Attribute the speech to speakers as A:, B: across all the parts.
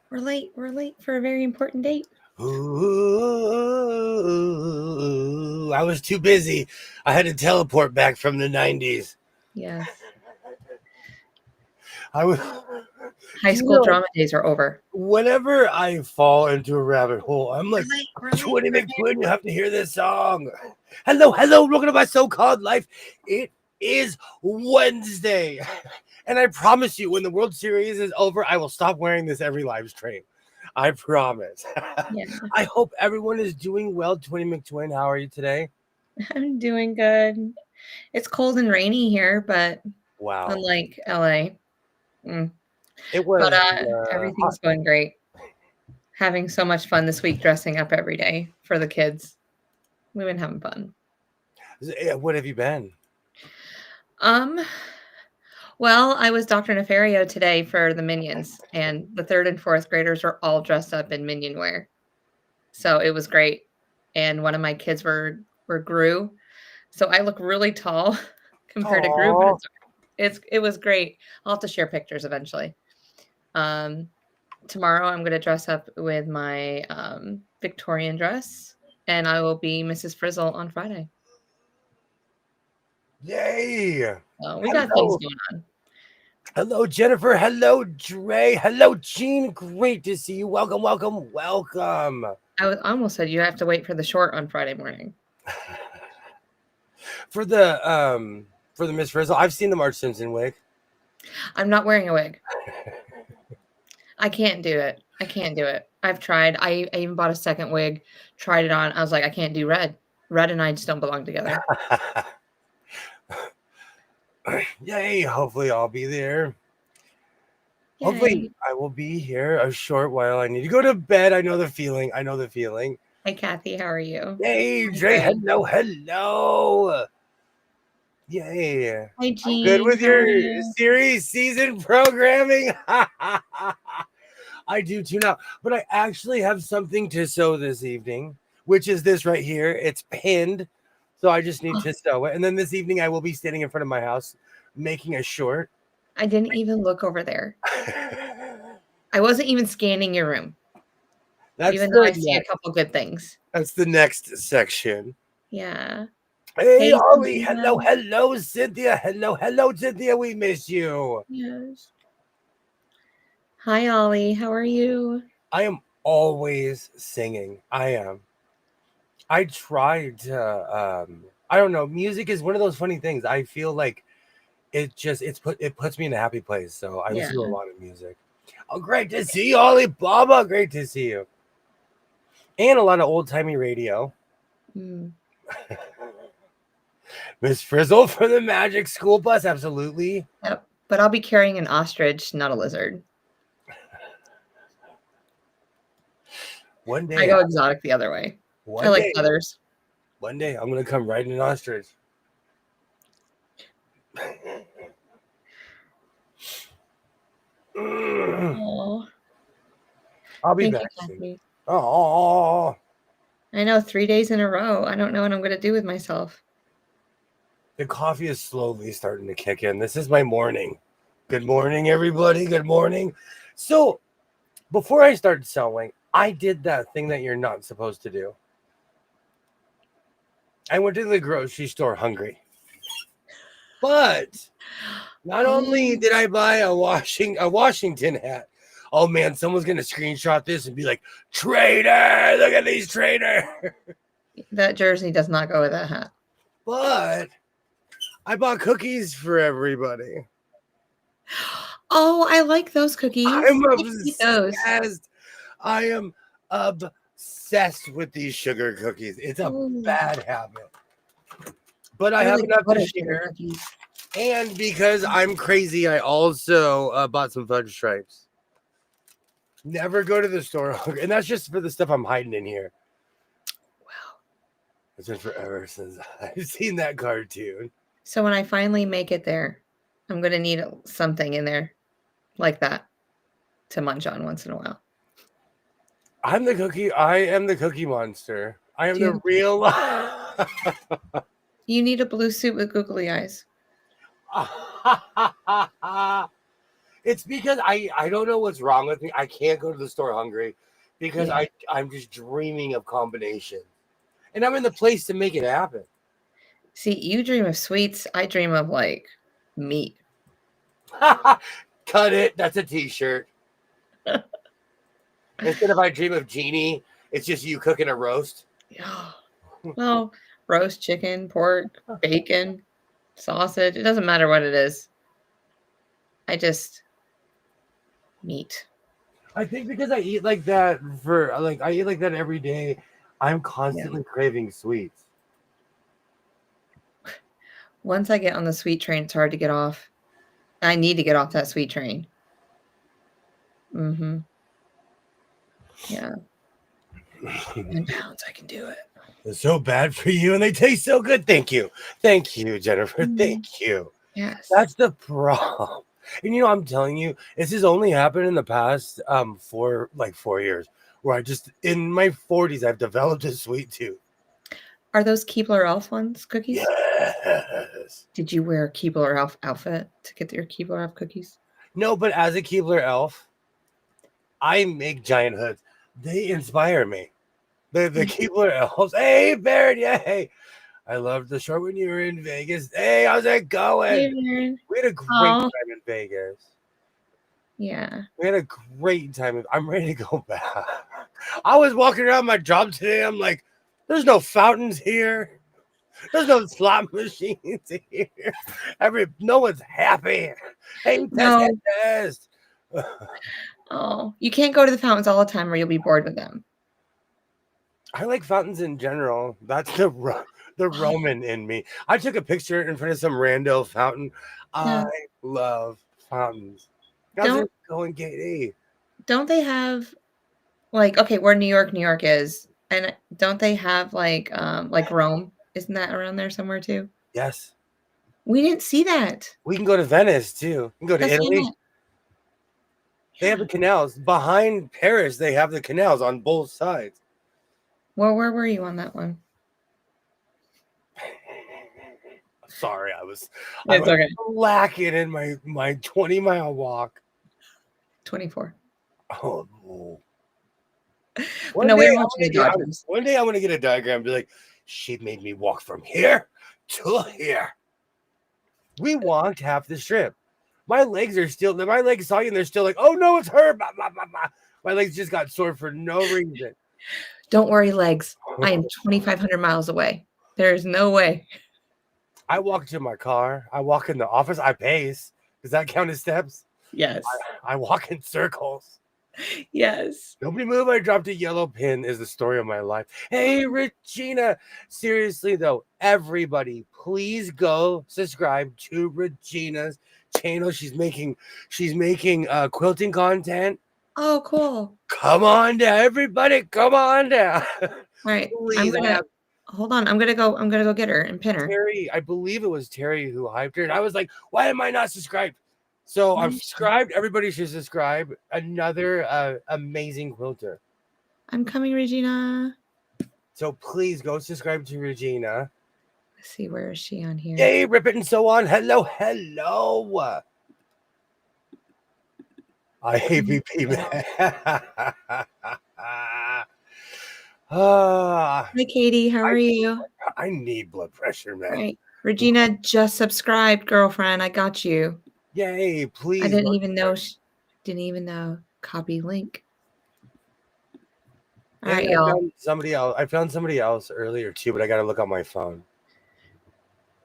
A: We're late. We're late for a very important date.
B: Ooh, I was too busy. I had to teleport back from the 90s.
A: Yes.
B: I was,
A: High
B: do you
A: school
B: know,
A: drama days are over.
B: whenever I fall into a rabbit hole, I'm
A: We're
B: like,
A: late. We're late.
B: Twinny McTwin, you have to hear this song. Hello, hello, welcome to my so-called life. It is Wednesday. And I promise you, when the World Series is over, I will stop wearing this every live stream. I promise.
A: Yeah,
B: I hope everyone is doing well. Twinny McTwin, how are you today?
A: I'm doing good. It's cold and rainy here, but
B: Wow.
A: unlike LA. Mm.
B: It
A: But
B: was hot.
A: everything's going great. Having so much fun this week dressing up every day for the kids. We've been having fun.
B: What have you been?
A: Um, well, I was Dr. Nefario today for the Minions, and the third and fourth graders were all dressed up in Minion wear. So it was great. And one of my kids were Gru. So I look really tall compared to Gru, but
B: Oh,
A: it was great. I'll have to share pictures eventually. Um, Tomorrow I'm gonna dress up with my Victorian dress, and I will be Mrs. Frizzle on Friday.
B: yay.
A: So we got things
B: Hello.
A: going on.
B: Hello, Jennifer. Hello, Dre. Hello, Gene. Great to see you. Welcome, welcome, welcome.
A: I almost said you have to wait for the short on Friday morning.
B: For the Miss Frizzle, I've seen the Marge Simpson wig.
A: I'm not wearing a wig. I can't do it. I can't do it. I've tried. I even bought a second wig, tried it on. I was like, I can't do red. Red and I just don't belong together.
B: Yay. Hopefully I'll be there. Hopefully
A: Yay.
B: I will be here a short while. I need to go to bed. I know the feeling. I know the feeling.
A: Hi, Kathy. How are you?
B: Yay,
A: I'm
B: Dre.
A: good.
B: Hello, hello. Yay.
A: Hi,
B: I'm good
A: Jean.
B: with
A: How are
B: your
A: you?
B: series season programming. I do too now. But I actually have something to sew this evening, which is this right here. It's pinned. So I just need
A: Oh,
B: to sew it. And then this evening I will be standing in front of my house making a short.
A: I didn't even look over there. I wasn't even scanning your room,
B: That's
A: even though
B: the
A: I see a
B: next.
A: couple good things.
B: That's the next section.
A: Yeah.
B: Hey
A: Hey,
B: Ollie, hello,
A: Cynthia.
B: hello, Cynthia. Hello, hello, Cynthia. We miss you.
A: Yes. Hi, Ollie. How are you?
B: I am always singing. I am. I try to I don't know, music is one of those funny things. I feel like it puts me in a happy place. So I
A: Yeah.
B: listen to a lot of music. Oh, great to see you, Alibaba. Great to see you. And a lot of old timey radio.
A: Mm.
B: Miss Frizzle from the Magic School Bus, absolutely.
A: Yep. But I'll be carrying an ostrich, not a lizard.
B: One
A: I
B: day,
A: go exotic the other way. I
B: one
A: like
B: day,
A: feathers.
B: one day, I'm gonna come riding an ostrich.
A: Oh,
B: I'll be
A: thank you,
B: back soon.
A: Kathy.
B: Oh,
A: I know 3 days in a row. I don't know what I'm going to do with myself.
B: the coffee is slowly starting to kick in. This is my morning. Good morning, everybody. Good morning. So, before I started sewing, I did that thing that you're not supposed to do. I went to the grocery store hungry. But not only
A: Oh,
B: did I buy a Washington hat, oh man, someone's gonna screenshot this and be like, "Traitor! Look at these traitor!"
A: that jersey does not go with that hat.
B: But I bought cookies for everybody.
A: Oh, I like those cookies.
B: I'm
A: I can eat those.
B: obsessed. I am obsessed with these sugar cookies. It's a
A: Oh,
B: bad habit, but I
A: they're
B: have
A: like
B: enough to
A: butter sugar
B: share.
A: cookies.
B: And because I'm crazy, I also bought some fudge stripes. Never go to the store hungry. And that's just for the stuff I'm hiding in here.
A: Wow.
B: It's been forever since I've seen that cartoon.
A: So when I finally make it there, I'm going to need something in there like that to munch on once in a while.
B: I am the cookie monster. I am
A: Do you
B: the
A: have,
B: real.
A: you need a blue suit with googly eyes.
B: It's because I don't know what's wrong with me. I can't go to the store hungry because
A: Yeah.
B: I'm just dreaming of combination, and I'm in the place to make it happen.
A: See, you dream of sweets, I dream of, like, meat.
B: Cut it. That's a T-shirt. Instead of I dream of Genie, it's just you cooking a roast.
A: Yeah. Well, roast chicken, pork, bacon, sausage, it doesn't matter what it is. I just meat.
B: I think because I eat like that for like I eat like that every day, I'm
A: Yeah.
B: constantly craving sweets.
A: Once I get on the sweet train, it's hard to get off. I need to get off that sweet train. Mhm. Yeah. 10 pounds, I can do it.
B: It's so bad for you, and they taste so good. Thank you, Jennifer.
A: Mhm.
B: Thank you.
A: Yes.
B: That's the problem. And I'm telling you, this has only happened in the past 4 years, where I just in my 40s I've developed a sweet tooth.
A: Are those Keebler Elf ones cookies?
B: Yes.
A: Did you wear a Keebler Elf outfit to get your Keebler Elf cookies?
B: No, but as a Keebler elf, I make giant hoods. They inspire me. The
A: Yeah.
B: Keebler elves. Hey, Baron, yay! I loved the show when you were in Vegas. Hey, how's it
A: Hey,
B: going?
A: Baron.
B: We had a great
A: Oh,
B: time in Vegas.
A: yeah.
B: We had a great time. I'm ready to go back. I was walking around my job today. I'm like, there's no fountains here. There's no slot machines here. No one's happy. Hey, test,
A: No.
B: test, test.
A: Oh, you can't go to the fountains all the time or you'll be bored with them.
B: I like fountains in general. That's the
A: Oh,
B: Roman in me. I took a picture in front of some rando fountain.
A: yeah.
B: I love fountains. How's
A: Don't
B: it going, Katie?
A: don't they have like okay, where New York is, and don't they have like Rome? Isn't that around there somewhere too?
B: Yes.
A: We didn't see that.
B: We can go to Venice too. We can go to
A: That's
B: Italy.
A: not
B: They have
A: yeah.
B: the canals. Behind Paris, they have the canals on both sides.
A: Well, where were you on that one?
B: Sorry, I
A: It's
B: was
A: okay.
B: lacking in my 20-mile walk.
A: 24.
B: Oh,
A: But no, we were watching the Dodgers.
B: one day I want to get a diagram and be like, she made me walk from here to here. We walked half the strip. My legs saw you and they're still like, oh no, it's her. Blah, blah, blah, blah. My legs just got sore for no reason.
A: Don't worry, legs. I am 2,500 miles away. There is no way.
B: I walk to my car. I walk in the office. I pace. Does that count as steps?
A: Yes.
B: I walk in circles.
A: Yes.
B: Nobody move. I dropped a yellow pin is the story of my life. Hey, Regina. Seriously, though, everybody, please go subscribe to Regina's channel. She's making quilting content.
A: Oh, cool.
B: Come on down, everybody. Come on down.
A: Alright.
B: Please, I have
A: Hold on. I'm gonna go get her and pin her.
B: Terry. I believe it was Terry who hyped her. And I was like, why am I not subscribed? So I'm subscribed. Everybody should subscribe. Another amazing quilter.
A: I'm coming, Regina.
B: So please go subscribe to Regina.
A: Let's see, where is she on here?
B: Yay, rip it and so on. Hello, hello. I hate BP, man.
A: Hi, Katie. How are you?
B: I need blood pressure, man.
A: Right. Regina just subscribed, girlfriend. I got you.
B: Yay, please.
A: I didn't even know. Didn't even know. Copy link. All right,
B: Hey, I
A: y'all.
B: found somebody else. I found somebody else earlier too, but I got to look on my phone.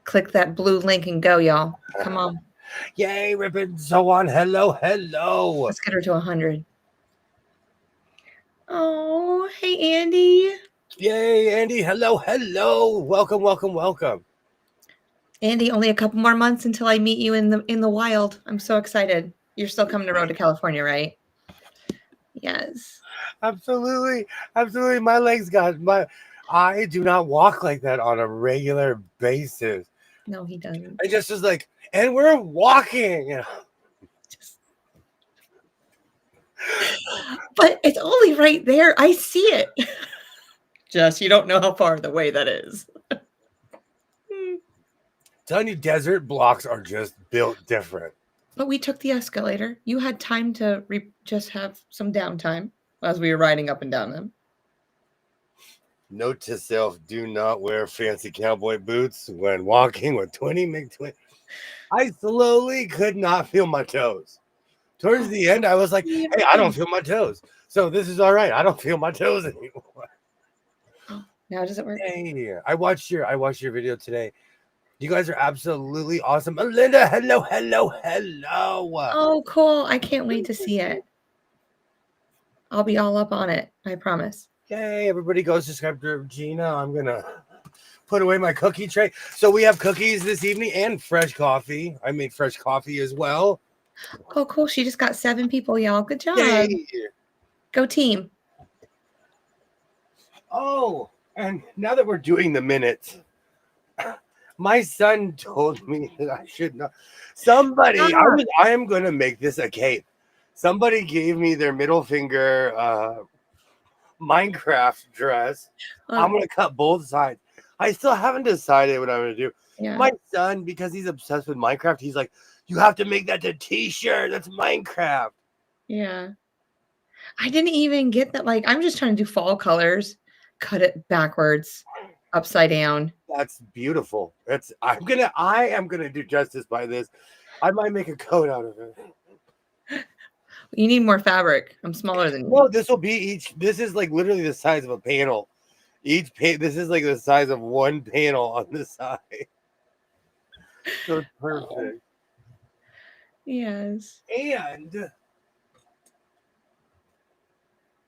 A: Click that blue link and go, y'all. Come on.
B: Yay, rip it and so on. Hello, hello.
A: Let's get her to 100. Oh, hey, Andy.
B: Yay, Andy. Hello, hello. Welcome, welcome, welcome.
A: Andy, only a couple more months until I meet you in the wild. I'm so excited. You're still coming to Road to California, right? Yes.
B: Absolutely. Absolutely. I do not walk like that on a regular basis.
A: No, he doesn't.
B: I just was like, and we're walking.
A: But it's only right there. I see it. Jess, you don't know how far the way that is.
B: Telling you, desert blocks are just built different.
A: But we took the escalator. You had time to just have some downtime as we were riding up and down them.
B: Note to self: do not wear fancy cowboy boots when walking with 20 McTwin. I slowly could not feel my toes. Towards the end, I was like, hey, I don't feel my toes. So this is all right. I don't feel my toes anymore.
A: Oh, now does it work?
B: Hey, I watched your video today. You guys are absolutely awesome. Linda, hello.
A: Oh, cool. I can't wait to see it. I'll be all up on it. I promise.
B: Yay, everybody go subscribe to Regina. I'm going to put away my cookie tray. So we have cookies this evening and fresh coffee. I made fresh coffee as well.
A: Oh, cool. She just got 7 people, y'all. Good job.
B: Yay.
A: Go team.
B: Oh, and now that we're doing the minutes, my son told me that I should not. I am going to make this a cape. Somebody gave me their middle finger Minecraft dress. I'm going to cut both sides. I still haven't decided what I'm going to do.
A: Yeah.
B: My son, because he's obsessed with Minecraft, he's like, you have to make that a t-shirt. That's Minecraft.
A: Yeah. I didn't even get that. Like, I'm just trying to do fall colors, cut it backwards, upside down.
B: That's beautiful. I am gonna do justice by this. I might make a coat out of it.
A: You need more fabric. I'm smaller than you.
B: No, this will be this is like literally the size of a panel. This is like the size of one panel on the side. So it's perfect.
A: Yes.
B: And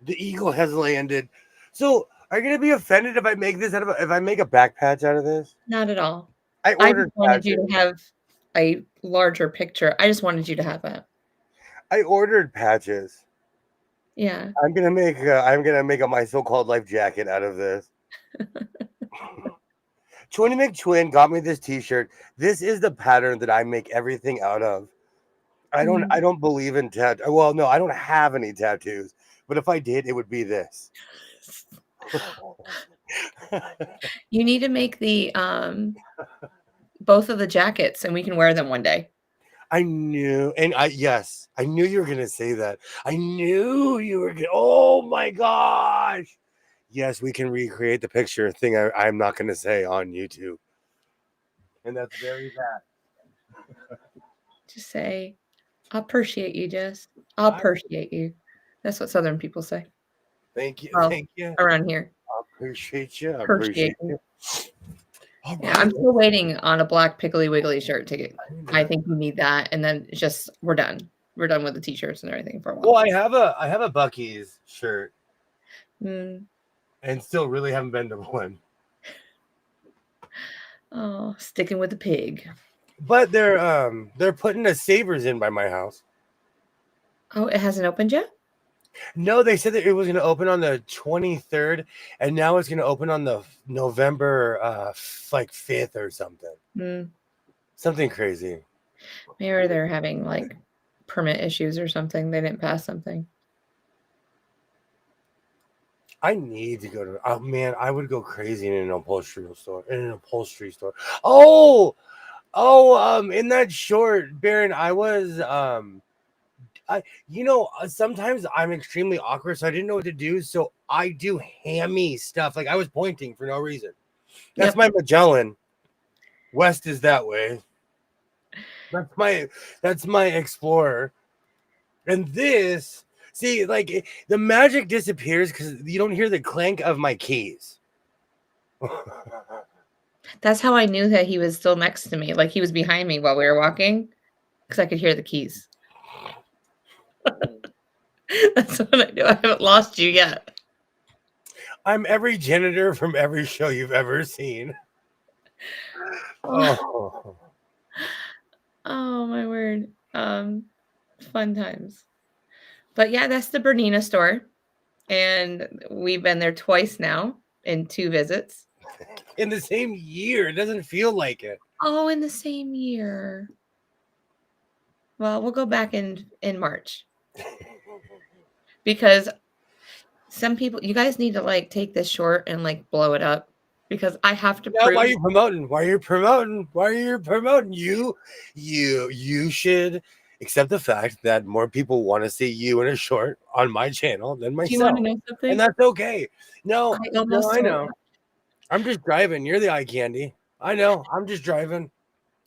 B: the eagle has landed. So are you gonna be offended if I make this if I make a back patch out of this?
A: Not at all.
B: I
A: just wanted you to have a larger picture. I just wanted you to have that.
B: I ordered patches.
A: Yeah.
B: I'm gonna make a my so-called life jacket out of this. 20 McTwin got me this t-shirt. This is the pattern that I make everything out of. I don't believe in tattoo. Well, no, I don't have any tattoos. But if I did, it would be this.
A: You need to make the both of the jackets and we can wear them one day.
B: I knew, yes, I knew you were gonna say that. I knew you were gonna. Oh my gosh! Yes, we can recreate the picture thing. I'm not gonna say on YouTube, and that's very bad.
A: Just say, "I appreciate you, Jess. I appreciate you." That's what Southern people say.
B: Thank you.
A: Well,
B: thank you.
A: Around here.
B: I appreciate you. I appreciate you.
A: Yeah, I'm still waiting on a black Piggly Wiggly shirt to get. I think we need that, and then just we're done. We're done with the t-shirts and everything for a while.
B: Well, I have a Buc-ee's shirt, and still really haven't been to one.
A: Oh, sticking with the pig.
B: But they're putting a Savers in by my house.
A: Oh, it hasn't opened yet?
B: No, they said that it was going to open on the 23rd, and now it's going to open on the November 5th or something. Something crazy.
A: Maybe they're having like permit issues or something. They didn't pass something.
B: I need to go to. Oh man, I would go crazy in an upholstery store. Oh, in that short, Baron, I was sometimes I'm extremely awkward, so I didn't know what to do. So I do hammy stuff. Like I was pointing for no reason. That's my Magellan. West is that way. That's my Explorer. And this, see, like the magic disappears because you don't hear the clank of my keys.
A: That's how I knew that he was still next to me. Like he was behind me while we were walking because I could hear the keys. That's what I knew. I haven't lost you yet.
B: I'm every janitor from every show you've ever seen.
A: Oh my word. Fun times. But yeah, that's the Bernina store. And we've been there twice now in 2 visits.
B: In the same year. It doesn't feel like it.
A: Oh, in the same year. Well, we'll go back in March. Because some people, you guys need to like take this short and like blow it up. Because I have to prove.
B: Why are you promoting? You should Except the fact that more people want to see you in a short on my channel than
A: Do you wanna
B: myself.
A: know
B: And
A: something?
B: that's okay. No,
A: I
B: no,
A: almost
B: I
A: told
B: know. I'm just driving. You're the eye candy. I know. I'm just driving.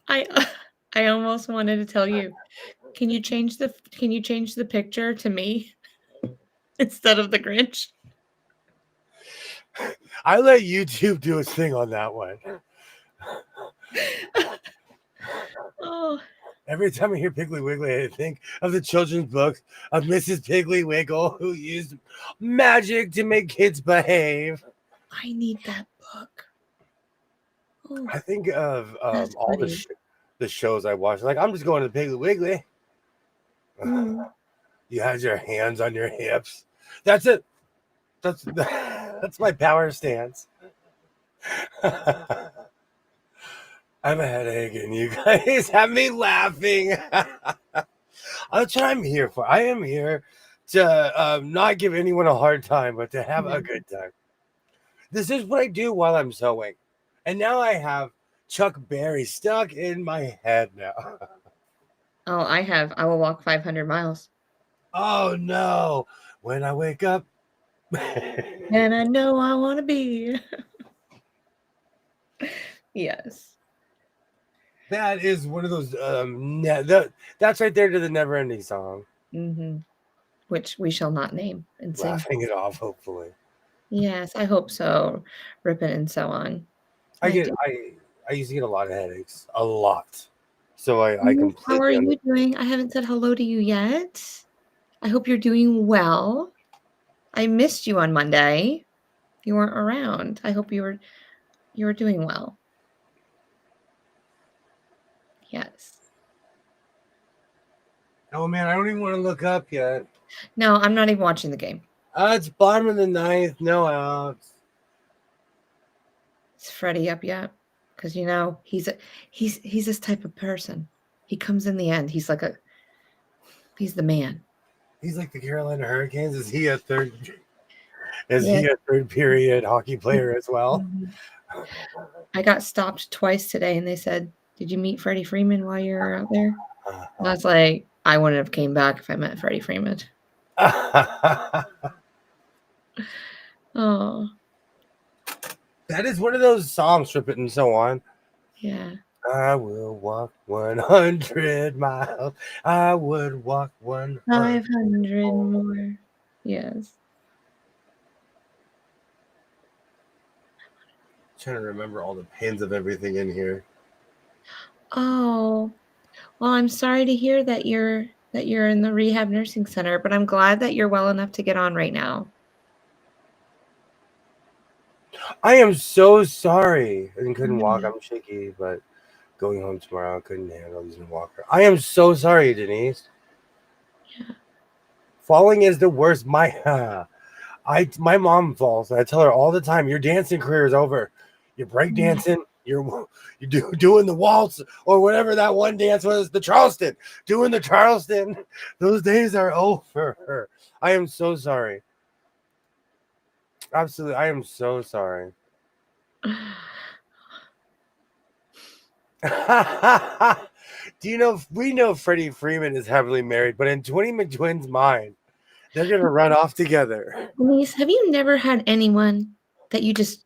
A: I I almost wanted to tell you, can you change the picture to me instead of the Grinch?
B: I let YouTube do its thing on that one.
A: Oh,
B: Every time I hear Piggly Wiggly, I think of the children's book of Mrs. Piggly Wiggle, who used magic to make kids behave.
A: I need that book. Oh,
B: I think of
A: that's
B: all
A: funny.
B: the shows I watched. Like, I'm just going to Piggly Wiggly.
A: Mm.
B: You had your hands on your hips. That's it. That's my power stance. I have a headache, and you guys have me laughing. That's what I'm here for. I am here to not give anyone a hard time, but to have a
A: Yeah.
B: good time. This is what I do while I'm sewing. And now I have Chuck Berry stuck in my head now.
A: Oh, I will walk 500 miles.
B: Oh no. When I wake up.
A: And I know I wanna be. Yes.
B: That is one of those that's right there to the never ending song.
A: Mhm. Which we shall not name and sing.
B: Laughing it off, hopefully.
A: Yes, I hope so. Rip it and so on.
B: I
A: I
B: get
A: do.
B: I used to get a lot of headaches. A lot. So I
A: Yes, how are
B: completely
A: you
B: understand.
A: doing? I haven't said hello to you yet. I hope you're doing well. I missed you on Monday. You weren't around. I hope you were doing well. Yes.
B: Oh man, I don't even want to look up yet.
A: No, I'm not even watching the game.
B: It's bottom of the ninth, no outs.
A: Is Freddie up yet? Because you know he's this type of person. He comes in the end. He's the man.
B: He's like the Carolina Hurricanes. Is
A: Yeah.
B: he a third period hockey player as well?
A: Mhm. I got stopped twice today, and they said, "Did you meet Freddie Freeman while you were out there?" And I was like, "I wouldn't have came back if I met Freddie Freeman." Oh,
B: That is one of those songs, Trip It and So On.
A: yeah.
B: I will walk 100 miles. I would walk 100
A: 500
B: more.
A: more. Yes.
B: Trying to remember all the pins of everything in here.
A: Oh, well, I'm sorry to hear that you're in the rehab nursing center, but I'm glad that you're well enough to get on right now.
B: I am so sorry. I couldn't walk.
A: Yeah.
B: I'm shaky, but going home tomorrow, I couldn't handle using a walker. I am so sorry, Denise.
A: Yeah.
B: Falling is the worst. My mom falls. I tell her all the time, your dancing career is over. You're break
A: Mm.
B: dancing. Doing the waltz or whatever that one dance was, the Charleston. Doing the Charleston. Those days are over. I am so sorry. Absolutely, I am so sorry. Do you know? We know Freddie Freeman is heavily married, but in Twinnie McTwin's mind, they're gonna run off together.
A: Denise, have you never had anyone that you just,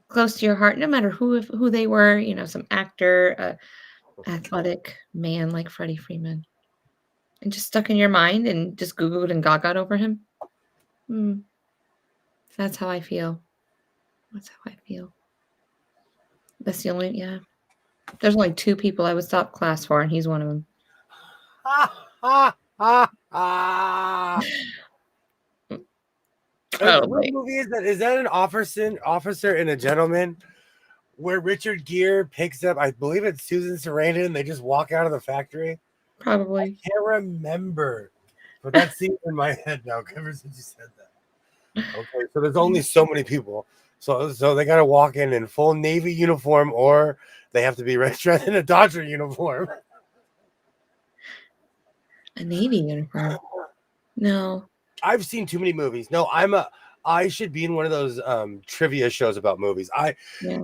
A: close to your heart, no matter who they were, some actor, athletic man like Freddie Freeman, and just stuck in your mind and just Googled and Gaga'd over him? Mm, that's how I feel. That's how I feel. That's the only yeah. There's only 2 people I would stop class for, and he's one of them. Mm,
B: What
A: totally.
B: movie is that? Is that an officer and a gentleman? Where Richard Gere picks up, I believe it's Susan Sarandon, and they just walk out of the factory.
A: Probably.
B: Can't remember, but that scene in my head now. Ever since you said that. Okay, so there's only so many people, so they gotta walk in full Navy uniform, or they have to be dressed in a Dodger uniform.
A: A Navy uniform. No.
B: I've seen too many movies. No, I should be in one of those trivia shows about movies.
A: Yeah.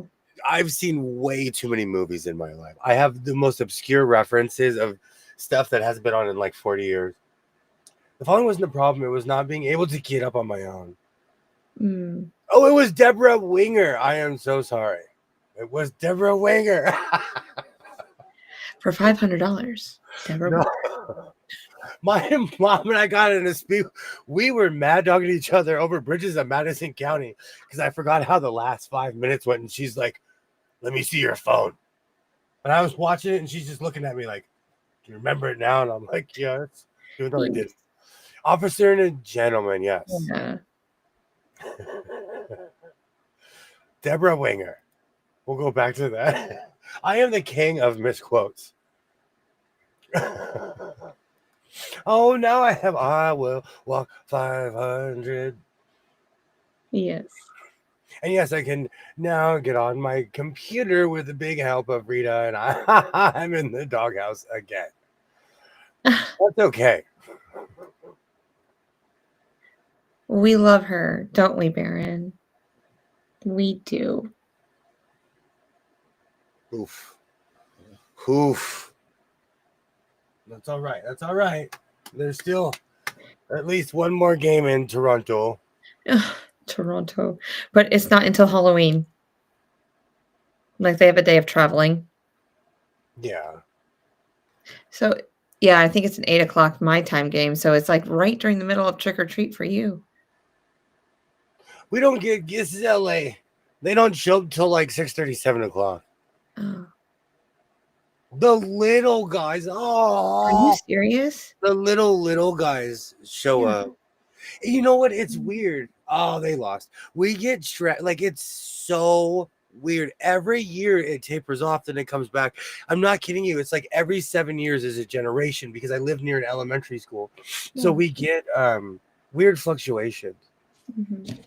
B: I've seen way too many movies in my life. I have the most obscure references of stuff that hasn't been on in like 40 years. The falling wasn't the problem. It was not being able to get up on my own.
A: Mm.
B: Oh, it was Deborah Winger. I am so sorry. It was Deborah Winger.
A: For $500, Deborah.
B: No. My mom and I got in a speed. We were mad dogging each other over bridges of Madison County because I forgot how the last 5 minutes went. And she's like, let me see your phone. And I was watching it and she's just looking at me like, do you remember it now? And I'm like, yes. Even though I didn't. Officer and a gentleman, yes.
A: Yeah.
B: Deborah Winger. We'll go back to that. I am the king of misquotes. Oh, now I will walk 500.
A: Yes.
B: And yes, I can now get on my computer with the big help of Rita, and I'm in the doghouse again. That's okay.
A: We love her, don't we, Baron? We do.
B: Oof. Oof. That's all right. That's all right. There's still at least one more game in Toronto.
A: Toronto. But it's not until Halloween. Like, they have a day of traveling.
B: Yeah.
A: So, yeah, I think it's an 8:00 my time game, so it's, like, right during the middle of trick or treat for you.
B: We don't get this is LA. They don't show up till like 6:30, 7 o'clock.
A: Oh.
B: The little guys.
A: Are you
B: Oh,
A: serious?
B: the little guys show
A: Yeah.
B: up. You know what? It's weird. Oh, they lost. We get like it's so weird. Every year it tapers off, then it comes back. I'm not kidding you. It's like every 7 years is a generation because I live near an elementary school, so
A: Yeah.
B: we get weird fluctuations.
A: Mhm.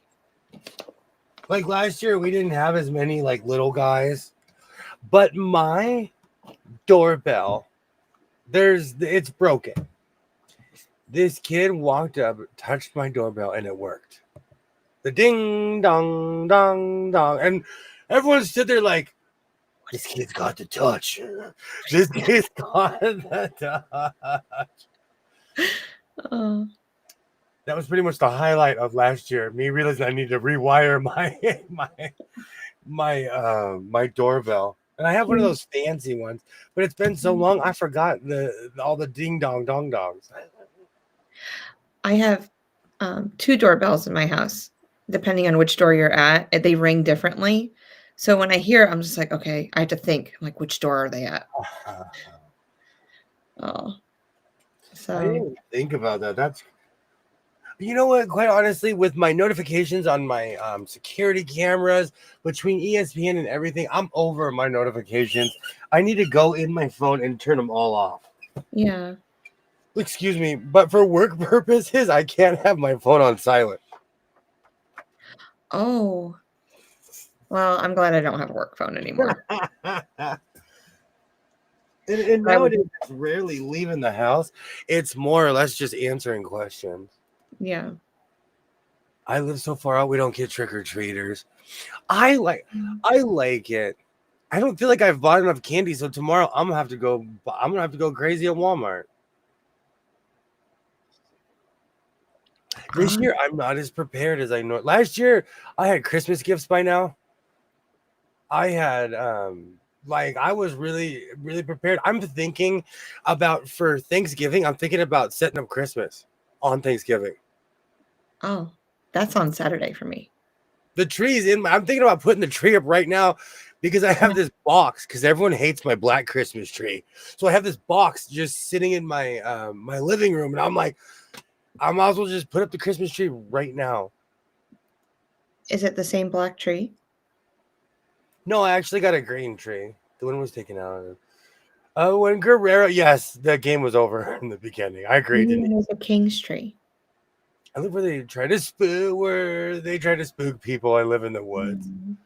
B: Like last year, we didn't have as many like little guys, but my doorbell, it's broken. This kid walked up, touched my doorbell, and it worked. The ding dong dong dong, and everyone stood there like, "This kid's got the touch. This kid's got the touch."
A: Oh.
B: That was pretty much the highlight of last year. Me realizing I need to rewire my doorbell, and I have one of those fancy ones, but it's been so long I forgot all the ding dong dong dongs.
A: I have, 2 doorbells in my house. Depending on which door you're at, they ring differently. So when I hear it, I'm just like, "Okay," I have to think, like, "Which door are they at?" Oh.
B: I
A: So,
B: didn't even think about that. That's you know what? Quite honestly, with my notifications on my security cameras, between ESPN and everything, I'm over my notifications. I need to go in my phone and turn them all off.
A: yeah.
B: Excuse me, but for work purposes, I can't have my phone on silent.
A: Oh. Well, I'm glad I don't have a work phone anymore.
B: And
A: But I would
B: nowadays, it's rarely leaving the house. It's more or less just answering questions.
A: yeah.
B: I live so far out, we don't get trick or treaters. I like it. I don't feel like I've bought enough candy, so tomorrow I'm gonna have to go crazy at Walmart. This year I'm not as prepared as I know. Last year I had Christmas gifts by now. I had like I was really, really prepared. I'm thinking about for Thanksgiving, I'm thinking about setting up Christmas on Thanksgiving.
A: Oh, that's on Saturday for me.
B: The tree's I'm thinking about putting the tree up right now because I have this box because everyone hates my black Christmas tree. So I have this box just sitting in my my living room, and I'm like, I might as well just put up the Christmas tree right now.
A: Is it the same black tree?
B: No, I actually got a green tree. The one was taken out. When Guerrero, yes, the game was over in the beginning. I agree.
A: Maybe
B: Didn't
A: it was a king's tree.
B: I live where they try to spook people. I live in the woods.
A: Mm.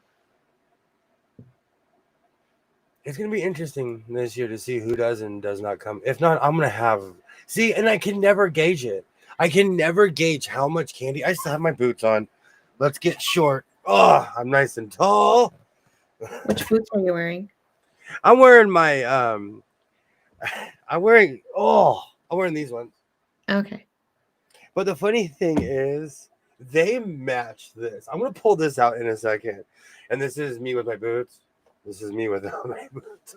B: It's gonna be interesting this year to see who does and does not come. If not, I'm gonna have and I can never gauge it. I can never gauge how much candy. I still have my boots on. Let's get short. Oh, I'm nice and tall.
A: Which boots are you wearing?
B: I'm wearing my I'm wearing these ones.
A: Okay.
B: But the funny thing is, they match this. I'm gonna pull this out in a second, and this is me with my boots. This is me without my boots.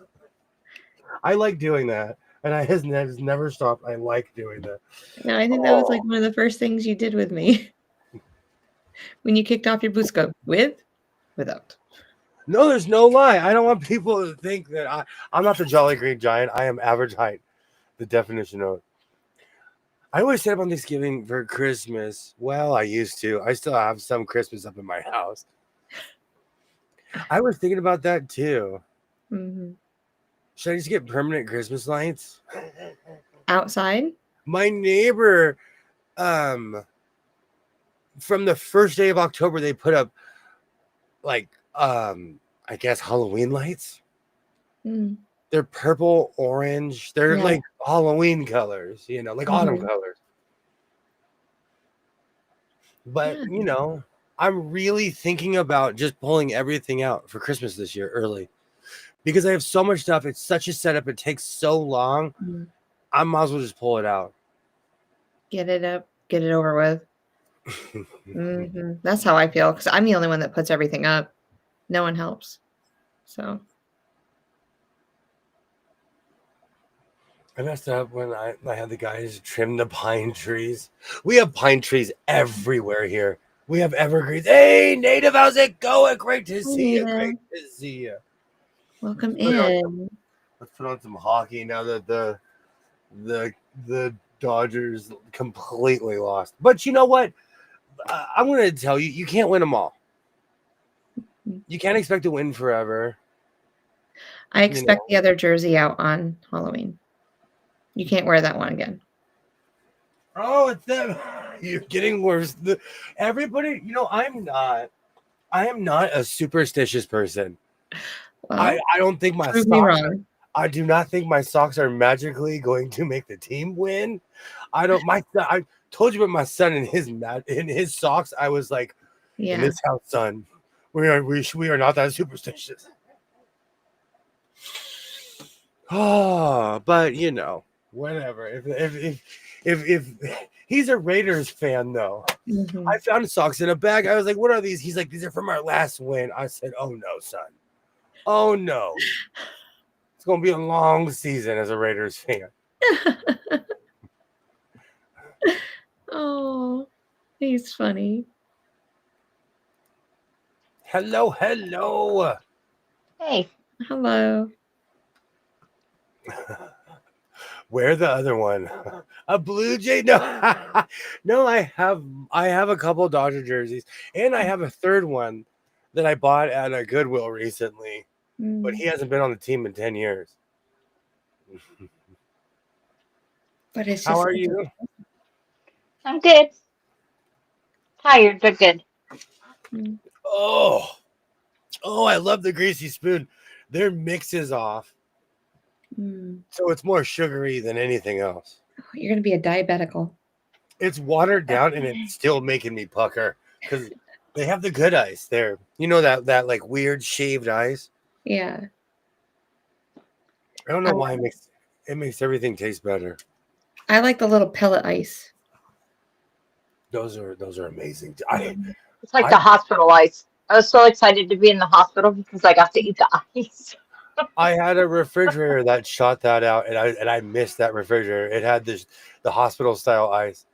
B: I like doing that, and I has never stopped. I like doing that.
A: No, I think that was like
B: Oh
A: one of the first things you did with me when you kicked off your boots. Go with, without.
B: no, there's no lie. I don't want people to think that I'm not the Jolly Green Giant. I am average height. The definition of. I always set up on Thanksgiving for Christmas. Well, I used to. I still have some Christmas up in my house. I was thinking about that too.
A: Hmm.
B: Should I just get permanent Christmas lights?
A: Outside?
B: My neighbor, um, from the first day of October, they put up like I guess Halloween lights.
A: Mm.
B: They're purple, orange. They're
A: Yeah.
B: like Halloween colors, like autumn
A: Mhm.
B: colors. But
A: Yeah.
B: I'm really thinking about just pulling everything out for Christmas this year early because I have so much stuff. It's such a setup. It takes so long.
A: Mhm.
B: I might as well just pull it out.
A: Get it up, get it over with. That's how I feel because I'm the only one that puts everything up. No one helps. So,
B: I messed up when I had the guys trim the pine trees. We have pine trees everywhere here. We have evergreens. Hey, native, how's it going? Great to
A: hi,
B: see you.
A: Nita.
B: Great to see you.
A: Welcome
B: Put on
A: in.
B: Let's put on some hockey now that the the Dodgers completely lost. But you know what? I'm going to tell you, you can't win them all. You can't expect to win forever.
A: I
B: You
A: expect
B: know.
A: the other jersey out on Halloween. You can't wear that one again.
B: Oh, it's them. You're getting worse. Everybody, I am not a superstitious person.
A: Well,
B: I don't think my
A: prove me
B: socks.
A: wrong.
B: I do not think my socks are magically going to make the team win. I told you about my son and his socks. I was like, in
A: Yeah.
B: this house, son, we are not that superstitious. Oh, but whatever. If he's a Raiders fan though, I
A: Mhm.
B: found socks in a bag. I was like, "What are these?" He's like, "These are from our last win." I said, "Oh no, son. Oh no. It's gonna be a long season as a Raiders fan."
A: Oh, he's funny.
B: Hello, hello.
C: Hey,
A: Hello.
B: Where the other one? A Blue Jay? No, no. I have a couple Dodger jerseys, and I have a third one that I bought at a Goodwill recently. But
A: Mm,
B: he hasn't been on the team in 10 years.
A: but it's
B: How
A: just
B: are
A: it's
B: you?
C: I'm good. Tired, but good.
A: mm,
B: Oh, I love the greasy spoon. Their mix is off,
A: mm.
B: so it's more sugary than anything else.
A: You're gonna be a diabetical.
B: It's watered down, and it's still making me pucker because they have the good ice there. You know that like weird shaved ice.
A: Yeah.
B: I don't
A: I
B: know why it makes everything taste better.
A: I like the little pellet ice.
B: Those are amazing.
A: Mhm.
C: It's like
B: I
C: the hospital ice. I was so excited to be in the hospital because I got to eat the ice.
B: I had a refrigerator that shot that out, and I missed that refrigerator. It had the hospital style ice.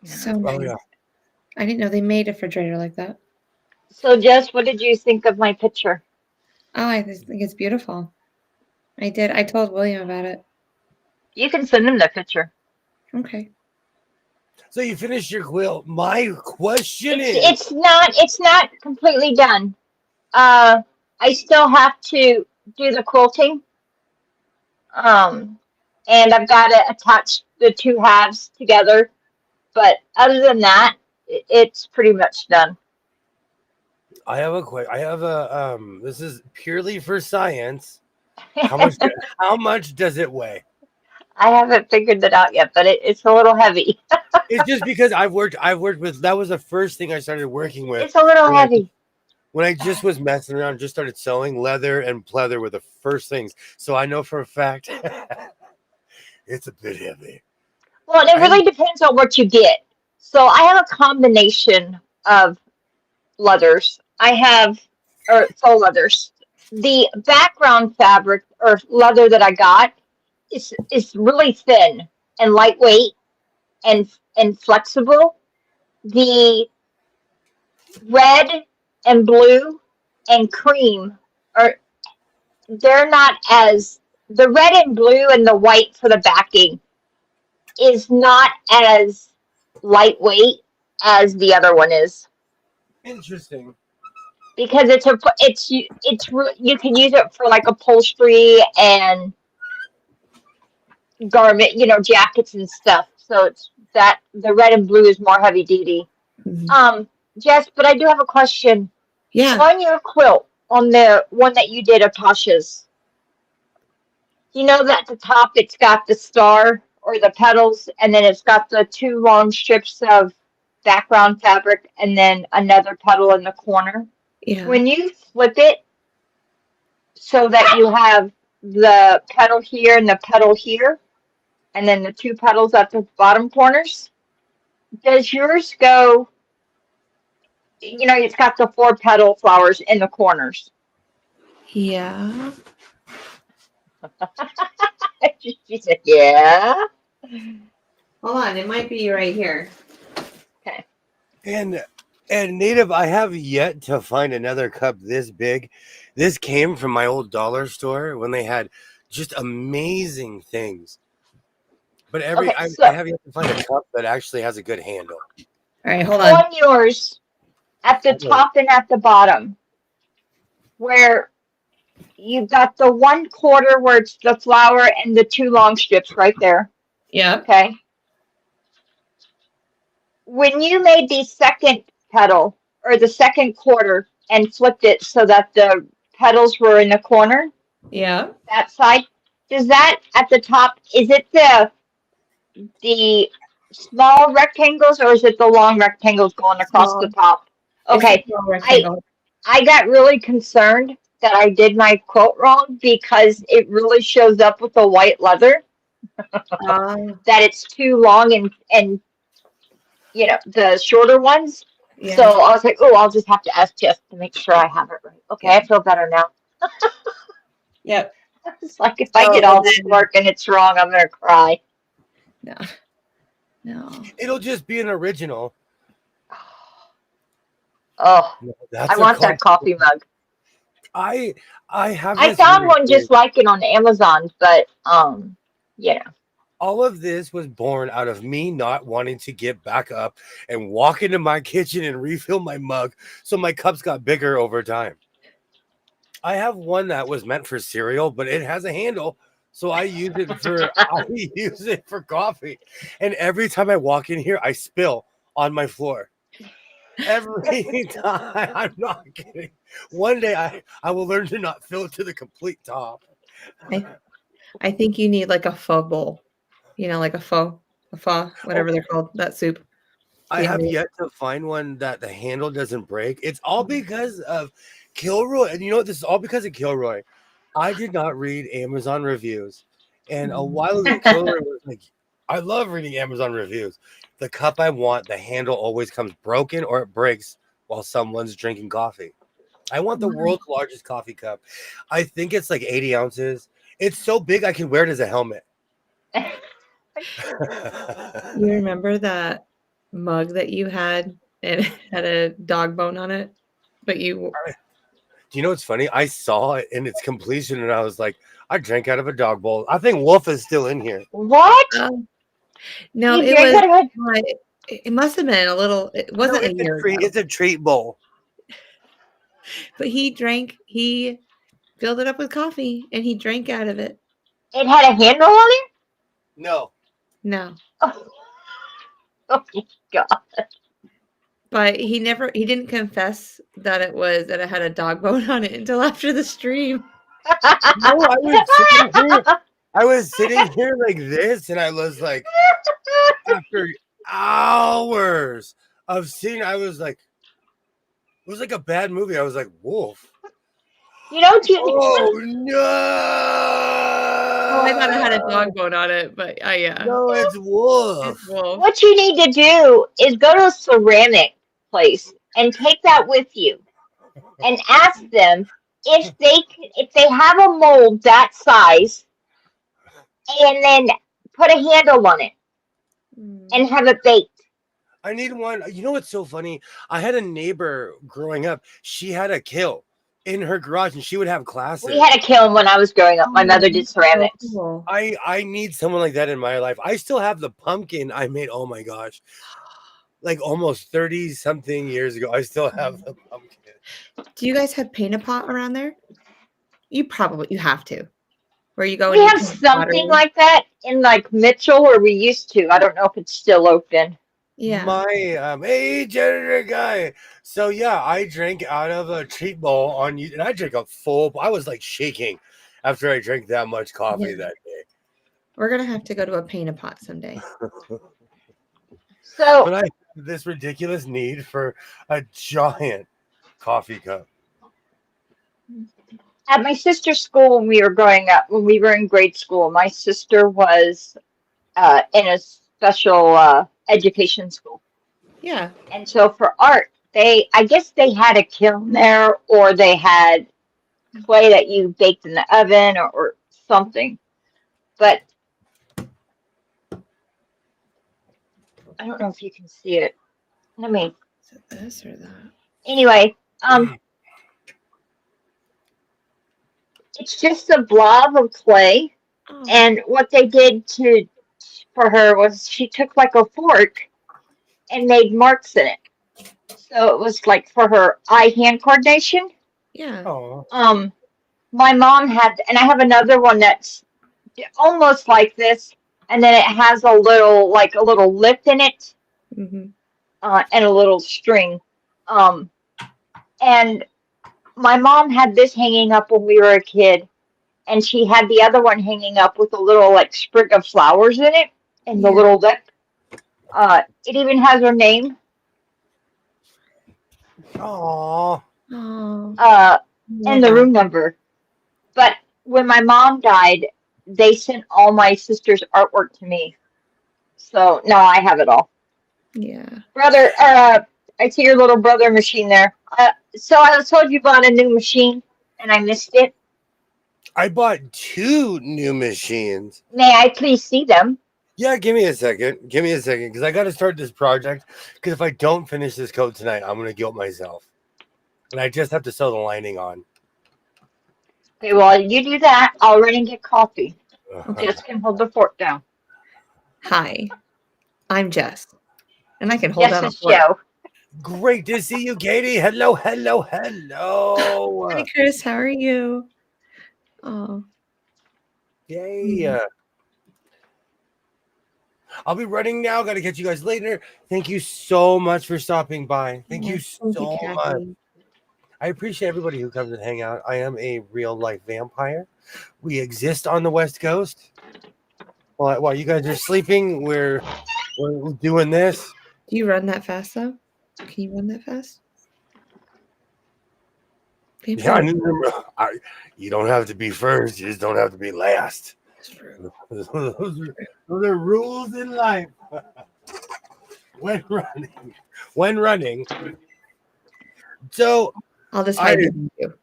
A: So
B: Oh
A: nice.
B: yeah,
A: I didn't know they made a refrigerator like that.
C: So, Jess, what did you think of my picture?
A: Oh, I just think it's beautiful. I did. I told William about it.
C: You can send him the picture.
A: Okay.
B: so you finished your quilt. My question
C: It's
B: is,
C: it's not it's not completely done. Uh, I still have to do the quilting. Um, and I've got to attach the two halves together. But other than that, it's pretty much done.
B: I have a this is purely for science. How much how much does it weigh?
C: I haven't figured that out yet, but it's a little heavy.
B: It's just because I've worked with that was the first thing I started working with
C: It's a little
B: when I
C: heavy.
B: when I just was messing around, just started sewing, leather and pleather were the first things. So I know for a fact it's a bit heavy.
C: Well, and it
B: I
C: really depends on what you get. So I have a combination of leathers. I have, or faux leathers. The background fabric or leather that I got is really thin and lightweight and flexible. The red and blue and cream are they're not as the red and blue and the white for the backing is not as lightweight as the other one is
B: Interesting.
C: because you can use it for like upholstery and garment, jackets and stuff. So it's that the red and blue is more heavy duty.
A: Mhm.
C: Jess, but I do have a question.
A: Yeah.
C: On your quilt, on the one that you did of Tasha's, you know that at the top it's got the star or the petals, and then it's got the two long strips of background fabric, and then another petal in the corner.
A: Yeah.
C: When you flip it so that you have the petal here and the petal here, and then the two petals at the bottom corners, does yours go? It's got the four petal flowers in the corners.
A: Yeah.
C: She said, "Yeah."
A: Hold on, it might be right here.
C: Okay.
B: And Native, I have yet to find another cup this big. This came from my old dollar store when they had just amazing things. But
C: Okay.
B: I
C: So
B: have yet to find a cup that actually has a good handle.
A: All right, hold on.
C: on yours, at the top and at the bottom, where you got the one quarter where it's the flower and the two long strips right there.
A: Yep.
C: Okay. When you made the second petal or the second quarter and flipped it so that the petals were in the corner,
A: Yep.
C: that side, does that at the top, is it the small rectangles or is it the long rectangles going across the
A: Small.
C: top?
A: It's a
C: Okay.
A: small
C: I
A: rectangle.
C: I got really concerned that I did my quote wrong because it really shows up with the white leather that it's too long and the shorter ones. So
A: Yeah.
C: I was like, oh, I'll just have to ask Jess to make sure I have it right. Okay,
A: Yeah.
C: I feel better now.
A: Yep.
C: It's like if I
A: So
C: get
A: and
C: all this
A: then
C: work and it's wrong, I'm gonna cry.
A: no. No.
B: It'll just be an original.
C: Oh,
B: That's
C: I
B: a
C: want that
B: cult.
C: coffee mug.
B: I have
C: I
B: this
C: found
B: weird
C: one
B: thing.
C: just like it on Amazon, but
B: All of this was born out of me not wanting to get back up and walk into my kitchen and refill my mug, so my cups got bigger over time. I have one that was meant for cereal, but it has a handle, so I use it for coffee. And every time I walk in here, I spill on my floor. Every time. I'm not kidding. One day I will learn to not fill it to the complete top.
A: I I think you need like a pho bowl. Like a pho, whatever they're called, that soup.
B: I
A: Do you have
B: have
A: it?
B: yet to find one that the handle doesn't break. It's all because of Kilroy. And you know what? This is all because of Kilroy. I did not read Amazon reviews. And a while ago, Kilroy was like, I love reading Amazon reviews. The cup I want, the handle always comes broken or it breaks while someone's drinking coffee. I want the world's largest coffee cup. I think it's like 80 ounces. It's so big I can wear it as a helmet.
A: You remember that mug that you had and it had a dog bone on it? But you
B: Do you know what's funny? I saw it in its completion and I was like, I drank out of a dog bowl. I think Wolf is still in here.
C: what?
A: no,
C: You
A: it
C: drank
A: was
C: out of it?
A: it must have been a little it
B: No,
A: wasn't a
B: it's a
A: year
B: treat.
A: ago.
B: It's a treat bowl.
A: But he filled it up with coffee and he drank out of it.
C: It had a handle on it?
B: No.
A: No.
C: Oh, oh my god.
A: But he didn't confess that it had a dog bone on it until after the stream.
B: No, I was sitting here. I was sitting here like this, and I was like, after hours of sitting, I was like, was like a bad movie. I was like, Wolf.
C: You know,
B: Oh no!
A: Oh, I thought it had a dog bone on it, but yeah,
B: No, it's
A: it's
B: Wolf.
A: wolf.
C: what you need to do is go to a ceramic place and take that with you and ask them if they have a mold that size and then put a handle on it and have it baked.
B: I need one. You know what's so funny? I had a neighbor growing up. She had a kiln in her garage, and she would have classes.
C: We had a kiln when I was growing up. My mother did ceramics.
A: Cool.
B: I need someone like that in my life. I still have the pumpkin I made. Oh my gosh, like almost 30 something years ago. I still have the pumpkin.
A: Do you guys have paint a pot around there? You have to. Where you go
C: We
A: and you
C: have
A: paint
C: something
A: pottery.
C: like that in like Mitchell, or we used to. I don't know if it's still open.
A: Yeah.
B: My hey janitor guy. So yeah, I drank out of a treat bowl on you, and I drank a full. I was like shaking after I drank that much coffee that day.
A: We're gonna have to go to a paint a pot someday.
C: So
B: But I have this ridiculous need for a giant coffee cup.
C: at my sister's school when we were growing up, when we were in grade school, my sister was in a special education school.
A: Yeah.
C: And so for art, I guess they had a kiln there, or they had clay that you baked in the oven, or something. But I don't know if you can see it. Let me.
A: Is it this or that?
C: Anyway, it's just a blob of clay,
A: Oh.
C: and what they did for her was she took like a fork and made marks in it. So it was like for her eye-hand coordination.
A: Yeah.
B: Oh,
C: My mom had, and I have another one that's almost like this, and then it has a little lip in it,
A: Mm-hmm.
C: and a little string. And my mom had this hanging up when we were a kid, and she had the other one hanging up with a little like sprig of flowers in it, and the
A: Yeah.
C: little lip. It even has her name.
B: oh,
A: Oh.
C: And the room number. But when my mom died, they sent all my sister's artwork to me. So now I have it all.
A: Yeah.
C: Brother, I see your little brother machine there. So I was told you bought a new machine, and I missed it.
B: I bought 2 new machines.
C: May I please see them?
B: Yeah, give me a second. Because I got to start this project. Because if I don't finish this coat tonight, I'm going to guilt myself. And I just have to sew the lining on.
C: Okay, well, you do that. I'll run and get coffee. Jess can hold the fork down.
A: Hi, I'm Jess, and I can hold down a
C: Jess's
A: fork.
C: show.
B: Great to see you, Katie. Hello.
A: Hi, Chris. How are you? Oh.
B: Yay. I'll be running now. Got to catch you guys later. Thank you so much for stopping by. Thank you so much.
A: Kathy.
B: I appreciate everybody who comes and hang out. I am a real life vampire. We exist on the West Coast. While you guys are sleeping, we're doing this.
A: Do you run that fast though? Can you run that fast?
B: Yeah, you don't have to be first. You just don't have to be last.
A: That's true.
B: Those are rules in life. When running. So
A: I'll just hide you.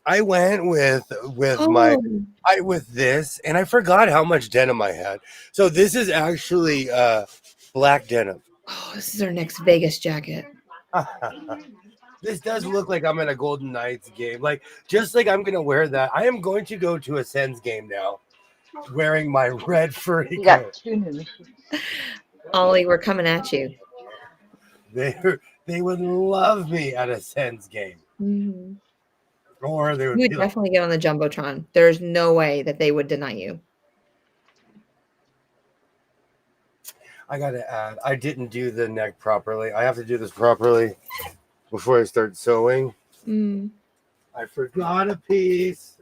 B: I went with with this, and I forgot how much denim I had. So this is actually black denim.
A: Oh, this is our next Vegas jacket.
B: This does look like I'm in a Golden Knights game. Just like I'm gonna wear that. I am going to go to a Sens game now, wearing my red furry
C: You
B: coat.
C: got 2 new machines.
A: Ollie, we're coming at you.
B: They would love me at a Sens game.
A: Mm-hmm.
B: Or they would
A: You would definitely get on the Jumbotron. There's no way that they would deny you.
B: I gotta add, I didn't do the neck properly. I have to do this properly before I start sewing. I forgot a piece.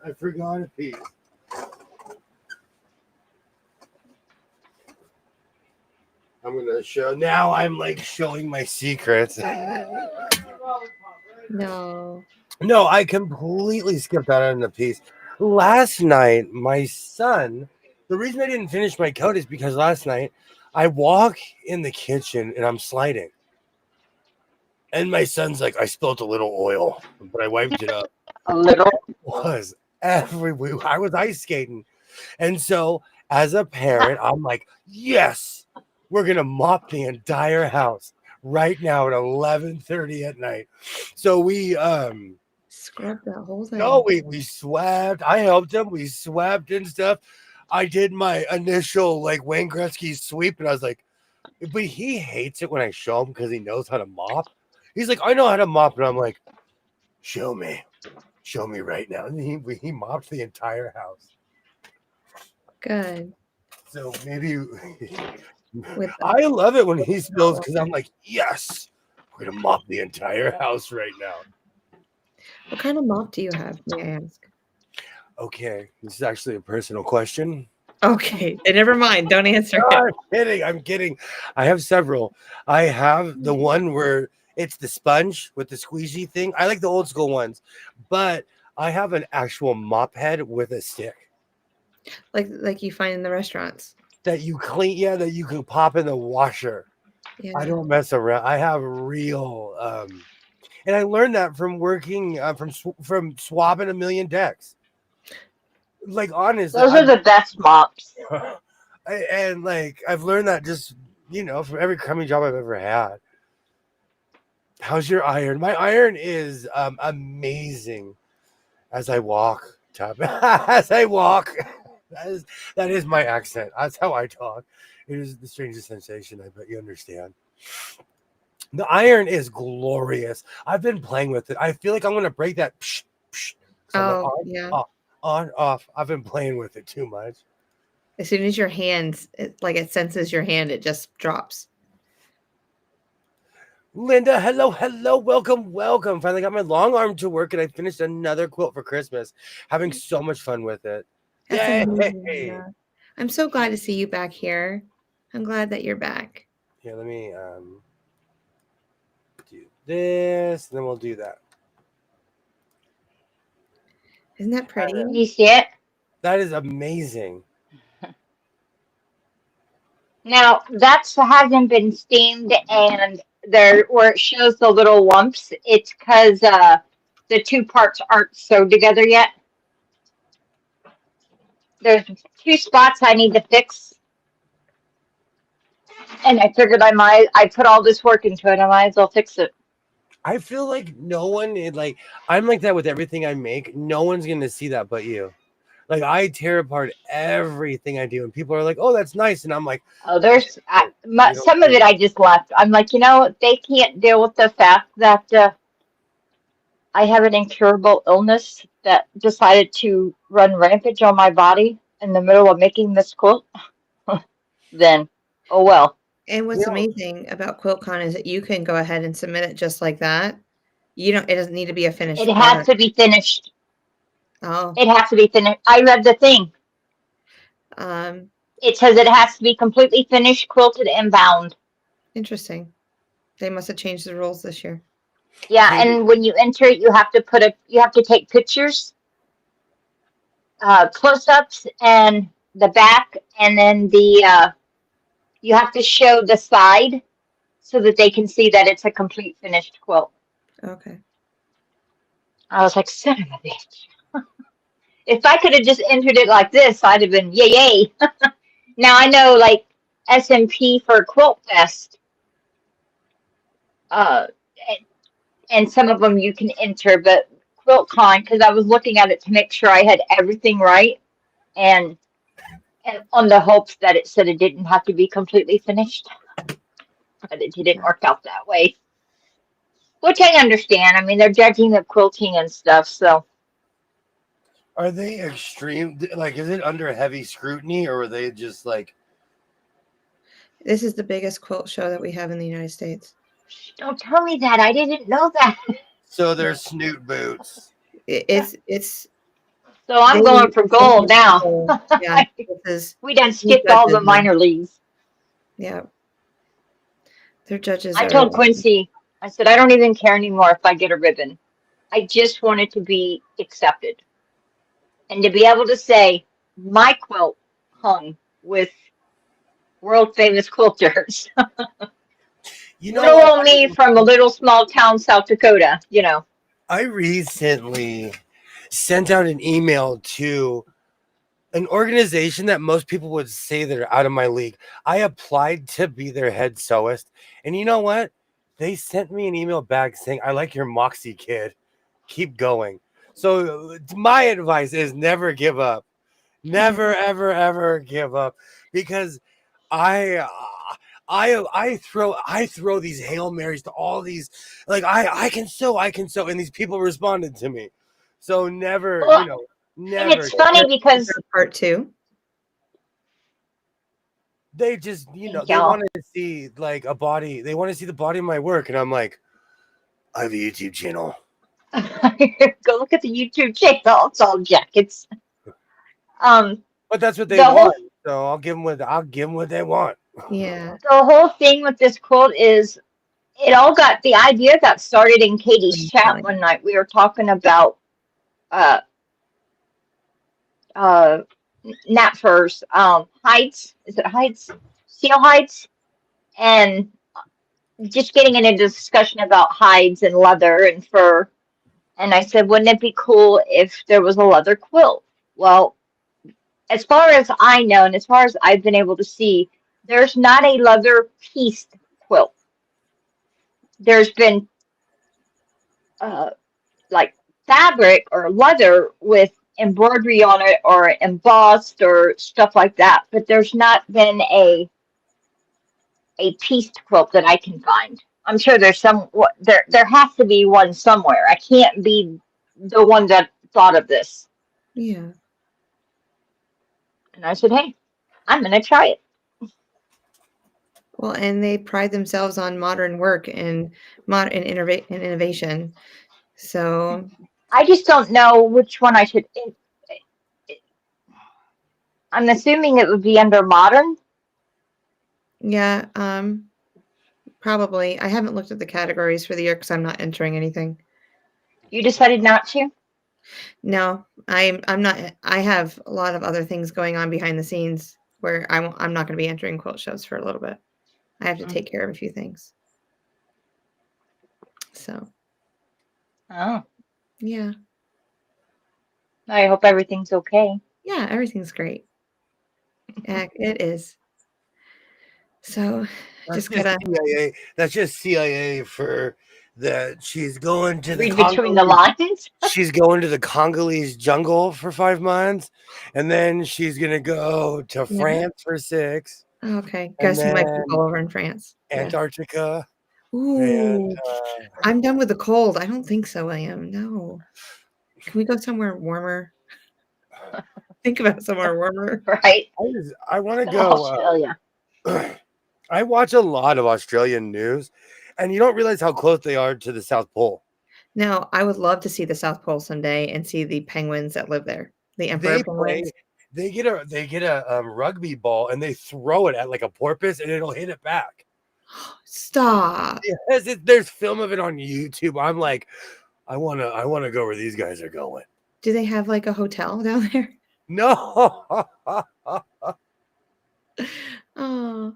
B: I'm gonna show now. I'm like showing my secrets.
A: No.
B: No, I completely skipped out on the piece. Last night, my son, the reason I didn't finish my coat is because last night I walk in the kitchen and I'm sliding. And my son's like, I spilled a little oil, but I wiped it up.
C: A little.
B: It was everywhere. I was ice skating. And so, as a parent, I'm like, yes, we're going to mop the entire house right now at 11:30 at night. So we,
A: Scrub that whole thing.
B: no, we swept. I helped him. We swept and stuff. I did my initial like Wayne Gretzky sweep, and I was like, but he hates it when I show him because he knows how to mop. He's like, I know how to mop, and I'm like, show me right now. And he mopped the entire house.
A: Good.
B: So maybe
A: With
B: I love it when he spills because I'm like, yes, we're gonna mop the entire house right now.
A: What kind of mop do you have, may I ask?
B: Okay, this is actually a personal question.
A: Okay, never mind. Don't answer
B: No,
A: it.
B: I'm kidding. I have several. I have the one where it's the sponge with the squeezy thing. I like the old school ones, but I have an actual mop head with a stick
A: Like you find in the restaurants.
B: that you clean. Yeah, that you can pop in the washer.
A: Yeah.
B: I don't mess around. I have real, and I learned that from working from swabbing a million decks. Like honestly,
C: Those are the best mops.
B: and like I've learned that just from every crummy job I've ever had. How's your iron? My iron is amazing. As I walk, as I walk, that is my accent. That's how I talk. It is the strangest sensation. I bet you understand. The iron is glorious. I've been playing with it. I feel like I'm gonna break that. Psh, psh,
A: Oh, yeah.
B: On, off. I've been playing with it too much.
A: As soon as your hands, it senses your hand, it just drops.
B: Linda, hello, welcome. Finally got my long arm to work and I finished another quilt for Christmas. Having so much fun with it.
A: That's amazing.
B: Yay!
A: Yeah. I'm so glad to see you back here. I'm glad that you're back.
B: Here, let me do this, and then we'll do that.
A: Isn't that pretty?
C: You see it?
B: That is amazing.
C: Now, that hasn't been steamed, and there where it shows the little lumps, it's because the two parts aren't sewed together yet. There's two spots I need to fix, and I figured I put all this work into it, I might as well fix it.
B: I feel like no one I'm like that with everything I make. No one's gonna see that but you. Like I tear apart everything I do, and people are like, "Oh, that's nice," and I'm like,
C: Oh, some of it I just left. I'm like, they can't deal with the fact that I have an incurable illness that decided to run rampage on my body in the middle of making this quilt. Then, oh well.
A: And what's amazing about QuiltCon is that you can go ahead and submit it just like that. It doesn't need to be a finished
C: It has
A: product.
C: to be finished.
A: Oh.
C: It has to be finished. I read the thing. It says it has to be completely finished, quilted, and bound.
A: Interesting. They must have changed the rules this year.
C: Yeah, and when you enter it, you have to take pictures, close-ups, and the back, and then you have to show the side so that they can see that it's a complete finished quilt.
A: Okay.
C: I was like, son of a bitch. If I could have just entered it like this, I'd have been yay. Now I know like SMP for Quilt Fest, and some of them you can enter, but QuiltCon, because I was looking at it to make sure I had everything right, and on the hopes that it said it didn't have to be completely finished, but it didn't work out that way. Which I understand. I mean, they're judging the quilting and stuff, so.
B: Are they extreme? Like, is it under heavy scrutiny, or are they just like?
A: This is the biggest quilt show that we have in the United States.
C: Don't tell me that. I didn't know that.
B: So they're snoot boots.
A: It's.
C: So I'm going for gold now.
A: Yeah,
C: we done skipped all the minor leagues.
A: Yeah. Their judges.
C: I told Quincy, I said, I don't even care anymore if I get a ribbon. I just want it to be accepted. And to be able to say, my quilt hung with world famous quilters.
B: You know
C: Little
B: what?
C: old me from a little small town, South Dakota,
B: I recently sent out an email to an organization that most people would say that are out of my league. I applied to be their head sewist, and you know what? They sent me an email back saying, "I like your moxie, kid. Keep going." So my advice is never give up. Never, ever, ever give up, because I. I throw these Hail Marys to all these, like, I can sew, and these people responded to me. So never,
C: Well, and
B: never.
C: it's funny because
A: Part two.
B: They just,
C: thank
B: they
C: y'all.
B: want to see like a body. They want to see the body of my work, and I'm like, I have a YouTube channel.
C: Go look at the YouTube channel. It's all jackets. Um,
B: But that's what they
C: the whole
B: want, so I'll give them what they want.
A: Yeah.
C: the whole thing with this quote is the idea got started in Katie's chat one night. We were talking about uh uh nap furs, hides. Is it hides? Seal hides, and just getting into a discussion about hides and leather and fur. And I said, wouldn't it be cool if there was a leather quilt? Well, as far as I know, and as far as I've been able to see, there's not a leather pieced quilt. There's been uh, like fabric or leather with embroidery on it or embossed or stuff like that, but there's not been a pieced quilt that I can find. I'm sure there's there has to be one somewhere. I can't be the one that thought of this.
A: Yeah.
C: And I said, hey, I'm gonna try it.
A: Well, and they pride themselves on modern work and innovation. So
C: I just don't know which one I should. I'm assuming it would be under modern.
A: yeah, probably. I haven't looked at the categories for the year because I'm not entering anything.
C: You decided not to?
A: No, I'm not. I have a lot of other things going on behind the scenes where I'm not going to be entering quilt shows for a little bit. I have to take care of a few things. So,
C: Oh,
A: yeah.
C: I hope everything's okay.
A: Yeah, everything's great. Yeah, it is. So,
B: That's
A: just
B: just
A: gotta
B: CIA. That's just CIA for that. She's going to the
C: Read between the
B: Congolese.
C: lines.
B: She's going to the Congolese jungle for 5 months, and then she's gonna go to
A: Yeah.
B: France for 6,
A: Okay.
B: and
A: Go see my
B: then
A: people over in France. Yeah.
B: Antarctica, and
A: Ooh, I'm done with the cold. I don't think so, William. No. Can we go somewhere warmer? Think about somewhere warmer.
C: Right?
B: I want to
C: To
B: go.
C: Australia.
B: I watch a lot of Australian news, and you don't realize how close they are to the South Pole.
A: Now, I would love to see the South Pole someday and see the penguins that live there, the emperor
B: They play.
A: penguins.
B: They get a rugby ball and they throw it at like a porpoise, and it'll hit it back.
A: Stop.
B: Yes, there's film of it on YouTube. I'm like, I wanna go where these guys are going.
A: Do they have like a hotel down there?
B: No,
A: Oh,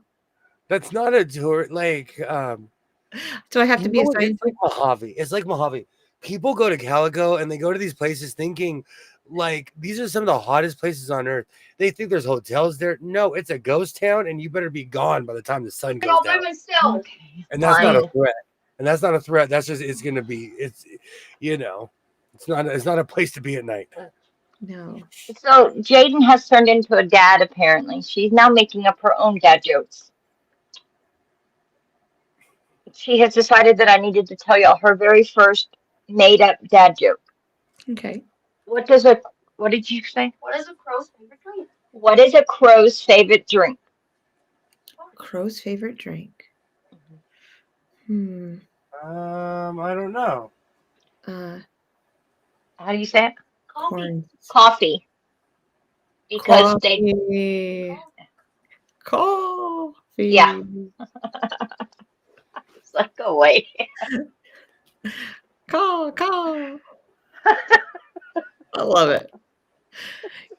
B: that's not a tour. Like,
A: do I have to be a
B: it's
A: scientist?
B: like Mojave. It's like Mojave. People go to Calico and they go to these places thinking like these are some of the hottest places on earth. They think there's hotels there. No, it's a ghost town, and you better be gone by the time the sun goes down. And that's not a threat. And that's not a threat. That's just it's not a place to be at night.
A: No.
C: So Jaden has turned into a dad, apparently. She's now making up her own dad jokes. She has decided that I needed to tell y'all her very first made up dad joke.
A: Okay.
C: What did you say? What is a crow's favorite drink? What is a crow's favorite drink?
A: Crow's favorite drink.
B: I don't know.
C: How do you say it?
A: Corn.
C: Coffee. Because
A: Coffee.
C: Yeah. It's like, go away.
A: Call, call. I love it.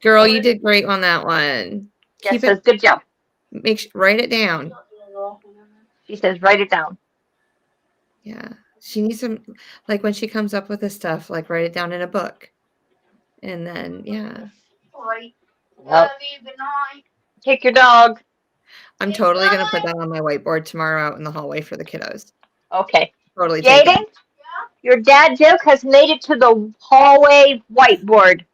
A: Girl, you did great on that one.
C: Jess says, good job.
A: Write it down.
C: She says, write it down.
A: Yeah. She needs some, like when she comes up with this stuff, like write it down in a book. And then, yeah.
C: Yep. Take your dog.
A: I'm totally going to put that on my whiteboard tomorrow out in the hallway for the kiddos.
C: Okay.
A: Totally take
C: Jaden,
A: it.
C: your dad joke has made it to the hallway whiteboard.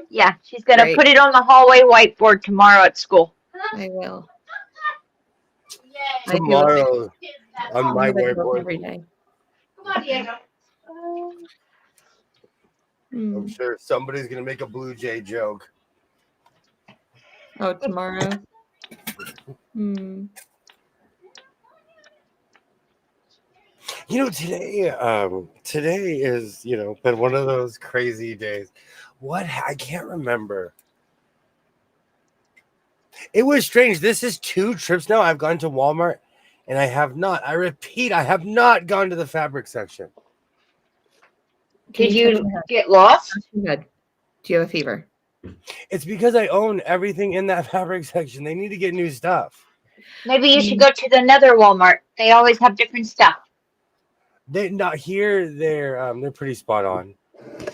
C: Yeah, she's going to put it on the hallway whiteboard tomorrow at school.
A: I will.
B: Tomorrow on my whiteboard.
A: Every day.
C: Come on, Diego.
B: I'm sure somebody's going to make a Blue Jay joke.
A: Oh, tomorrow?
B: You know, today is, been one of those crazy days. I can't remember. It was strange. This is 2 trips now. I've gone to Walmart and I have not. I repeat, I have not gone to the fabric section.
C: Did you get lost?
A: Good. Do you have a fever?
B: It's because I own everything in that fabric section. They need to get new stuff.
C: Maybe you should go to the nether Walmart. They always have different stuff.
B: They're not here. They're pretty spot on.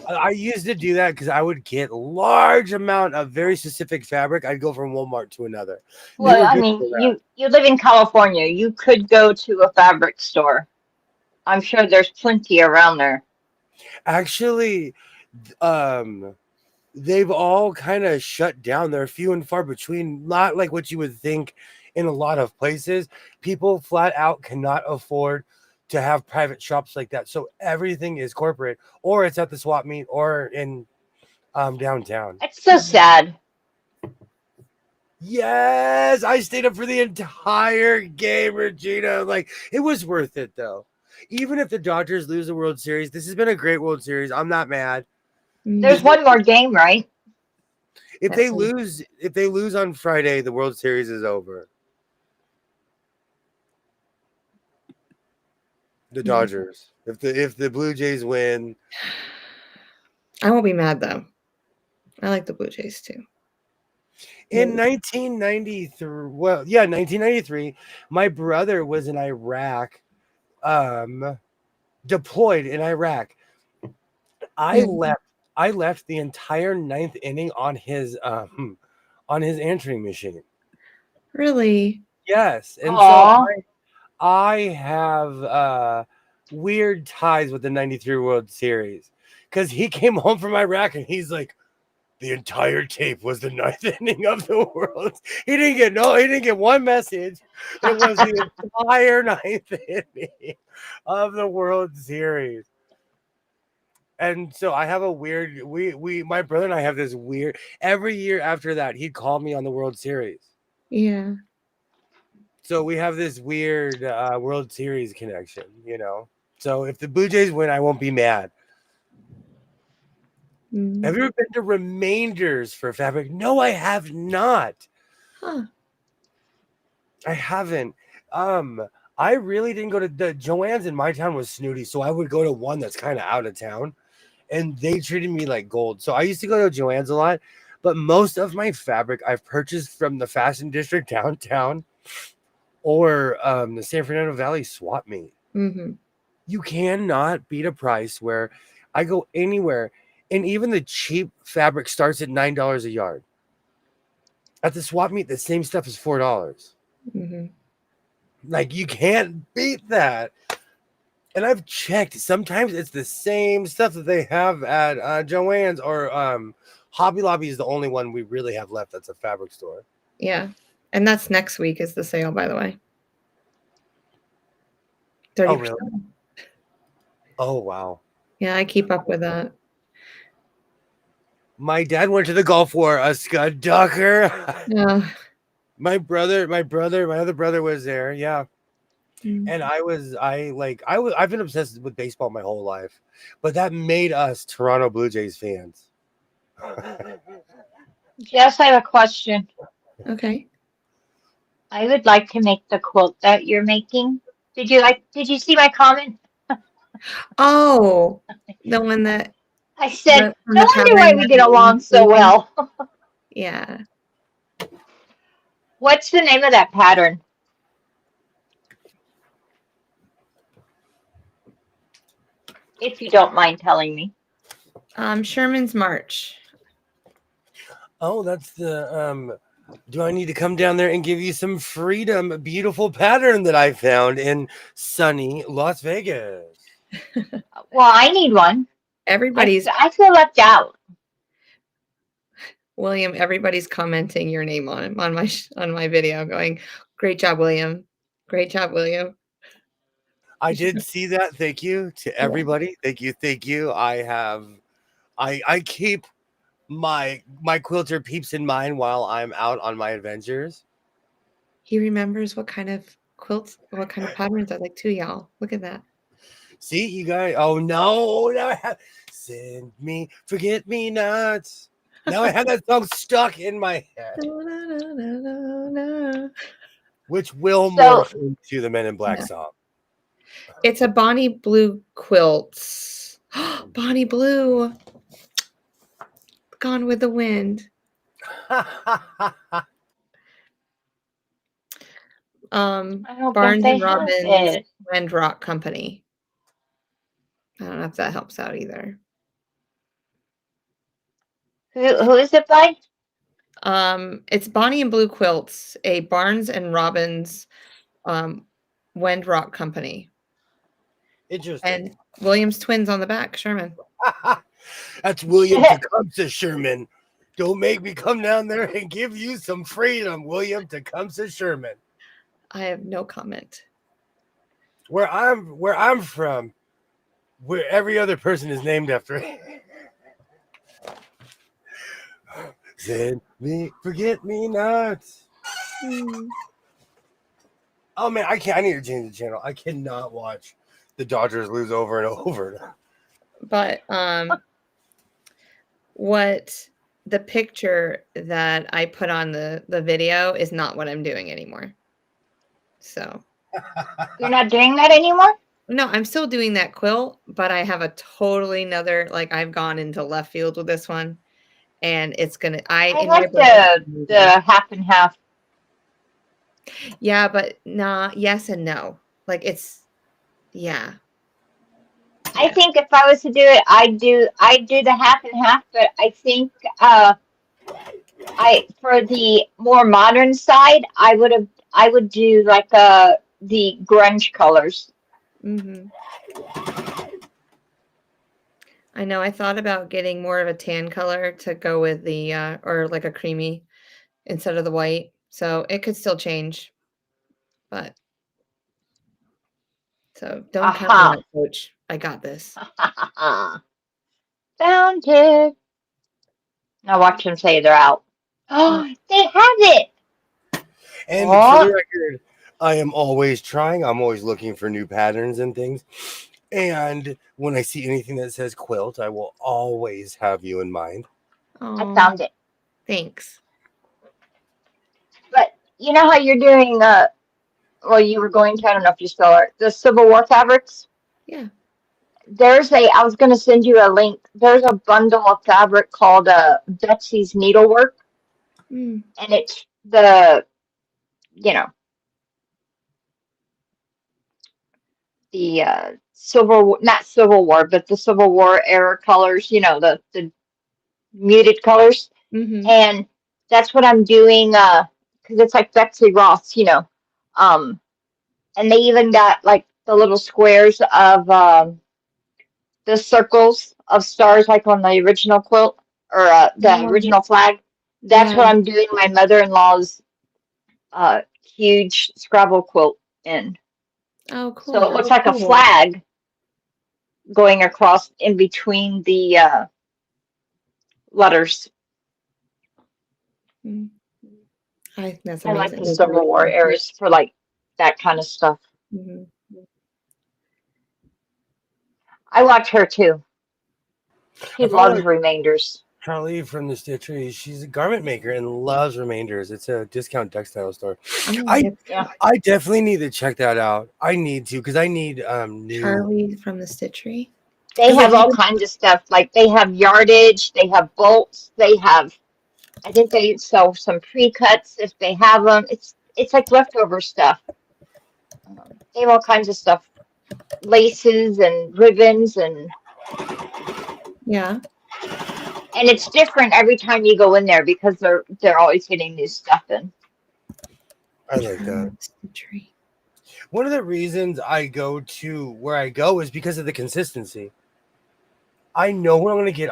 B: I used to do that because I would get large amount of very specific fabric. I'd go from Walmart to another.
C: Well, I mean, you live in California. You could go to a fabric store. I'm sure there's plenty around there.
B: Actually, they've all kind of shut down. They're few and far between. Not like what you would think in a lot of places. People flat out cannot afford to have private shops like that. So everything is corporate, or it's at the swap meet, or in downtown.
C: It's so sad.
B: Yes, I stayed up for the entire game, Regina. Like, it was worth it, though. Even if the Dodgers lose the World Series, this has been a great World Series. I'm not mad.
C: There's one more game, right?
B: If they lose on Friday, the World Series is over. The Dodgers. If the Blue Jays win,
A: I won't be mad though. I like the Blue Jays too.
B: In 1993, my brother was in Iraq, deployed in Iraq. I left the entire 9th inning on his answering machine.
A: Really?
B: Yes. And
C: Aww.
B: so I have weird ties with the 93 World Series because he came home from Iraq and he's like, the entire tape was the 9th inning of the world. He didn't get one message. It was the entire 9th inning of the World Series. And so I have a weird, my brother and I have this weird, every year after that, he'd call me on the World Series.
A: Yeah.
B: So we have this weird World Series connection, So if the Blue Jays win, I won't be mad. Have you ever been to Remainders for fabric? No, I have not.
A: Huh.
B: I haven't. I really didn't go to the Joann's in my town was snooty, so I would go to one that's kind of out of town, and they treated me like gold. So I used to go to Joann's a lot, but most of my fabric I've purchased from the Fashion District downtown or the San Fernando Valley swap meet.
A: Mm-hmm.
B: You cannot beat a price where I go anywhere. And even the cheap fabric starts at $9 a yard. At the swap meet, the same stuff is $4.
A: Mm-hmm.
B: Like, you can't beat that. And I've checked. Sometimes it's the same stuff that they have at Joann's or Hobby Lobby is the only one we really have left that's a fabric store.
A: Yeah. And that's next week is the sale, by the way. 30%.
B: Oh, really? Oh, wow.
A: Yeah, I keep up with that.
B: My dad went to the Gulf War, a scud ducker.
A: Yeah.
B: My other brother was there. Yeah. And I've been obsessed with baseball my whole life, but that made us Toronto Blue Jays fans.
C: Jess, I have a question.
A: Okay.
C: I would like to make the quilt that you're making. Did you see my comment?
A: Oh, the one that
C: I said,
A: from
C: no
A: the
C: wonder why
A: pattern
C: we
A: that
C: get along so
A: leaving.
C: well.
A: Yeah.
C: What's the name of that pattern? If you don't mind telling me.
A: Sherman's March.
B: Oh, that's the do I need to come down there and give you some freedom? A beautiful pattern that I found in sunny Las Vegas.
C: Well, I need one.
A: Everybody's
C: I feel left out.
A: William, everybody's commenting your name on my video going, "Great job, William. Great job, William."
B: I did see that. Thank you to everybody. Thank you. Thank you. I keep my quilter peeps in mind while I'm out on my adventures.
A: He remembers what kind of quilts, what kind of patterns I like too, y'all. Look at that.
B: See, you guys. Oh no, now I have send me, forget me not. Now I have that song stuck in my head, which will
C: So,
B: morph into the Men in Black
A: Yeah.
B: song.
A: It's a Bonnie Blue quilt. Bonnie Blue. Gone with the Wind.
C: I don't think
A: Barnes
C: they
A: and
C: have
A: Robbins
C: it.
A: Wind Rock Company. I don't know if that helps out either.
C: Who is it by?
A: It's Bonnie and Blue Quilts, a Barnes and Robbins Wind Rock Company.
B: Interesting.
A: And Williams twins on the back, Sherman.
B: That's William Tecumseh Sherman. Don't make me come down there and give you some freedom, William Tecumseh Sherman.
A: I have no comment.
B: Where I'm from, where every other person is named after. Send me, forget me not. Oh man, I can't. I need to change the channel. I cannot watch the Dodgers lose over and over.
A: But what the picture that I put on the video is not what I'm doing anymore. So
C: You're not doing that anymore?
A: no, I'm still doing that quilt, but I have a totally another, like, I've gone into left field with this one, and it's gonna
C: I
A: in real
C: like
A: life, it's amazing.
C: the half and half.
A: Yeah, but nah, yes and no. Like, it's yeah.
C: I think if I was to do it, I'd do the half and half, but I think I for the more modern side, I would do like the grunge colors.
A: Mhm. I know I thought about getting more of a tan color to go with the, or like a creamy instead of the white, so it could still change, but so don't count me
C: Aha.
A: out, coach. I got this.
C: Found it. Now watch them say they're out.
A: Oh,
C: Oh, they have it.
B: And for the
C: Oh,
B: record, I am always trying. I'm always looking for new patterns and things. And when I see anything that says quilt, I will always have you in mind.
C: I
A: oh,
C: found it.
A: thanks.
C: But you know how you're doing well you were going to, I don't know if you still are, the Civil War fabrics?
A: Yeah.
C: I was gonna send you a link. There's a bundle of fabric called Betsy's Needlework,
A: Mm.
C: and it's the you know the not Civil War, but the Civil War era colors, the muted colors.
A: Mhm.
C: And that's what I'm doing, because it's like Betsy Ross, Um, and they even got like the little squares of the circles of stars, like on the original quilt or the
A: Oh,
C: original flag. That's
A: yeah.
C: what I'm doing my mother-in-law's huge Scrabble quilt in.
A: Oh,
C: So it looks
A: cool.
C: like a flag going across in between the letters.
A: Mm. That's
C: I like the
A: amazing.
C: Civil War eras for like that kind of stuff.
A: Mhm.
C: I watch her too. She
B: I follow
C: loves remainders.
B: Charlie from the Stitchery. She's a garment maker and loves Remainders. It's a discount textile store.
A: I'm gonna
B: I
A: hit
C: Yeah.
B: I definitely need to check that out. I need to because I need new.
A: Charlie from the Stitchery.
C: They
B: 'Cause, like,
C: have all kinds of stuff. Like they have yardage, they have bolts, they have. I think they sell some pre-cuts if they have them. It's like leftover stuff. They have all kinds of stuff, laces and ribbons, and
A: Yeah.
C: it's different every time you go in there because they're always getting new stuff in.
B: I like that.
A: Stitchery.
B: One of the reasons I go to where I go is because of the consistency. I know what I'm gonna get.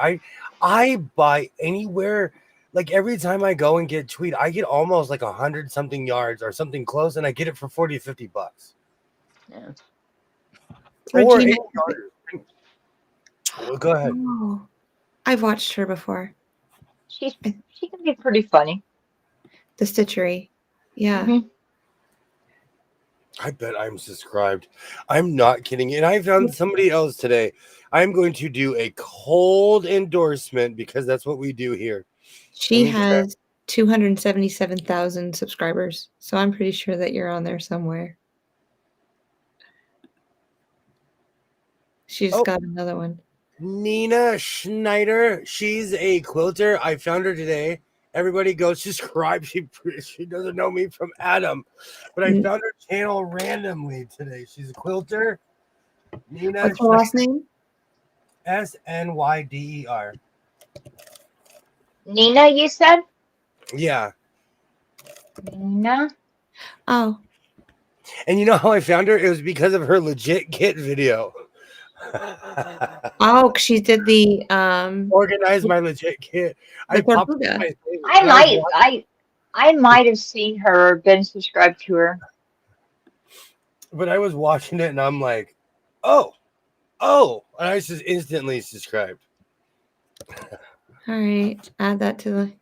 B: I buy anywhere. Like every time I go and get tweed, I get almost like 100 something yards or something close, and I get it for 40 to 50 bucks.
C: Yeah.
B: Or
A: Regina.
B: 8 yards. Well, go ahead.
A: Oh, I've watched her before.
C: She can be pretty funny.
A: The Stitchery. Yeah.
C: Mhm.
B: I bet I'm subscribed. I'm not kidding. And I found somebody else today. I'm going to do a cold endorsement because that's what we do here.
A: She has 277,000 subscribers. So I'm pretty sure that you're on there somewhere. She's got another one.
B: Nina Schneider. She's a quilter. I found her today. Everybody go subscribe. She doesn't know me from Adam, but I found her channel randomly today. She's a quilter. Nina.
A: What's her last name?
B: Snyder.
C: Nina, you said?
B: Yeah.
C: Nina?
A: Oh.
B: And you know how I found her? It was because of her legit kit video.
A: Oh, she did the
B: organize my legit kit. I popped my
C: I might have seen her or been subscribed to her.
B: But I was watching it and I'm like, oh, and I was just instantly subscribed.
A: All right, add that to the.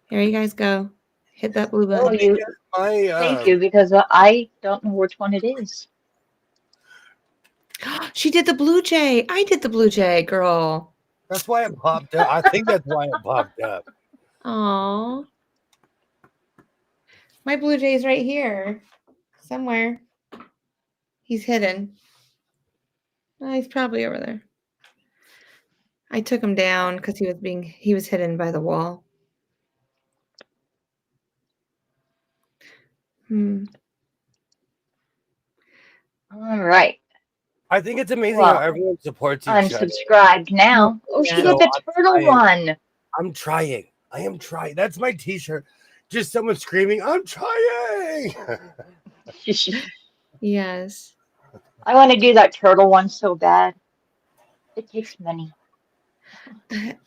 A: Here you guys go. Hit that blue button.
C: Thank you, because I don't know which one it is.
A: She did the Blue Jay. I did the Blue Jay, girl.
B: That's why it popped up. I think that's why it popped up.
A: Aw. My Blue Jay's right here. Somewhere. He's hidden. Oh, he's probably over there. I took him down because he was hidden by the wall.
C: All right.
B: I think it's amazing how everyone supports each other.
C: Unsubscribed now. Oh, she did the turtle one.
B: I'm trying. I am trying. That's my t-shirt. Just someone screaming, I'm trying.
A: Yes.
C: I want to do that turtle one so bad. It takes money.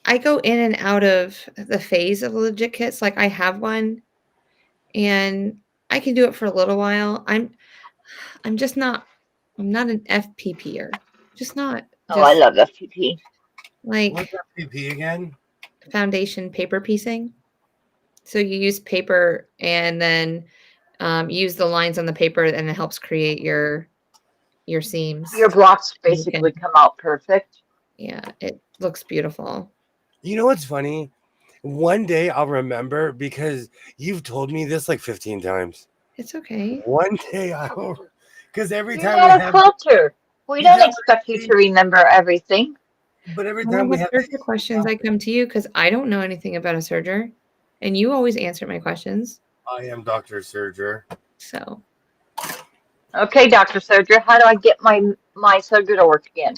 A: I go in and out of the phase of legit kits. Like I have one and I can do it for a little while. I'm not an FPPer. Just not.
C: I love FPP.
A: Like
B: what's FPP again?
A: Foundation paper piecing. So you use paper and then use the lines on the paper and it helps create your seams.
C: Your blocks basically come out perfect.
A: Yeah, it looks beautiful.
B: You know what's funny? One day I'll remember because you've told me this like 15 times.
A: It's okay.
B: One day I will, because every
C: You're
B: time
C: not a quilter. We don't expect you to remember everything.
B: But every time we have
A: serger questions, I come to you because I don't know anything about a serger, and you always answer my questions.
B: I am Dr. Serger.
A: So.
C: Okay, Dr. Serger, how do I get my serger to work again?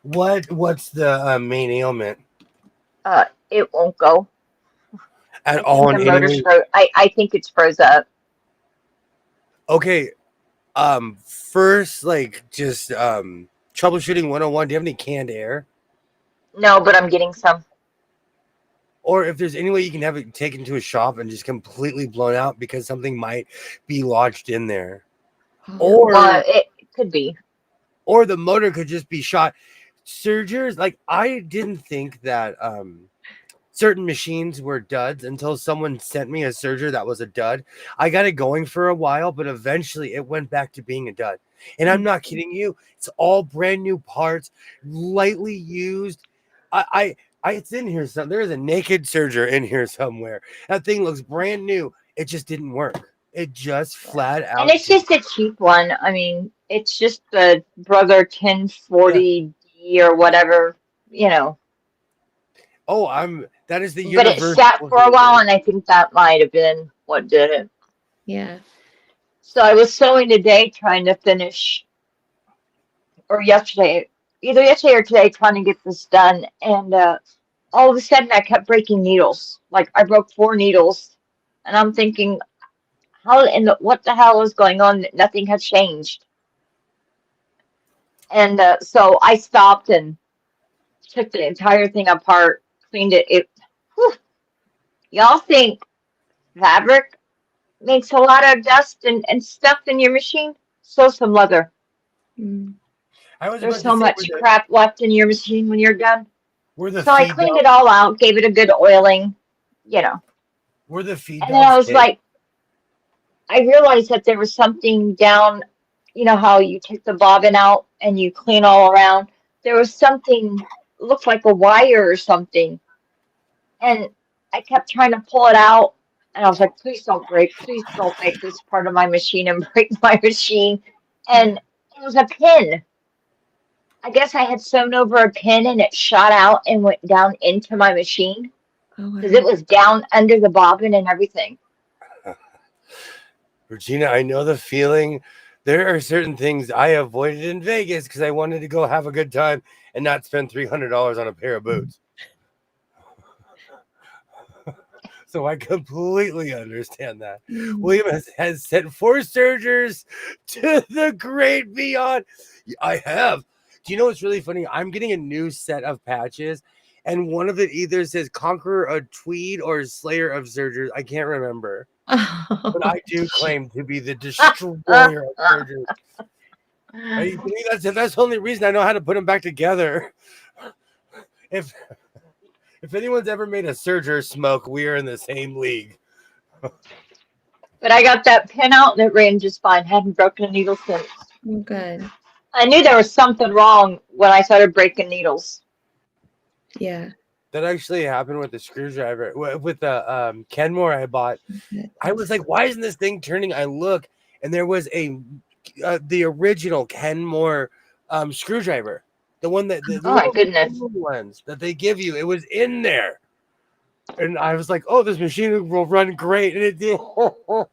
B: What's the main ailment?
C: It won't go.
B: At all?
C: I think it's froze up.
B: Okay. First, like just troubleshooting 101. Do you have any canned air?
C: No, but I'm getting some.
B: Or if there's any way you can have it taken to a shop and just completely blown out because something might be lodged in there. Or
C: it could be.
B: Or the motor could just be shot. Sergers, like I didn't think that certain machines were duds until someone sent me a serger that was a dud. I got it going for a while, but eventually it went back to being a dud. And I'm not kidding you. It's all brand new parts, lightly used. It's in here. There is a naked serger in here somewhere. That thing looks brand new. It just didn't work. It just flat
C: And
B: out
C: it's just a cheap one. I mean, it's just the Brother
B: Yeah.
C: 1040D or whatever, you know.
B: Oh, that is the
C: But it
B: universal
C: sat for a while,
B: serger.
C: and I think that might have been what did it.
A: Yeah.
C: So I was sewing today, trying to finish, or yesterday, either yesterday or today, trying to get this done. And all of a sudden, I kept breaking needles. Like I broke 4 needles, and I'm thinking, how in what the hell is going on? Nothing has changed. And so I stopped and took the entire thing apart, cleaned it. Whew, y'all think fabric makes a lot of dust and stuff in your machine? Sew some leather.
A: Mm.
B: I was
C: There's
B: about to
C: so
B: say,
C: much crap left in your machine when you're done.
B: were the
C: So I
B: feed
C: cleaned it
B: dogs
C: all out, gave it a good oiling, you know.
B: were the feed
C: And then I
B: dogs
C: was
B: kicked?
C: like, I realized that there was something down, you know how you take the bobbin out and you clean all around? There was something, looked like a wire or something. And I kept trying to pull it out. And I was like, please don't make this part of my machine and break my machine. And it was a pin. I guess I had sewn over a pin and it shot out and went down into my machine
A: Oh,
C: because it
A: wow.
C: was down under the bobbin and everything.
B: Regina, I know the feeling. There are certain things I avoided in Vegas because I wanted to go have a good time and not spend $300 on a pair of boots. So I completely understand that.
A: Mm.
B: William has sent 4 sergers to the great beyond. I have. Do you know what's really funny? I'm getting a new set of patches, and one of it either says Conqueror of Tweed or Slayer of Sergers. I can't remember. But I do claim to be the destroyer of sergers. I believe that's the only reason I know how to put them back together. If anyone's ever made a serger smoke, we are in the same league.
C: But I got that pin out and it ran just fine. Hadn't broken a needle since.
A: Oh, good.
C: I knew there was something wrong when I started breaking needles.
A: Yeah.
B: That actually happened with the screwdriver. With the Kenmore I bought. I was like, why isn't this thing turning? I look, and there was the original Kenmore screwdriver. The one that the
C: Oh my goodness.
B: little ones that they give you. It was in there. And I was like, oh, this machine will run great. And it did.
C: Well,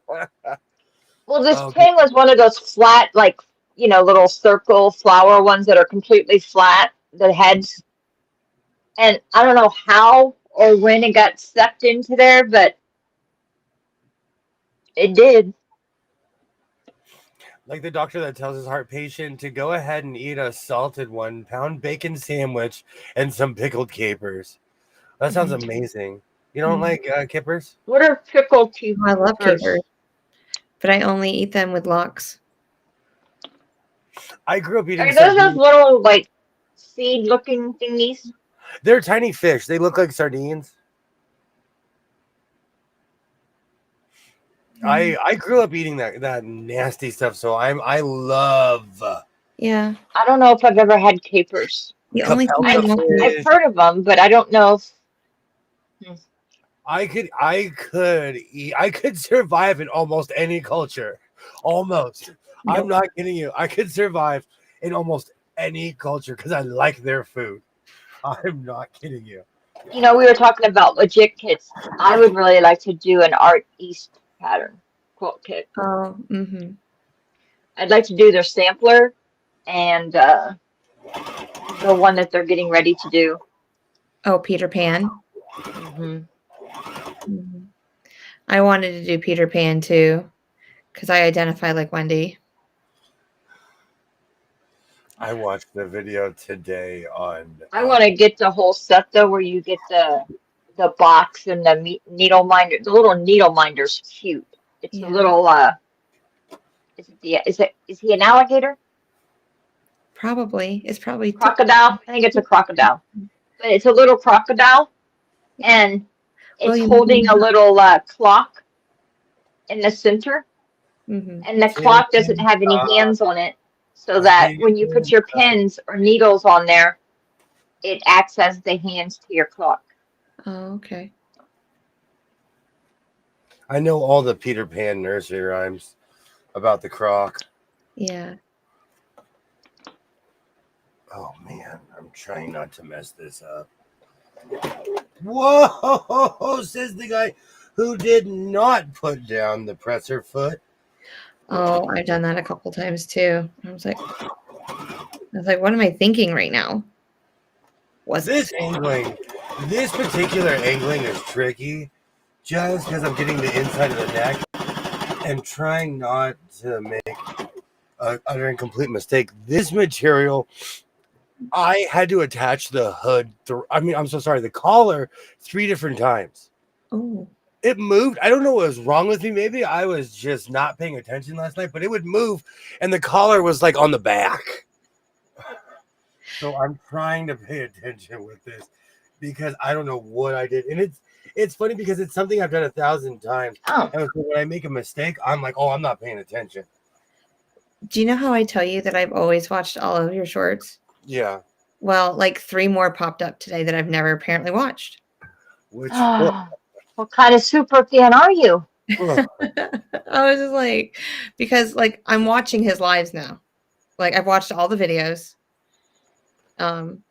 C: this
B: Oh,
C: pin was one of those flat, like, you know, little circle flower ones that are completely flat, the heads. And I don't know how or when it got sucked into there, but it did.
B: like the doctor that tells his heart patient to go ahead and eat a salted 1-pound bacon sandwich and some pickled capers. That sounds amazing. You don't like kippers?
C: What are pickled teeth?
A: I love capers, but I only eat them with lox.
B: I grew up eating
C: Are those
B: sardines.
C: little, like, seed-looking thingies?
B: They're tiny fish. They look like sardines. I grew up eating that nasty stuff, so I love
A: Yeah.
C: I don't know if I've ever had capers.
A: The only thing I
B: Capelka
A: don't like
C: I've
B: fish.
C: heard of them, but I don't know if
B: I could survive in almost any culture. Almost.
A: Nope.
B: I'm not kidding you. I could survive in almost any culture because I like their food. I'm not kidding you.
C: you know, we were talking about legit kits. I would really like to do an Art East pattern quilt kit.
A: Oh, mm-hmm.
C: I'd like to do their sampler and the one that they're getting ready to do.
A: Oh, Peter Pan.
C: Mm-hmm.
A: Mm-hmm. I wanted to do Peter Pan too, because I identify like Wendy.
B: I watched the video today on.
C: I want to get the whole set though, where you get the box and the needle minder. The little needle minder's cute. It's
A: Yeah.
C: a little is he an alligator?
A: Probably. It's probably
C: Crocodile? I think it's a crocodile. But it's a little crocodile and it's
A: William,
C: holding a little clock in the center.
A: Mm-hmm.
C: And the clock doesn't have any hands on it. So that when you put your pins or needles on there, it acts as the hands to your clock.
A: Oh, okay.
B: I know all the Peter Pan nursery rhymes about the croc.
A: Yeah.
B: Oh man, I'm trying not to mess this up. Whoa, says the guy who did not put down the presser foot.
A: Oh, I've done that a couple times too. I was like, what am I thinking right now?
B: This particular angling is tricky just because I'm getting the inside of the neck and trying not to make an utter and complete mistake. This material, I had to attach the hood. I'm so sorry, the collar 3 different times.
A: Oh.
B: It moved. I don't know what was wrong with me. Maybe I was just not paying attention last night, but it would move and the collar was like on the back. So I'm trying to pay attention with this because I don't know what I did. And it's funny because it's something I've done 1,000 times.
C: Oh,
B: And so when I make a mistake, I'm like, oh, I'm not paying attention.
A: Do you know how I tell you that I've always watched all of your shorts?
B: Yeah.
A: Well, like 3 more popped up today that I've never apparently watched.
B: Which
C: what kind of super fan are you?
B: ugh.
A: I was just like, because like I'm watching his lives now. Like I've watched all the videos. And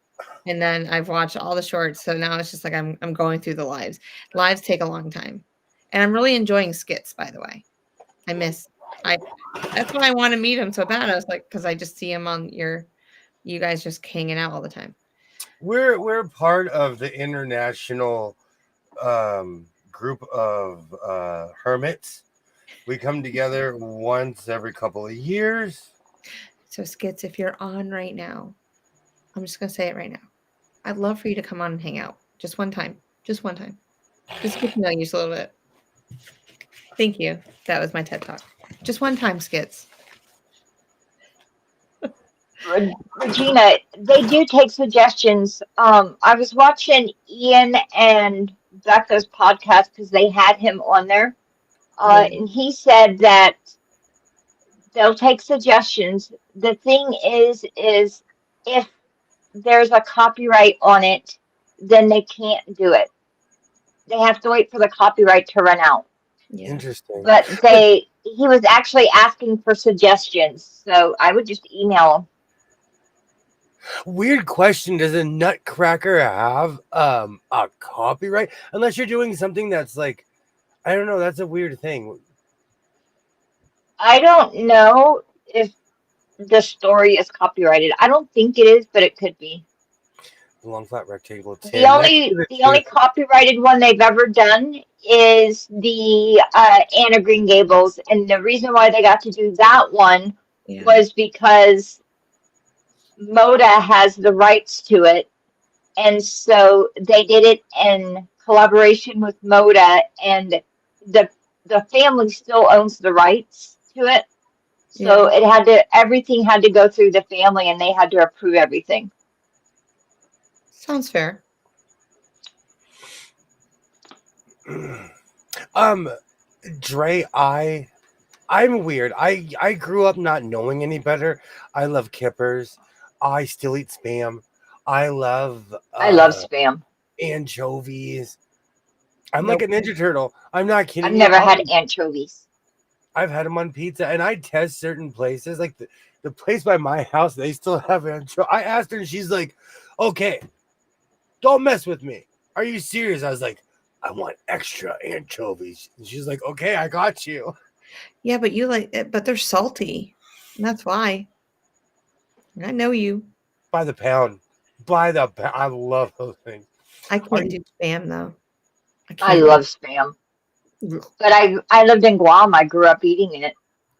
A: then I've watched all the shorts. So now it's just like I'm going through the lives. Lives take a long time. And I'm really enjoying skits, by the way. I that's why I want to meet him so bad. I was like, because I just see him on you guys just hanging out all the time.
B: We're part of the international group of hermits. We come together once every couple of years.
A: So skits, if you're on right now, I'm just gonna say it right now. I'd love for you to come on and hang out. Just one time. Just one time. Just get to know you just a little bit. Thank you. That was my TED Talk. Just one time, skits.
C: Regina, they do take suggestions. I was watching Ian and Becca's podcast because they had him on there.
A: Yeah.
C: And he said that they'll take suggestions. The thing is if there's a copyright on it, then they can't do it. They have to wait for the copyright to run out.
A: Yeah.
B: Interesting.
C: But he was actually asking for suggestions, so I would just email him.
B: Weird question. Does a nutcracker have a copyright? Unless you're doing something that's like, I don't know, that's a weird thing.
C: I don't know if the story is copyrighted. I don't think it is, but it could be.
B: Long flat rectangle
C: The
B: 10.
C: only copyrighted one they've ever done is the Anna Green Gables, and the reason why they got to do that one
A: Yeah.
C: was because Moda has the rights to it, and so they did it in collaboration with Moda, and the family still owns the rights to it. So everything had to go through the family, and they had to approve everything.
A: Sounds fair.
B: Dre, I'm weird. I grew up not knowing any better. I love kippers. I still eat Spam. I love
C: I love Spam.
B: anchovies. I'm
A: Nope.
B: like a Ninja Turtle. I'm not kidding
C: I've
B: you.
C: never had anchovies.
B: I've had them on pizza, and I test certain places. Like the place by my house, they still have anchovies. I asked her, and she's like, "Okay, don't mess with me. Are you serious?" I was like, "I want extra anchovies." And she's like, "Okay, I got you."
A: Yeah, but you like it, but they're salty. And that's why. I know you.
B: By the pound. By the pound. I love those things.
A: I can't do Spam though. I
C: I
A: can't.
C: love Spam.
A: Ugh.
C: But I lived in Guam. I grew up eating it.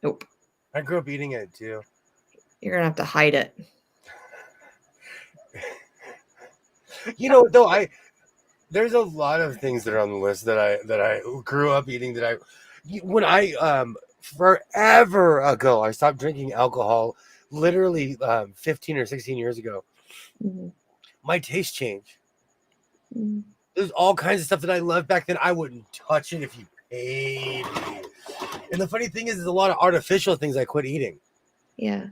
A: Nope.
B: I grew up eating it too.
A: You're gonna have to hide it.
B: You know, though, there's a lot of things that are on the list that I grew up eating when I forever ago I stopped drinking alcohol, literally 15 or 16 years ago.
A: Mm-hmm.
B: My taste changed.
A: Mm-hmm.
B: There's all kinds of stuff that I loved back then. I wouldn't touch it if you paid me. And the funny thing is, there's a lot of artificial things I quit eating.
A: Yeah.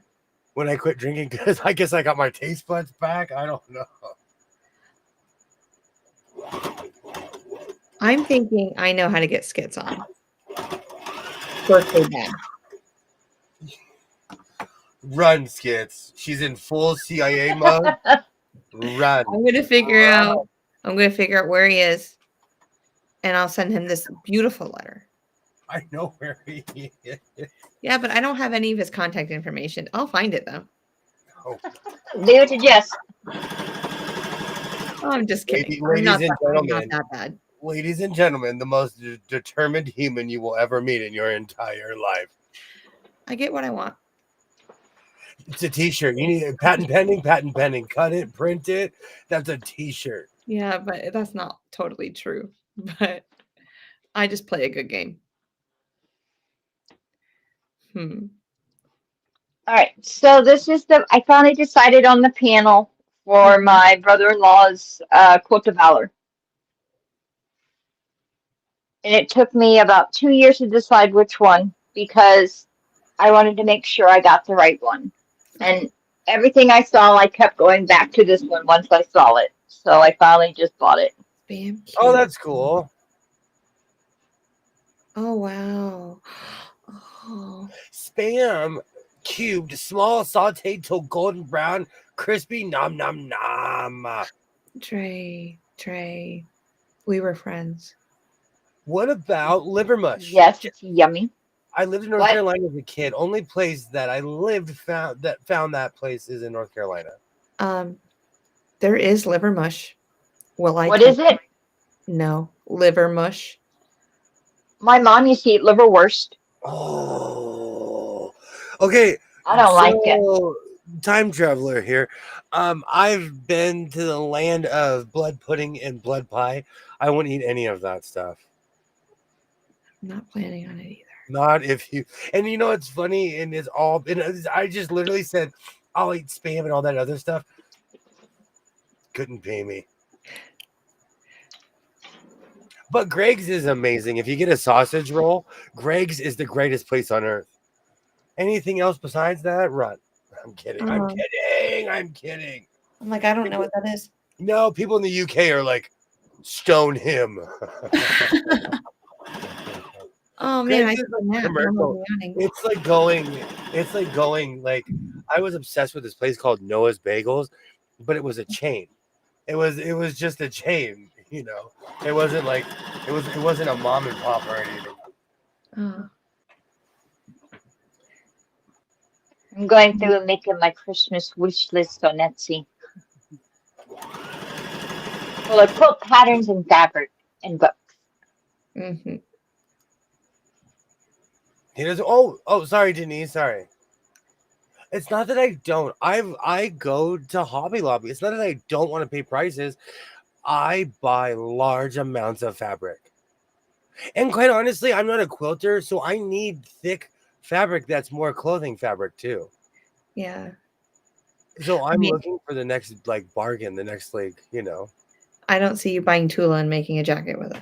B: When I quit drinking, because I guess I got my taste buds back. I don't know.
A: I'm thinking I know how to get skits on. Birthday bag.
B: Run, Skits. She's in full CIA mode. Run.
A: I'm gonna figure out where he is, and I'll send him this beautiful letter.
B: I know where he is.
A: Yeah, but I don't have any of his contact information. I'll find it though.
B: Oh,
C: Leave it to Jess.
A: Oh, I'm just kidding. I'm
B: ladies
A: not
B: and
A: that, I'm not
B: gentlemen,
A: that bad.
B: ladies and gentlemen, the most determined human you will ever meet in your entire life.
A: I get what I want.
B: It's a T-shirt. You need a patent pending. Cut it, print it. That's a T-shirt.
A: Yeah, but that's not totally true. But I just play a good game.
C: All right. So this is I finally decided on the panel for my brother-in-law's Quote of Valor. And it took me about 2 years to decide which one because I wanted to make sure I got the right one. And everything I saw, I kept going back to this one once I saw it. So I finally just bought it.
A: Spam cube.
B: Oh, that's cool.
A: Oh, wow. Oh.
B: Spam cubed, small, sauteed till golden brown, crispy, nom nom nom.
A: Trey. We were friends.
B: What about liver mush?
C: Yes, it's yummy.
B: I lived in North Carolina as a kid. Only place that I found that place is in North Carolina.
A: There is liver mush.
C: What is it?
A: No, liver mush.
C: My mom used to eat liverwurst.
B: Oh, okay.
C: I don't like it.
B: Time traveler here. I've been to the land of blood pudding and blood pie. I wouldn't eat any of that stuff.
A: I'm not planning on it either.
B: Not if you. And you know it's funny, and it's all. I just literally said I'll eat spam and all that other stuff. Couldn't pay me. But Greg's is amazing. If you get a sausage roll, Greg's is the greatest place on earth. Anything else besides that, run. I'm kidding. I'm kidding.
A: I'm like, I don't know what that is.
B: No, people in the UK are like, stone him.
A: Oh man,
B: It's like going like I was obsessed with this place called Noah's Bagels, but it was a chain. It was just a chain, you know. It wasn't like it wasn't a mom and pop or anything.
C: I'm going through and making my Christmas wish list on Etsy. Well, I put patterns and fabric and books.
A: Mm-hmm.
B: He does. Oh, sorry, Denise. Sorry. It's not that I don't. I go to Hobby Lobby. It's not that I don't want to pay prices. I buy large amounts of fabric. And quite honestly, I'm not a quilter, so I need thick fabric that's more clothing fabric too.
A: Yeah.
B: So I'm looking for the next like bargain, the next like, you know.
A: I don't see you buying Tula and making a jacket with it.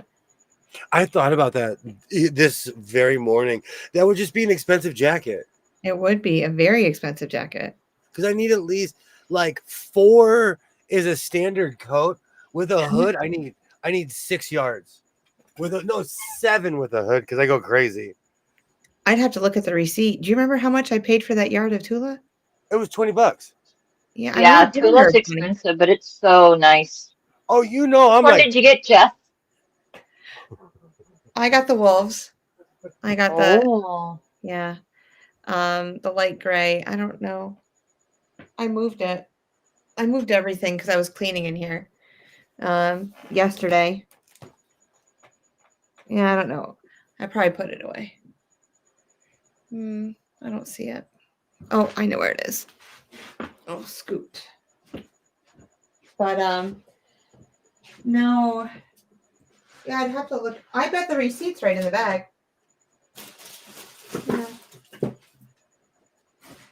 B: I thought about that this very morning. That would just be an expensive jacket.
A: It would be a very expensive jacket.
B: Because I need at least like 4 is a standard coat with a hood. I need 6 yards. 7 with a hood because I go crazy.
A: I'd have to look at the receipt. Do you remember how much I paid for that yard of Tula?
B: It was $20.
C: Yeah, Tula's expensive, but it's so nice.
B: Oh, you know,
C: What did you get, Jeff?
A: I got the wolves. I got the the light gray. I don't know. I moved it. I moved everything because I was cleaning in here yesterday. Yeah, I don't know. I probably put it away. I don't see it. Oh, I know where it is. Oh, scoot. But no. Yeah, I'd have to look. I bet the receipt's right in the bag. Yeah.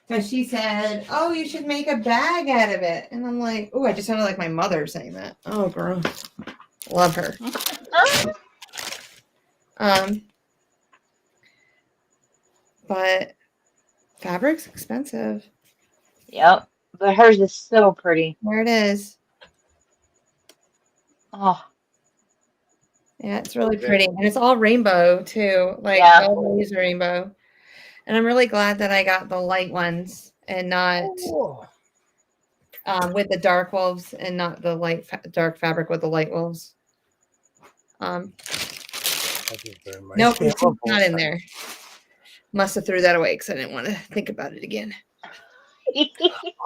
A: Because she said, "Oh, you should make a bag out of it," and I'm like, "Oh, I just sounded like my mother saying that." Oh, gross. Love her. But fabric's expensive.
C: Yep, but hers is so pretty.
A: There it is.
C: Oh.
A: Yeah, it's really pretty, and it's all rainbow too, like,
C: Yeah.
A: all the leaves are rainbow, and I'm really glad that I got the light ones and not,
B: Oh,
A: with the dark wolves and not the dark fabric with the light wolves. Um,
B: I just burned my
A: nope,
B: stamp
A: it's
B: on
A: not
B: both
A: in
B: sides.
A: there. Must have threw that away because I didn't wanna think about it again.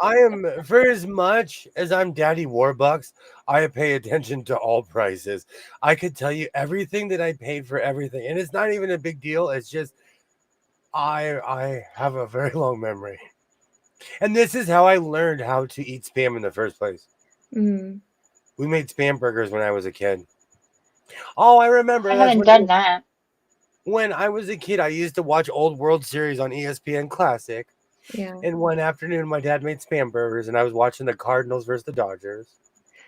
B: I am, for as much as I'm Daddy Warbucks, I pay attention to all prices. I could tell you everything that I paid for everything, and it's not even a big deal. It's just I have a very long memory, and this is how I learned how to eat spam in the first place.
A: Mm,
B: We made spam burgers when I was a kid. Oh, I remember
C: I
B: that's
C: haven't done that.
B: when I was a kid. I used to watch old World Series on ESPN Classic.
A: yeah.
B: And one afternoon, my dad made spam burgers, and I was watching the Cardinals versus the Dodgers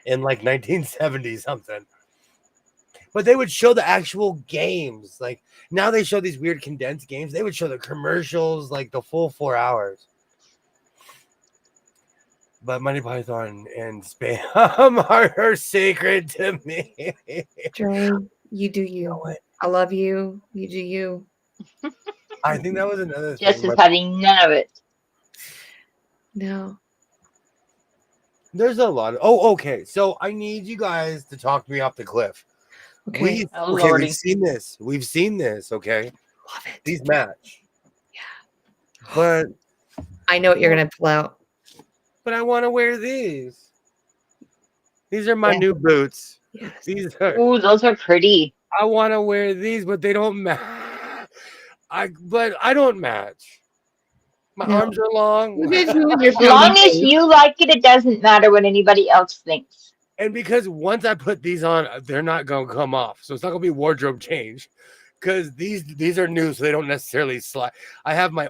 B: in like 1970 something. But they would show the actual games. Like now they show these weird condensed games. They would show the commercials like the full 4 hours. But Monty Python and spam are sacred to me.
A: Dre, you do you. I love you. You do you.
B: I think that was another
C: Just
B: thing.
C: as having none of it.
A: No.
B: There's a lot of. Oh, okay. So I need you guys to talk me off the cliff.
A: Okay.
C: Oh
B: We've
C: lordy.
B: seen this. We've seen this. Okay,
A: Love it.
B: these match,
A: Yeah.
B: but
A: I know what you're gonna pull out.
B: I want to wear these. These are my
A: Yeah.
B: new boots.
A: Yes.
B: These are.
C: Ooh, those are pretty.
B: I want to wear these, but they don't match. I don't match. My
A: No.
B: arms are long,
A: You did you and your
C: As
A: pounding
C: long as
A: face.
C: you like it, it doesn't matter what anybody else thinks.
B: and because once I put these on, they're not gonna come off. So it's not gonna be wardrobe change. Because these are new, so they don't necessarily slide. I have I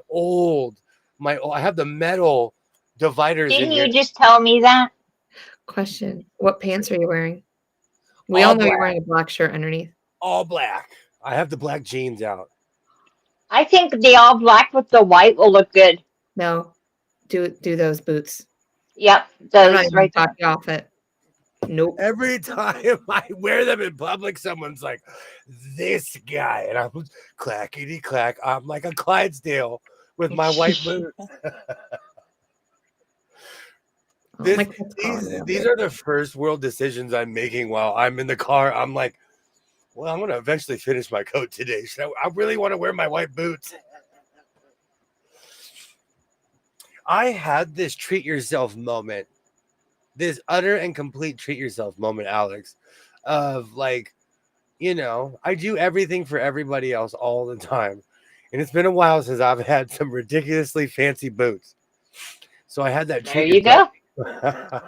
B: have the metal dividers in
C: Didn't
B: here,
C: you just tell me that?
A: Question. What pants are you wearing? We
B: all
A: all know
B: black,
A: you're wearing a black shirt underneath.
B: all black. I have the black jeans out.
C: I think the all black with the white will look good.
A: No. Do those boots.
C: Yep,
A: I'm not
C: those
A: even
C: right
A: gonna talk
C: there.
A: you off it. Nope.
B: Every time I wear them in public, someone's like, "This guy," and I'm clackety clack. I'm like a Clydesdale with my white boots.
A: Oh, my
B: This
A: cat's calling
B: these
A: me over
B: these
A: there.
B: are the first world decisions I'm making while I'm in the car. I'm like, well, I'm gonna eventually finish my coat today. I really want to wear my white boots. I had this treat yourself moment, this utter and complete treat yourself moment, Alex, of like, I do everything for everybody else all the time. And it's been a while since I've had some ridiculously fancy boots. So I had that
C: There
B: treat
C: you
B: yourself.
C: go.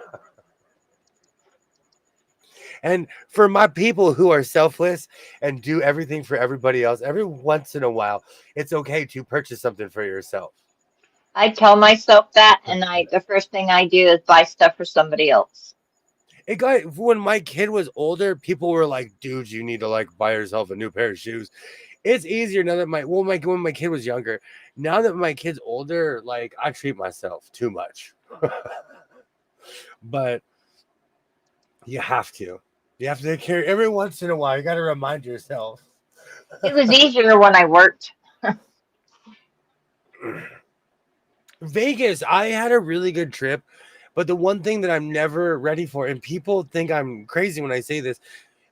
B: And for my people who are selfless and do everything for everybody else, every once in a while, it's okay to purchase something for yourself.
C: I tell myself that, and the first thing I do is buy stuff for somebody else.
B: It got when my kid was older, people were like, dude, you need to like buy yourself a new pair of shoes. It's easier now that when my kid was younger. Now that my kid's older, like I treat myself too much. But you have to. You have to take care every once in a while. You got to remind yourself.
C: It was easier when I worked.
B: Vegas, I had a really good trip, but the one thing that I'm never ready for, and people think I'm crazy when I say this,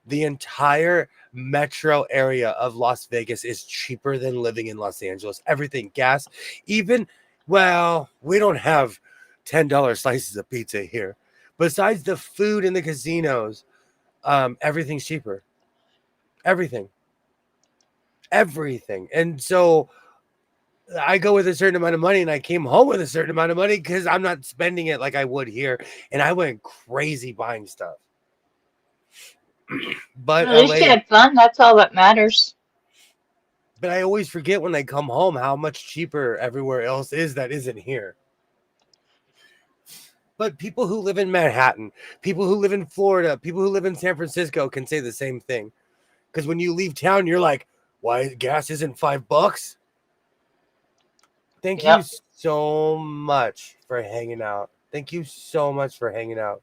B: the entire metro area of Las Vegas is cheaper than living in Los Angeles. Everything, gas, even, well, we don't have $10 slices of pizza here. Besides the food in the casinos, everything's cheaper. Everything. Everything. And so I go with a certain amount of money, and I came home with a certain amount of money because I'm not spending it like I would here. And I went crazy buying stuff. But
C: Well, at least you
B: LA,
C: had fun. That's all that matters.
B: but I always forget when I come home how much cheaper everywhere else is that isn't here. But people who live in Manhattan, people who live in Florida, people who live in San Francisco can say the same thing. Because when you leave town, you're like, why gas isn't $5? Thank you
C: Yep.
B: so much for hanging out. Thank you so much for hanging out.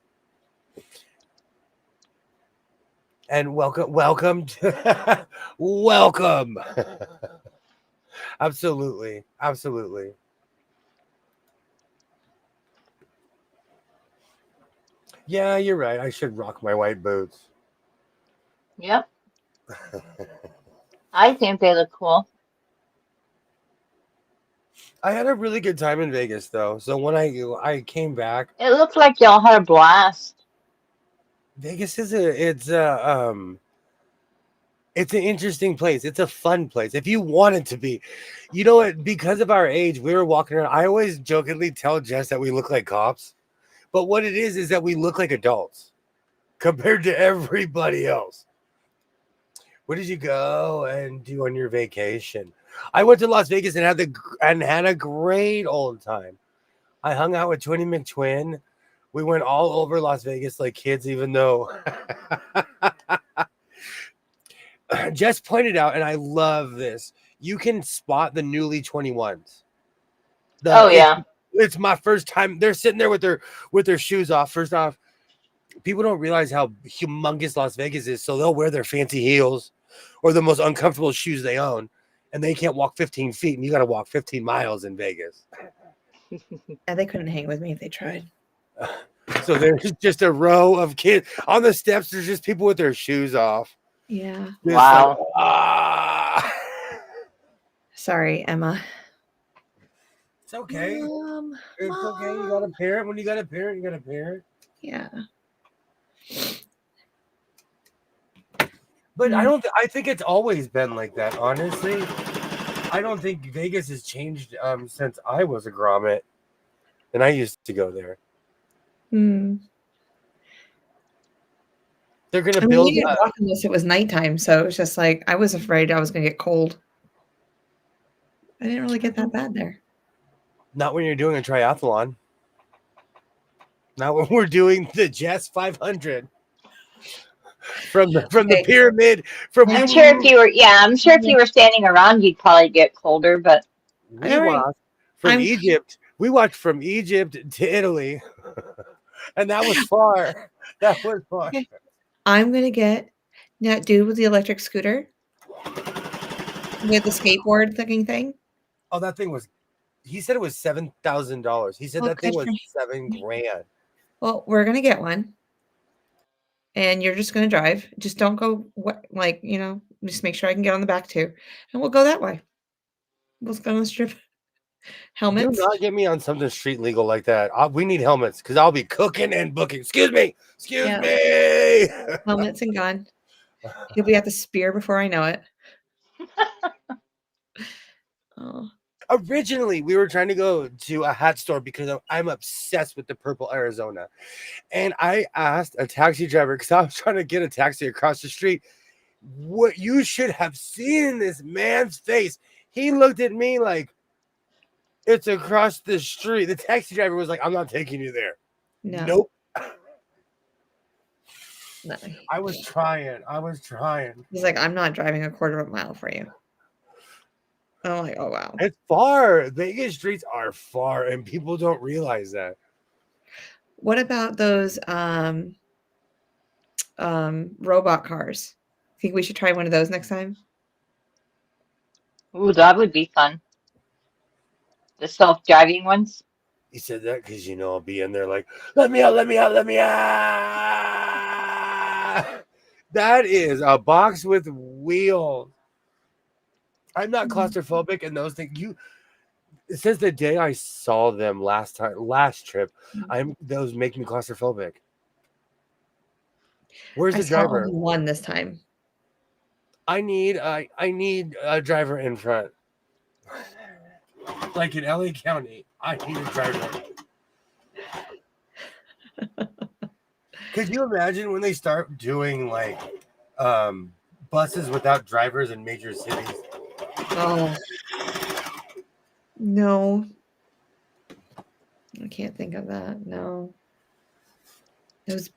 B: And welcome, welcome. Absolutely, absolutely. Yeah, you're right. I should rock my white boots.
C: Yep. I think they look cool.
B: I had a really good time in Vegas though. So when I came back,
C: It looked like y'all had a blast.
B: Vegas is it's an interesting place. It's a fun place. If you want it to be, you know what? Because of our age, we were walking around. I always jokingly tell Jess that we look like cops, but what it is that we look like adults compared to everybody else. Where did you go and do on your vacation? I went to Las Vegas and had a great old time. I hung out with Twinny McTwin. We went all over Las Vegas like kids, even though Jess pointed out, and I love this. You can spot the newly 21s.
C: Oh yeah.
B: It's my first time. They're sitting there with their shoes off. First off, people don't realize how humongous Las Vegas is, so they'll wear their fancy heels or the most uncomfortable shoes they own, and they can't walk 15 feet, and you got to walk 15 miles in Vegas.
A: Yeah, they couldn't hang with me if they tried.
B: So there's just a row of kids on the steps. There's just people with their shoes off.
A: Yeah.
B: Just
C: Wow.
B: like, ah.
A: Sorry, Emma.
B: It's okay. It's
A: Mom.
B: okay. You got a parent. When you got a parent, you got a parent.
A: Yeah.
B: But I think it's always been like that, honestly. I don't think Vegas has changed since I was a grommet. And I used to go there.
A: Hmm.
B: They're going to
A: I mean,
B: build
A: we didn't walk unless it was nighttime, so it was just like I was afraid I was going to get cold. I didn't really get that bad there.
B: not when you're doing a triathlon. Not when we're doing the Jess 500. From the pyramid.
C: I'm sure if you were, I'm sure if you were standing around, you'd probably get colder. But
B: we watched from Egypt. We watched from Egypt to Italy, and that was far. That was far.
A: Okay. I'm gonna get that dude with the electric scooter with the skateboard looking thing.
B: Oh, that thing was. He said it was $7,000. He said that thing was $7,000.
A: Well, we're gonna get one, and you're just gonna drive. Just don't go just make sure I can get on the back too, and we'll go that way. We'll go on the strip. Helmets.
B: Do not get me on something street legal like that. We need helmets because I'll be cooking and booking. Excuse me.
A: Helmets and gun. You'll be at the spear before I know it. Oh.
B: Originally, we were trying to go to a hat store because I'm obsessed with the purple Arizona. And I asked a taxi driver because I was trying to get a taxi across the street. What you should have seen this man's face. He looked at me like, it's across the street. The taxi driver was like, I'm not taking you there.
A: No.
B: Nope.
A: No.
B: I was trying.
A: He's like, I'm not driving a quarter of a mile for you. I'm like, oh wow.
B: It's far. Vegas streets are far, and people don't realize that.
A: What about those robot cars? Think we should try one of those next time?
C: Ooh, that would be fun. The self-driving ones.
B: He said that because I'll be in there like, let me out. That is a box with wheels. I'm not claustrophobic, and those things it says the day I saw them last trip, those make me claustrophobic. Where's the driver?
A: I saw only one this time.
B: I need a driver in front. Like in LA County, I need a driver. Could you imagine when they start doing like buses without drivers in major cities?
A: Oh no, I can't think of that. No, those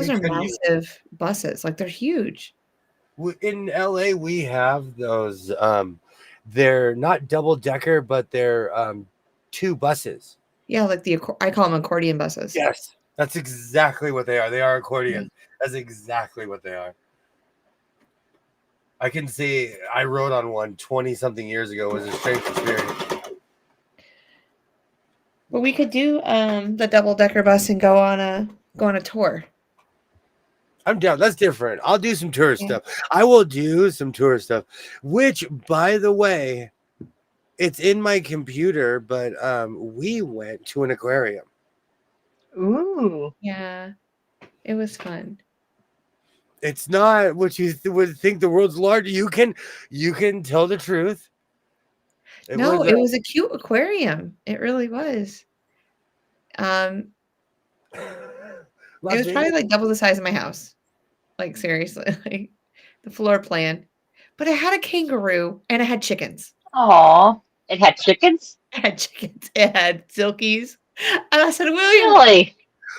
A: are massive buses. Like they're huge.
B: In LA, we have those. They're not double decker, but they're two buses.
A: Yeah, like I call them accordion buses.
B: Yes, that's exactly what they are. They are accordions. That's exactly what they are. I can see I rode on one 20 something years ago. It was a strange experience.
A: Well, we could do the double decker bus and go on a tour.
B: I'm down. That's different. I'll do some tourist
A: Yeah.
B: stuff. I will do some tourist stuff, which, by the way, it's in my computer, but we went to an aquarium.
C: Ooh.
A: Yeah. It was fun.
B: It's not what you would think the world's large. You can tell the truth. It
A: No,
B: was
A: it was a cute aquarium. It really was. It
B: Las
A: was probably
B: Vegas.
A: like double the size of my house. Like seriously, like the floor plan. But it had a kangaroo and it had chickens.
C: Aw. It had chickens?
A: It had chickens. It had silkies. And I said, William,
C: Really?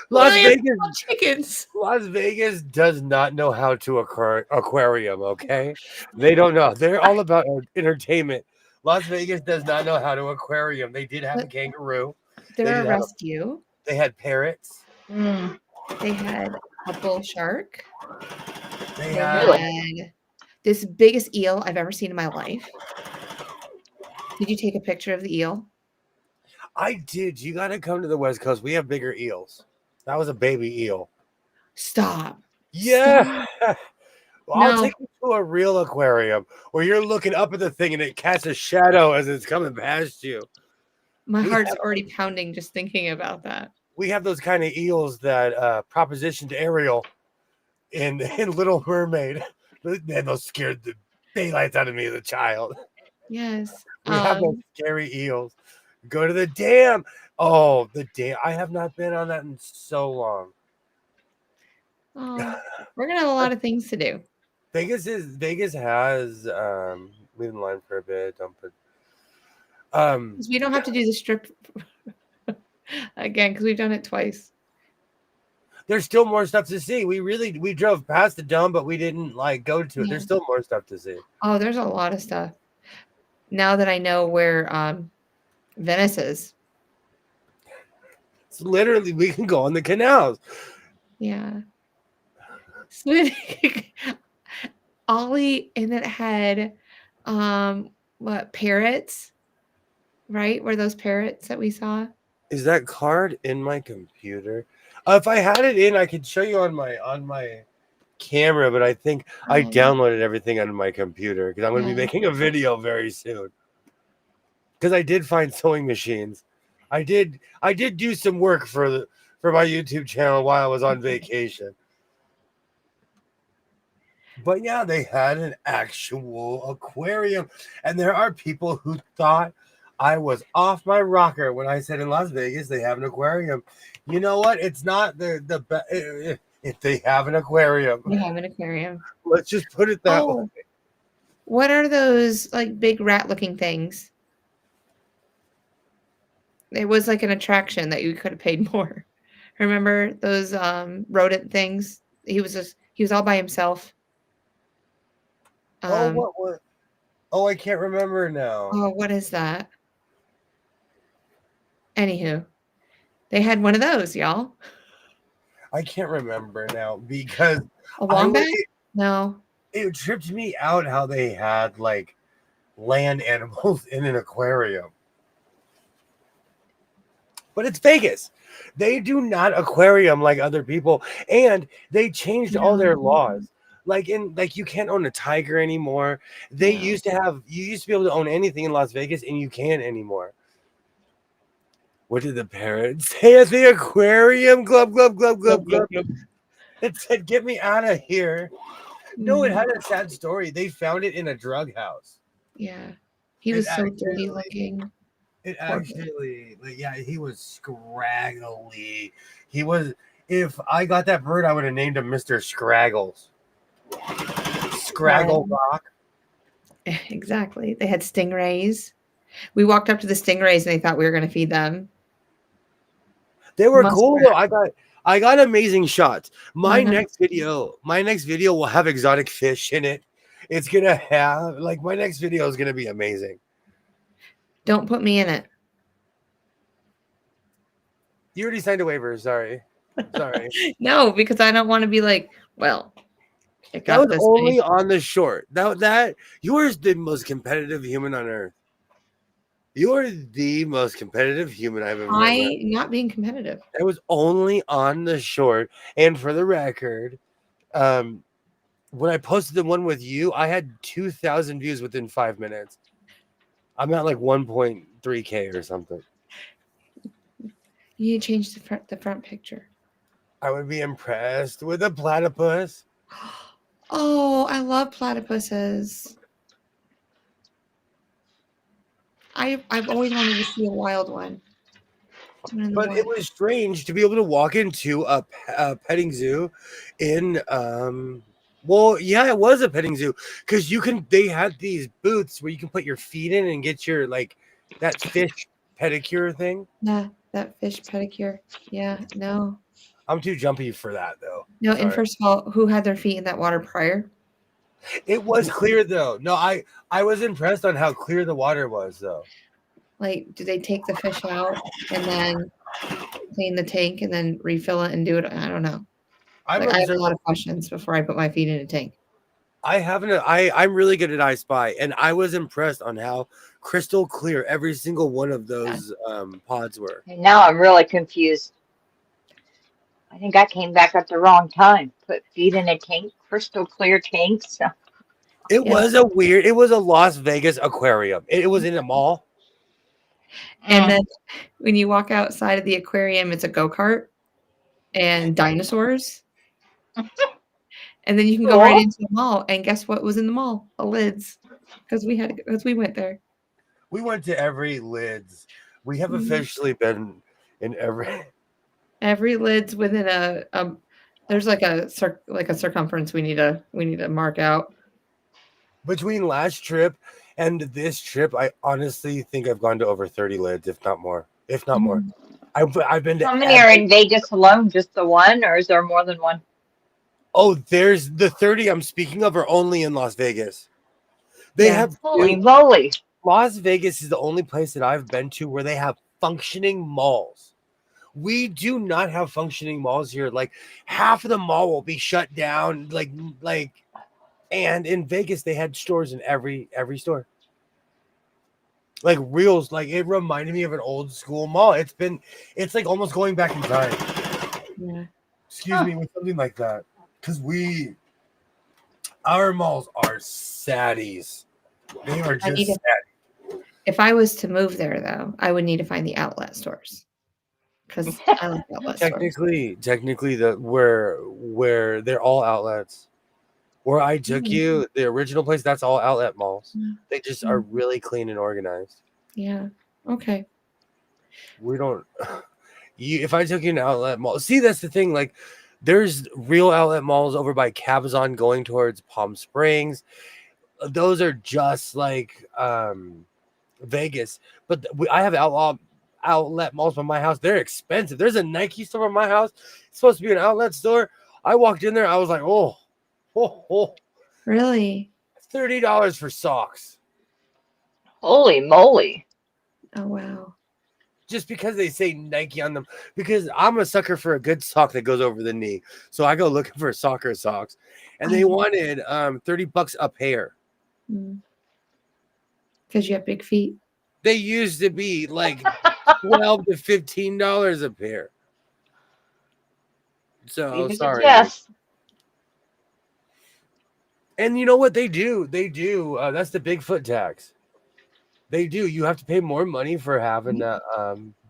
B: Las
A: William,
B: Vegas.
A: no chickens.
B: Las Vegas does not know how to aquarium. Okay, they don't know. They're all about entertainment. Las Vegas does not know how to aquarium. They did have a
A: But
B: kangaroo. They
A: they're
B: did
A: a
B: have.
A: rescue.
B: They had parrots.
C: Mm,
A: They had a bull shark.
B: They
A: They
B: had.
C: really?
A: had this biggest eel I've ever seen in my life. Did you take a picture of the eel?
B: I did. You got to come to the West Coast. We have bigger eels. That was a baby eel.
A: Stop.
B: Yeah. Well, I'll
A: No,
B: take you to a real aquarium where you're looking up at the thing and it casts a shadow as it's coming past you.
A: my
B: We
A: heart's
B: have
A: already pounding just thinking about that.
B: we have those kind of eels that propositioned Ariel in Little Mermaid. Man, those scared the daylights out of me as a child.
A: Yes.
B: We have those scary eels. Go to the dam. Oh, the dam. I have not been on that in so long.
A: Oh, we're gonna have a lot of things to do.
B: Vegas has leave in line for a bit. Don't put
A: 'Cause we don't have to do the strip again because we've done it twice.
B: there's still more stuff to see. We drove past the dome, but we didn't like go to it.
A: Yeah.
B: There's still more stuff to see.
A: Oh, there's a lot of stuff. Now that I know where Venice is.
B: It's literally we can go on the canals.
A: Yeah. Ollie, and it had what, parrots, right? Were those parrots that we saw?
B: Is that card in my computer? If I had it in, I could show you on my camera, but I think I downloaded everything on my computer because I'm going to be
A: Yeah.
B: making a video very soon. Because I did find sewing machines. I did do some work for my YouTube channel while I was on vacation. But yeah, they had an actual aquarium, and there are people who thought I was off my rocker when I said in Las Vegas they have an aquarium. You know what? It's not if they have an aquarium.
A: We have an aquarium.
B: Let's just put it that way.
A: What are those like big rat-looking things? It was like an attraction that you could have paid more. Remember those rodent things? He was all by himself.
B: What? Oh, I can't remember now.
A: Oh, what is that? Anywho, they had one of those, y'all.
B: I can't remember now because
A: A wombat? No.
B: it tripped me out how they had like land animals in an aquarium. But it's Vegas. They do not aquarium like other people, and they changed all their laws. Like you can't own a tiger anymore. They used to be able to own anything in Las Vegas, and you can't anymore. What did the parrots say at the aquarium? Glub, glub, glub, glub, glub. It said, "Get me out of here." No, it had a sad story. They found it in a drug house.
A: Yeah. He was so dirty looking.
B: It actually, he was scraggly. He was, if I got that bird, I would have named him Mr. Scraggles. Scraggle Rock.
A: Exactly. They had stingrays. We walked up to the stingrays and they thought we were going to feed them.
B: They were cool though. I got amazing shots. My next video will have exotic fish in it. It's gonna have my next video is gonna be amazing.
A: Don't put me in it.
B: You already signed a waiver. Sorry.
A: No, because I don't want to be like, well, It
B: That
A: got
B: was
A: this
B: only
A: big.
B: on the short. That you are the most competitive human on earth. You are the most competitive human I've ever met.
A: Not being competitive.
B: It was only on the short. And for the record, um, when I posted the one with you, I had 2,000 views within 5 minutes. I'm at like 1.3K or something.
A: You need to change the front picture.
B: I would be impressed with a platypus.
A: Oh, I love platypuses. I've always wanted to see a wild one.
B: But it was strange to be able to walk into a petting zoo in well, yeah, it was a petting zoo because they had these booths where you can put your feet in and get your like that fish pedicure thing.
A: Yeah, that fish pedicure. Yeah, no.
B: I'm too jumpy for that though.
A: No, and
B: Sorry.
A: first of all, who had their feet in that water prior?
B: It was clear though. No, I was impressed on how clear the water was though.
A: Like, do they take the fish out and then clean the tank and then refill it and do it? I don't know.
B: I'm
A: Like, I have a
B: observing.
A: lot of questions before I put my feet in a tank.
B: I haven't. I'm really good at I Spy, and I was impressed on how crystal clear every single one of those pods were.
C: And now I'm really confused. I think I came back at the wrong time. Put feet in a tank, crystal clear tank. So.
B: It was a weird. It was a Las Vegas aquarium. It was in a mall.
A: And then when you walk outside of the aquarium, it's a go-kart and dinosaurs. And then you can go right into the mall. And guess what was in the mall? A Lids. Because we went there.
B: We went to every Lids. We have officially been in
A: every Lids within a there's like a circumference we need to mark out.
B: Between last trip and this trip, I honestly think I've gone to over 30 Lids, if not more. If not more. I've been to
C: how many are in Vegas alone? Just the one, or is there more than one?
B: Oh, there's the 30 I'm speaking of are only in Las Vegas. They have
C: holy moly.
B: Las Vegas is the only place that I've been to where they have functioning malls. We do not have functioning malls here. Like half of the mall will be shut down. And in Vegas they had stores in every store. Like reals, like it reminded me of an old school mall. It's like almost going back in time.
A: Yeah.
B: Excuse me, with something like that. Because our malls are saddies. They are just sad.
A: If I was to move there, though, I would need to find the outlet stores. Because I like outlet
B: stores. Technically, where they're all outlets. Where I took you, the original place, that's all outlet malls. They just are really clean and organized.
A: Yeah. Okay.
B: We don't. If I took you an outlet mall, see, that's the thing. Like, there's real outlet malls over by Cabazon going towards Palm Springs. Those are just like Vegas. But I have outlet malls by my house. They're expensive. There's a Nike store by my house. It's supposed to be an outlet store. I walked in there. I was like, oh.
A: Really?
B: $30 for socks.
C: Holy moly.
A: Oh, wow.
B: Just because they say Nike on them, because I'm a sucker for a good sock that goes over the knee. So I go looking for soccer socks, and they wanted $30 a pair.
A: Because you have big feet.
B: They used to be like $12 to $15 a pair. So sorry.
C: Yes.
B: And you know what they do? They do. That's the Bigfoot tax. They do. You have to pay more money for having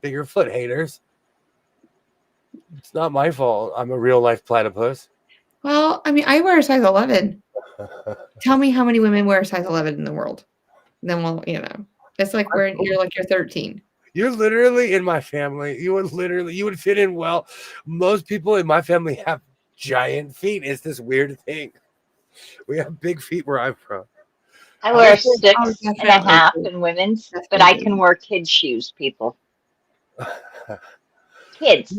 B: bigger foot haters. It's not my fault. I'm a real life platypus.
A: Well, I mean, I wear a size 11. Tell me how many women wear a size 11 in the world. Then we'll, it's like you're 13.
B: You're literally in my family. You would fit in well. Most people in my family have giant feet. It's this weird thing. We have big feet where I'm from.
C: I wear 6.5 in women's, but I can wear kids' shoes, people. Kids.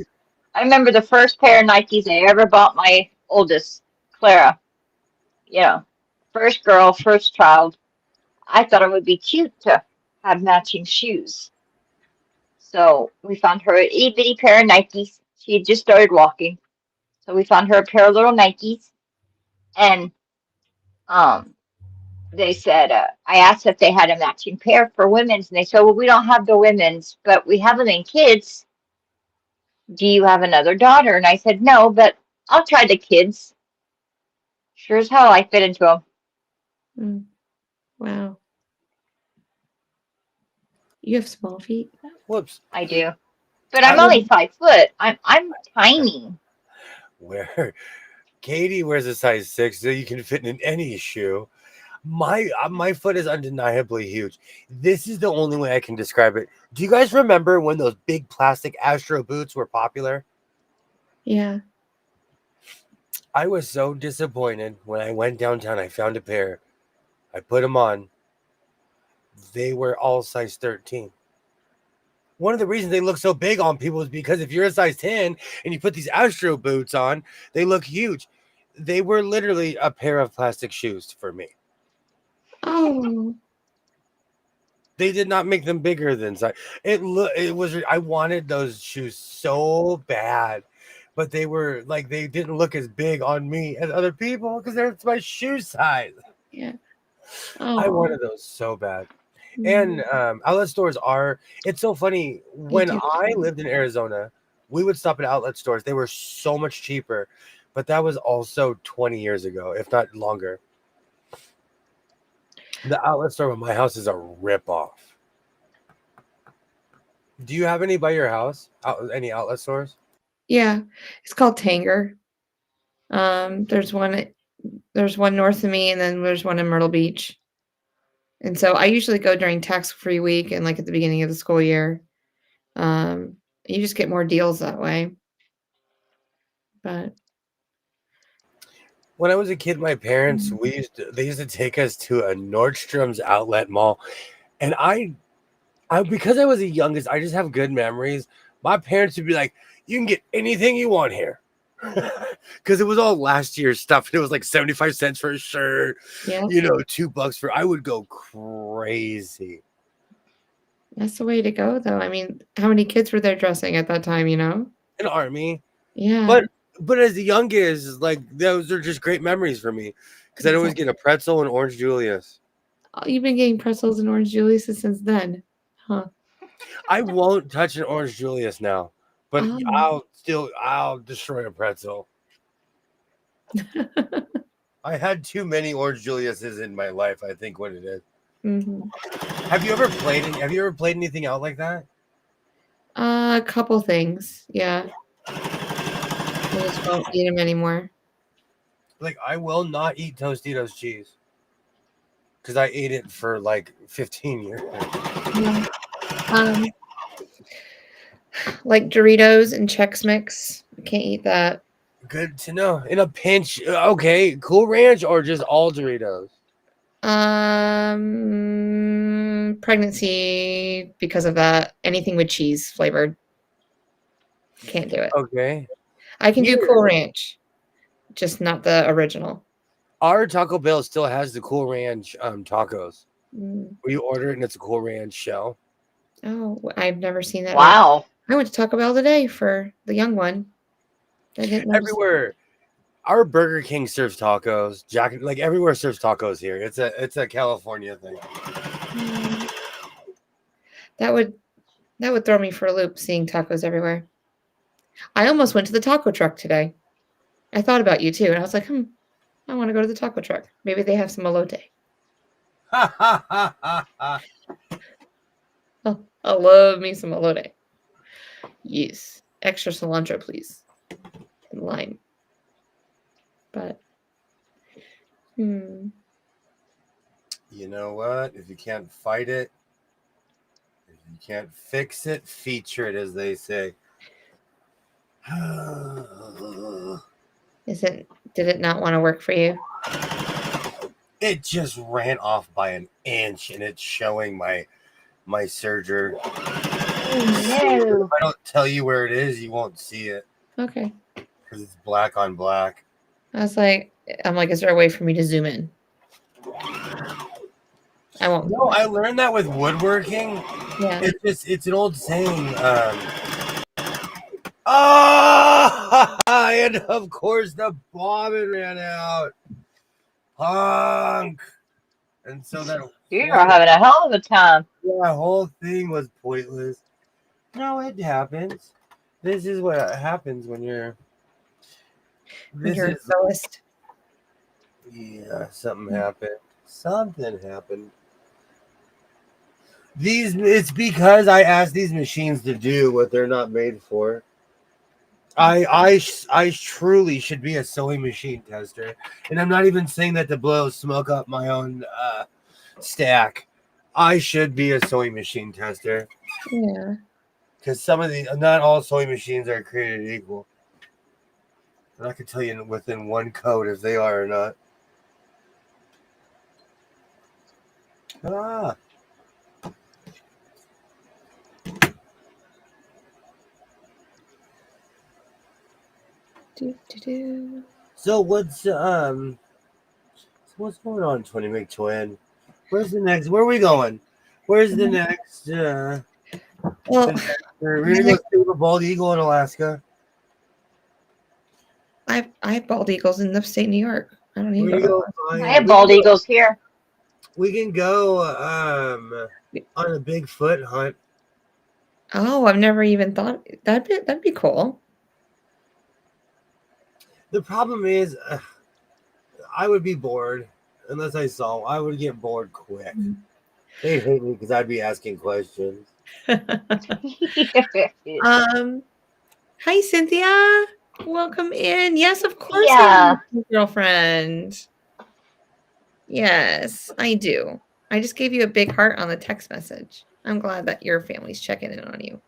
C: I remember the first pair of Nikes I ever bought my oldest, Clara. First girl, first child. I thought it would be cute to have matching shoes. So we found her an itty bitty pair of Nikes. She had just started walking. So we found her a pair of little Nikes. And um, they said, I asked if they had a matching pair for women's, and they said, well, we don't have the women's, but we have them in kids. Do you have another daughter? And I said, no, but I'll try the kids. Sure as hell I fit into them.
A: Mm. Wow. You have small feet?
B: Whoops.
C: I do. But I'm only 5 foot. I'm tiny.
B: Where Katie wears a size 6, so you can fit in any shoe. My foot is undeniably huge. This is the only way I can describe it. Do you guys remember when those big plastic Astro boots were popular?
A: Yeah.
B: I was so disappointed when I went downtown. I found a pair. I put them on. They were all size 13. One of the reasons they look so big on people is because if you're a size 10 and you put these Astro boots on, they look huge. They were literally a pair of plastic shoes for me.
A: Oh.
B: They did not make them bigger than size. I wanted those shoes so bad, but they were like, they didn't look as big on me as other people because they're my shoe size.
A: Yeah.
B: I
A: Oh.
B: wanted those so bad. And outlet stores it's so funny. When I lived in Arizona, we would stop at outlet stores. They were so much cheaper, but that was also 20 years ago, if not longer. The outlet store by my house is a ripoff. Do you have any by your house? Any outlet stores?
A: Yeah. It's called Tanger. There's one north of me, and then there's one in Myrtle Beach. And so I usually go during tax-free week and like at the beginning of the school year. You just get more deals that way. But
B: When I was a kid, my parents they used to take us to a Nordstrom's outlet mall, and I because I was the youngest, I just have good memories. My parents would be like, "You can get anything you want here," because it was all last year's stuff. And it was like 75 cents for a shirt,
A: yeah,
B: $2 for. I would go crazy.
A: that's the way to go, though. I mean, how many kids were there dressing at that time,
B: An army,
A: Yeah.
B: but as the youngest, like those are just great memories for me because I'd always get a pretzel and orange Julius.
A: Oh, you've been getting pretzels and orange Julius since then, huh?
B: I won't touch an orange Julius now, but I'll destroy a pretzel. I had too many orange Juliuses in my life, I think what it is. Have you ever played anything out like that?
A: A couple things, yeah. I just won't eat them anymore.
B: Like, I will not eat Tostitos cheese because I ate it for like 15 years.
A: Yeah. Like Doritos and Chex Mix. I can't eat that.
B: Good to know. In a pinch, okay. Cool Ranch or just all Doritos?
A: Pregnancy because of that. Anything with cheese flavored. Can't do it.
B: Okay.
A: I can do Cool Ranch, just not the original.
B: Our Taco Bell still has the Cool Ranch tacos. Where you order it and it's a Cool Ranch shell.
A: Oh, I've never seen that.
C: Wow.
A: I went to Taco Bell today for the young one. I didn't notice. Everywhere.
B: Our Burger King serves tacos. Like everywhere serves tacos here. It's a California thing.
A: That would throw me for a loop seeing tacos everywhere. I almost went to the taco truck today. I thought about you too, and I was like, I want to go to the taco truck. Maybe they have some elote. Oh, I love me some elote. Yes. Extra cilantro, please. And lime. But,
B: You know what? If you can't fight it, if you can't fix it, feature it, as they say.
A: Did it not want to work for you?
B: It just ran off by an inch, and it's showing my serger.
C: Oh, no.
B: If I don't tell you where it is, you won't see it.
A: Okay.
B: Because it's black on black.
A: I'm like, is there a way for me to zoom in? I won't.
B: No, I learned that with woodworking.
A: Yeah.
B: It's an old saying. And of course the bobbin ran out. honk. And so
C: You are having a hell of a time.
B: whole thing was pointless. No, it happens. This is what happens when you're.
A: When
B: This
A: you're a
B: is
A: soloist.
B: yeah. Something happened. Something happened. It's because I asked these machines to do what they're not made for. I truly should be a sewing machine tester, and I'm not even saying that to blow smoke up my own stack. I should be a sewing machine tester
A: Yeah.
B: because not all sewing machines are created equal, and I can tell you within one code if they are or not. Ah,
A: Do.
B: so what's going on, 20 McTwin? Where's the next? Where are we going? Where's the next?
A: Well,
B: We're gonna go save a bald eagle in Alaska.
A: I have bald eagles in upstate New York. I don't need
B: We're
A: to
B: gonna
A: go.
B: go
C: I
B: find.
C: have bald eagles here.
B: We can go on a Bigfoot hunt.
A: Oh, I've never even thought that'd be cool.
B: The problem is, I would be bored unless I saw. I would get bored quick. They'd hate me because I'd be asking questions.
A: Hi Cynthia. Welcome in. Yes, of course I
C: Yeah.
A: have a girlfriend. Yes, I do. I just gave you a big heart on the text message. I'm glad that your family's checking in on you.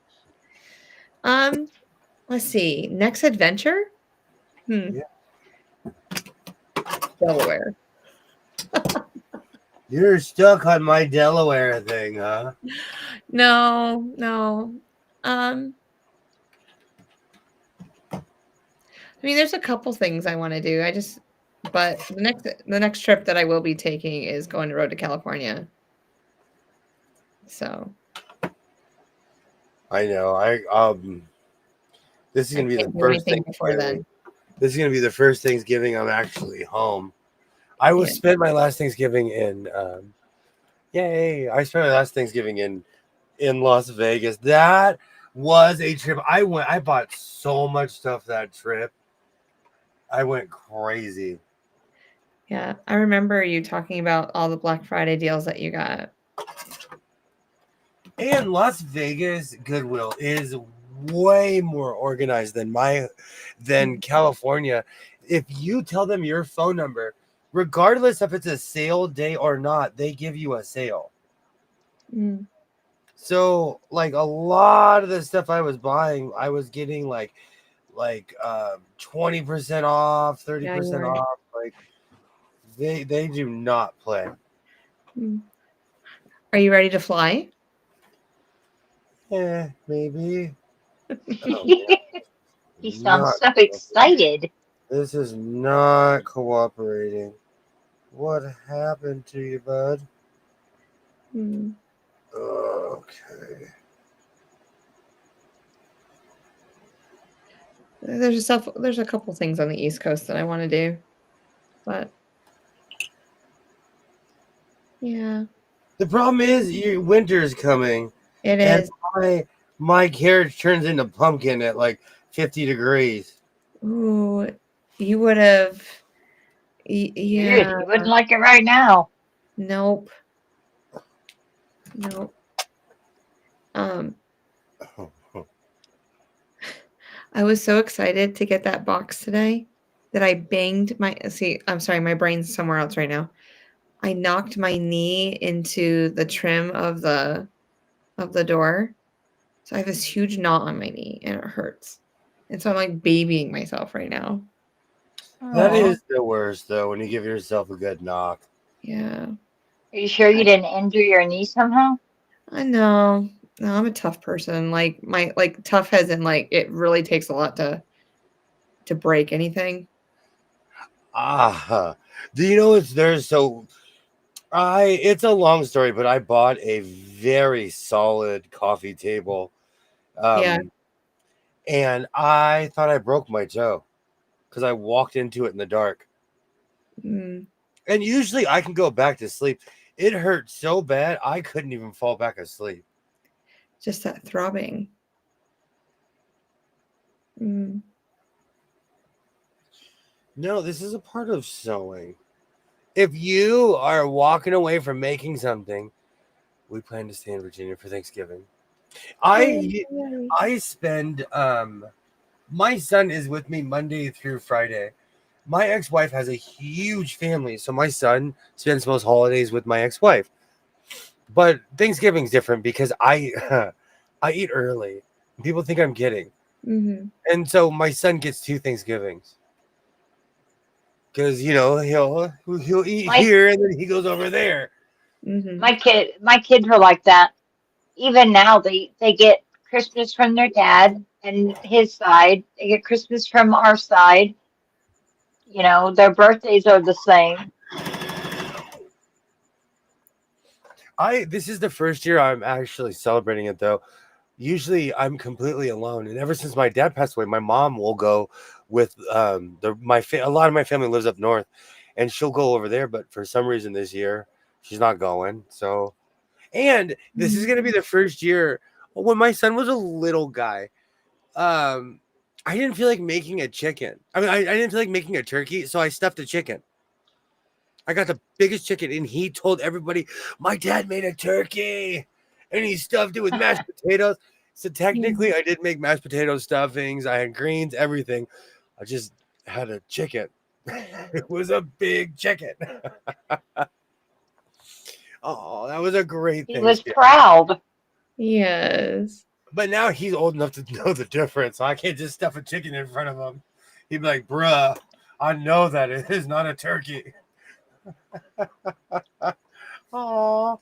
A: Let's see. Next adventure?
B: Yeah.
A: Delaware.
B: You're stuck on my Delaware thing, huh?
A: No. I mean, there's a couple things I want to do. But the next trip that I will be taking is going to road to California. So
B: I know. This is
A: I
B: gonna be the
A: can't do
B: first
A: anything before
B: Thanksgiving.
A: then.
B: This is gonna be the first Thanksgiving I'm actually home. I was
A: Yeah.
B: spent my last Thanksgiving in yay. I spent my last Thanksgiving in Las Vegas. That was a trip. I bought so much stuff that trip. I went crazy.
A: Yeah. I remember you talking about all the Black Friday deals that you got.
B: And Las Vegas Goodwill is way more organized than California. If you tell them your phone number, regardless if it's a sale day or not, they give you a sale.
A: Mm.
B: So like a lot of the stuff I was buying, I was getting like 20% off,
A: Yeah, you
B: 30%
A: were.
B: off. Like they do not play.
A: Mm. Are you ready to fly?
B: Maybe. Oh,
C: He sounds
B: not
C: so excited.
B: this is not cooperating. What happened to you, bud?
A: Mm.
B: Okay.
A: There's a couple things on the East Coast that I want to do. But yeah,
B: The problem is your winter's coming,
A: it
B: and
A: is.
B: my carriage turns into pumpkin at like 50 degrees.
A: Ooh, you would have.
C: Good.
A: Yeah.
C: You wouldn't like it right now.
A: Nope. Nope. Um, I was so excited to get that box today that I banged my see, I'm sorry, my brain's somewhere else right now. I knocked my knee into the trim of the door. So I have this huge knot on my knee and it hurts. And so I'm like babying myself right now.
B: That
C: Aw.
B: is the worst, though, when you give yourself a good knock.
A: Yeah.
C: Are you sure you didn't injure your knee somehow?
A: I know. No, I'm a tough person. Like tough as in like it really takes a lot to break anything.
B: Ah, do you know it's there? So it's a long story, but I bought a very solid coffee table,
A: Yeah.
B: um, and I thought I broke my toe because I walked into it in the dark.
A: Mm.
B: And usually I can go back to sleep. It hurt so bad I couldn't even fall back asleep.
A: Just that throbbing. Mm.
B: No, this is a part of sewing. If you are walking away from making something, we plan to stay in Virginia for Thanksgiving. I spend my son is with me Monday through Friday. My ex-wife has a huge family, so my son spends most holidays with my ex-wife. But Thanksgiving's different because I I eat early. People think I'm kidding.
A: Mm-hmm.
B: And so my son gets 2 Thanksgivings. Because he'll eat
C: My
B: here and then he goes over there.
A: Mm-hmm.
C: my kids are like that. Even now, they get Christmas from their dad and his side. They get Christmas from our side. You know, their birthdays are the same.
B: This is the first year I'm actually celebrating it though. Usually I'm completely alone, and ever since my dad passed away, my mom will go with a lot of my family lives up north, and she'll go over there. But for some reason this year, she's not going. So, and this is gonna be the first year when my son was a little guy. Um, I didn't feel like making a chicken. I mean, I didn't feel like making a turkey, so I stuffed a chicken. I got the biggest chicken, and he told everybody, "My dad made a turkey, and he stuffed it with mashed potatoes." So technically, I did make mashed potato stuffings. I had greens, everything. I just had a chicken. It was a big chicken. Oh, that was a great
C: He was
B: Thanksgiving.
C: proud.
A: Yes.
B: But now he's old enough to know the difference. So I can't just stuff a chicken in front of him. He'd be like, "Bruh, I know that it is not a turkey." Oh,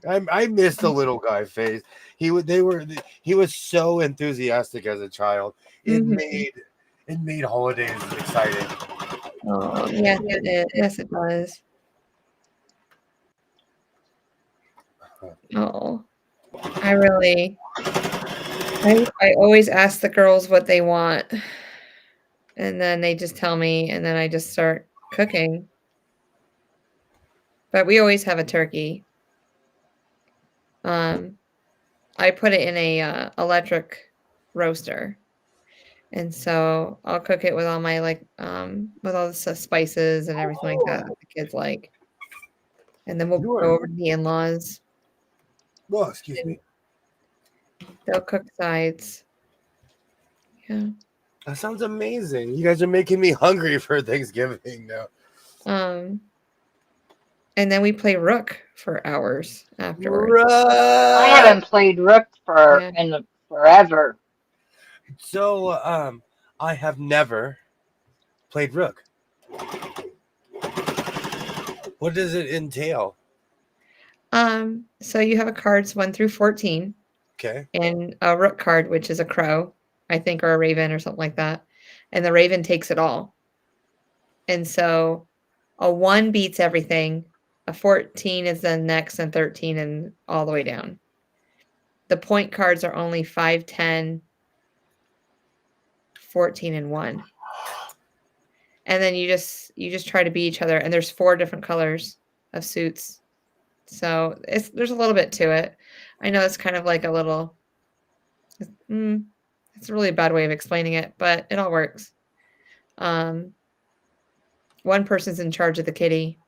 B: I missed the little guy phase. He was so enthusiastic as a child. It
A: Mm-hmm.
B: made holidays exciting.
A: Oh, yes, it is. Yes, it does. Oh, I really, I always ask the girls what they want, and then they just tell me, and then I just start cooking. But we always have a turkey. Um, I put it in a electric roaster, and so I'll cook it with all my with all the spices and everything like that that the kids like, and then we'll
B: You
A: go
B: are,
A: over to the in-laws,
B: oh, excuse
A: and
B: me.
A: they'll cook sides. Yeah.
B: That sounds amazing. You guys are making me hungry for Thanksgiving now.
A: Um, and then we play Rook for hours afterwards.
C: I
B: Right.
C: haven't played Rook for
A: Yeah.
C: in forever.
B: So, I have never played Rook. What does it entail?
A: So you have a cards 1 through 14
B: Okay.
A: and a Rook card, which is a crow, I think, or a raven or something like that. And the raven takes it all. And so a 1 beats everything. A 14 is the next, and 13 and all the way down. The point cards are only 5, 10, 14, and 1. And then you just try to beat each other, and there's 4 different colors of suits. So there's a little bit to it. I know it's kind of like a little it's a really bad way of explaining it, but it all works. Um, one person's in charge of the kitty.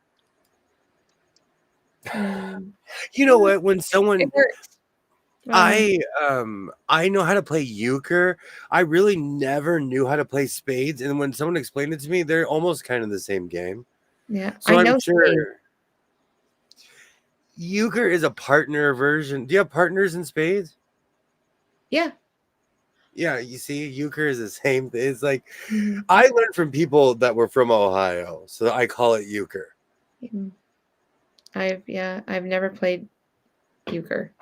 A: Mm,
B: You know
A: yeah,
B: what? When someone
A: it works.
B: I know how to play euchre. I really never knew how to play spades, and when someone explained it to me, they're almost kind of the same game.
A: Yeah,
B: So
A: I
B: I'm
A: know spades.
B: sure euchre is a partner version. Do you have partners in spades?
A: Yeah.
B: Yeah, you see, euchre is the same thing. It's like
A: Mhm.
B: I learned from people that were from Ohio, so I call it euchre.
A: Mhm. I've never played euchre,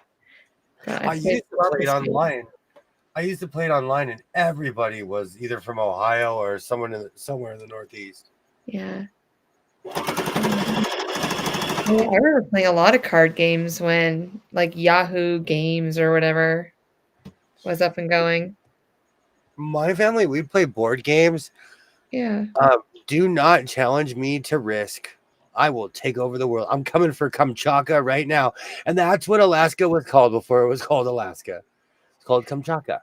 A: but
B: I
A: I've played
B: used to
A: lots
B: play
A: of
B: it
A: spades.
B: online. I used to play it online, and everybody was either from Ohio or somewhere in the Northeast.
A: Yeah. Yeah, I remember playing a lot of card games when, like, Yahoo Games or whatever was up and going.
B: My family, we play board games.
A: Yeah.
B: Do not challenge me to Risk. I will take over the world. I'm coming for Kamchatka right now. And that's what Alaska was called before it was called Alaska. It's called Kamchatka.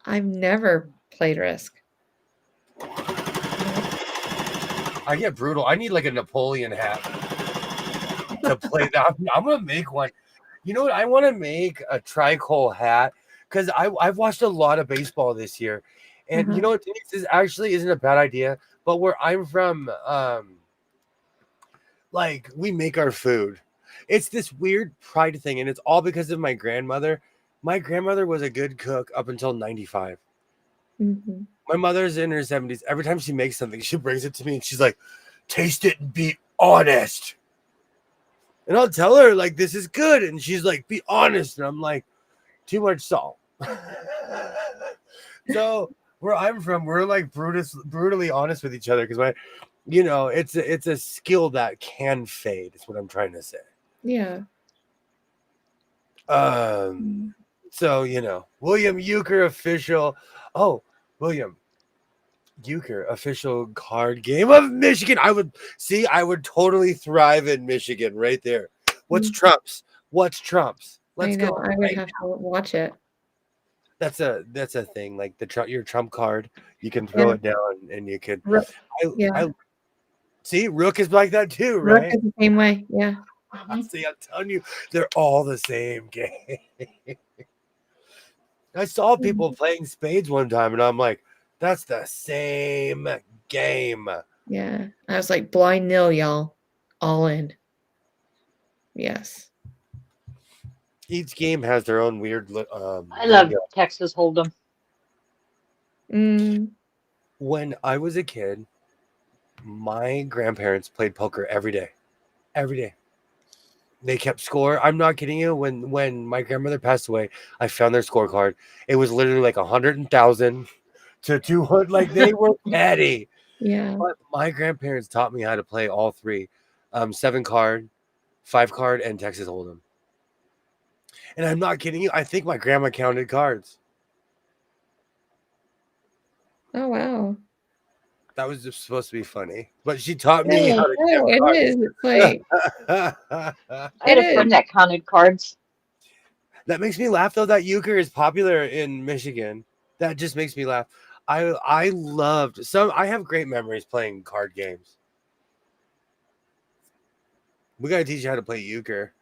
A: I've never played Risk.
B: I get brutal. I need like a Napoleon hat to play that. I'm going to make one. You know what? I want to make a tricolor hat because I've watched a lot of baseball this year. And you know what? This actually isn't a bad idea. But where I'm from, like we make our food. It's this weird pride thing, and it's all because of my grandmother. My grandmother was a good cook up until 95.
A: Mm-hmm.
B: My mother's in her 70s. Every time she makes something, she brings it to me and she's like, taste it and be honest. And I'll tell her, like, this is good. And she's like, be honest. And I'm like, too much salt. So where I'm from, we're like brutally honest with each other because it's a skill that can fade, is what I'm trying to say.
A: Yeah.
B: So, William Euchre official. Oh, William Euchre official card game of Michigan. I would totally thrive in Michigan right there. What's Trump's? Let's
A: I know.
B: go.
A: I would have to watch it.
B: That's a thing. Like your Trump card, you can throw it down and you could.
A: Yeah.
B: See, Rook is like that too,
A: Rook
B: right?
A: is the same way. Yeah.
B: See, I'm telling you, they're all the same game. I saw people playing spades one time, and I'm like, that's the same game.
A: Yeah. I was like, blind nil, y'all. All in. Yes.
B: Each game has their own weird.
C: I love Texas Hold'em.
B: When I was a kid, my grandparents played poker every day. Every day. They kept score. I'm not kidding you. When my grandmother passed away, I found their scorecard. It was literally like 100,000 to 200. Like they were petty.
A: Yeah.
B: But my grandparents taught me how to play all three: 7-card, 5-card, and Texas Hold'em. And I'm not kidding you. I think my grandma counted cards.
A: Oh wow.
B: That was just supposed to be funny, but she taught me how to
A: count it cards. Is. It's like
C: I had a friend that counted cards.
B: That makes me laugh though. That euchre is popular in Michigan. That just makes me laugh. I loved some. I have great memories playing card games. We gotta teach you how to play euchre.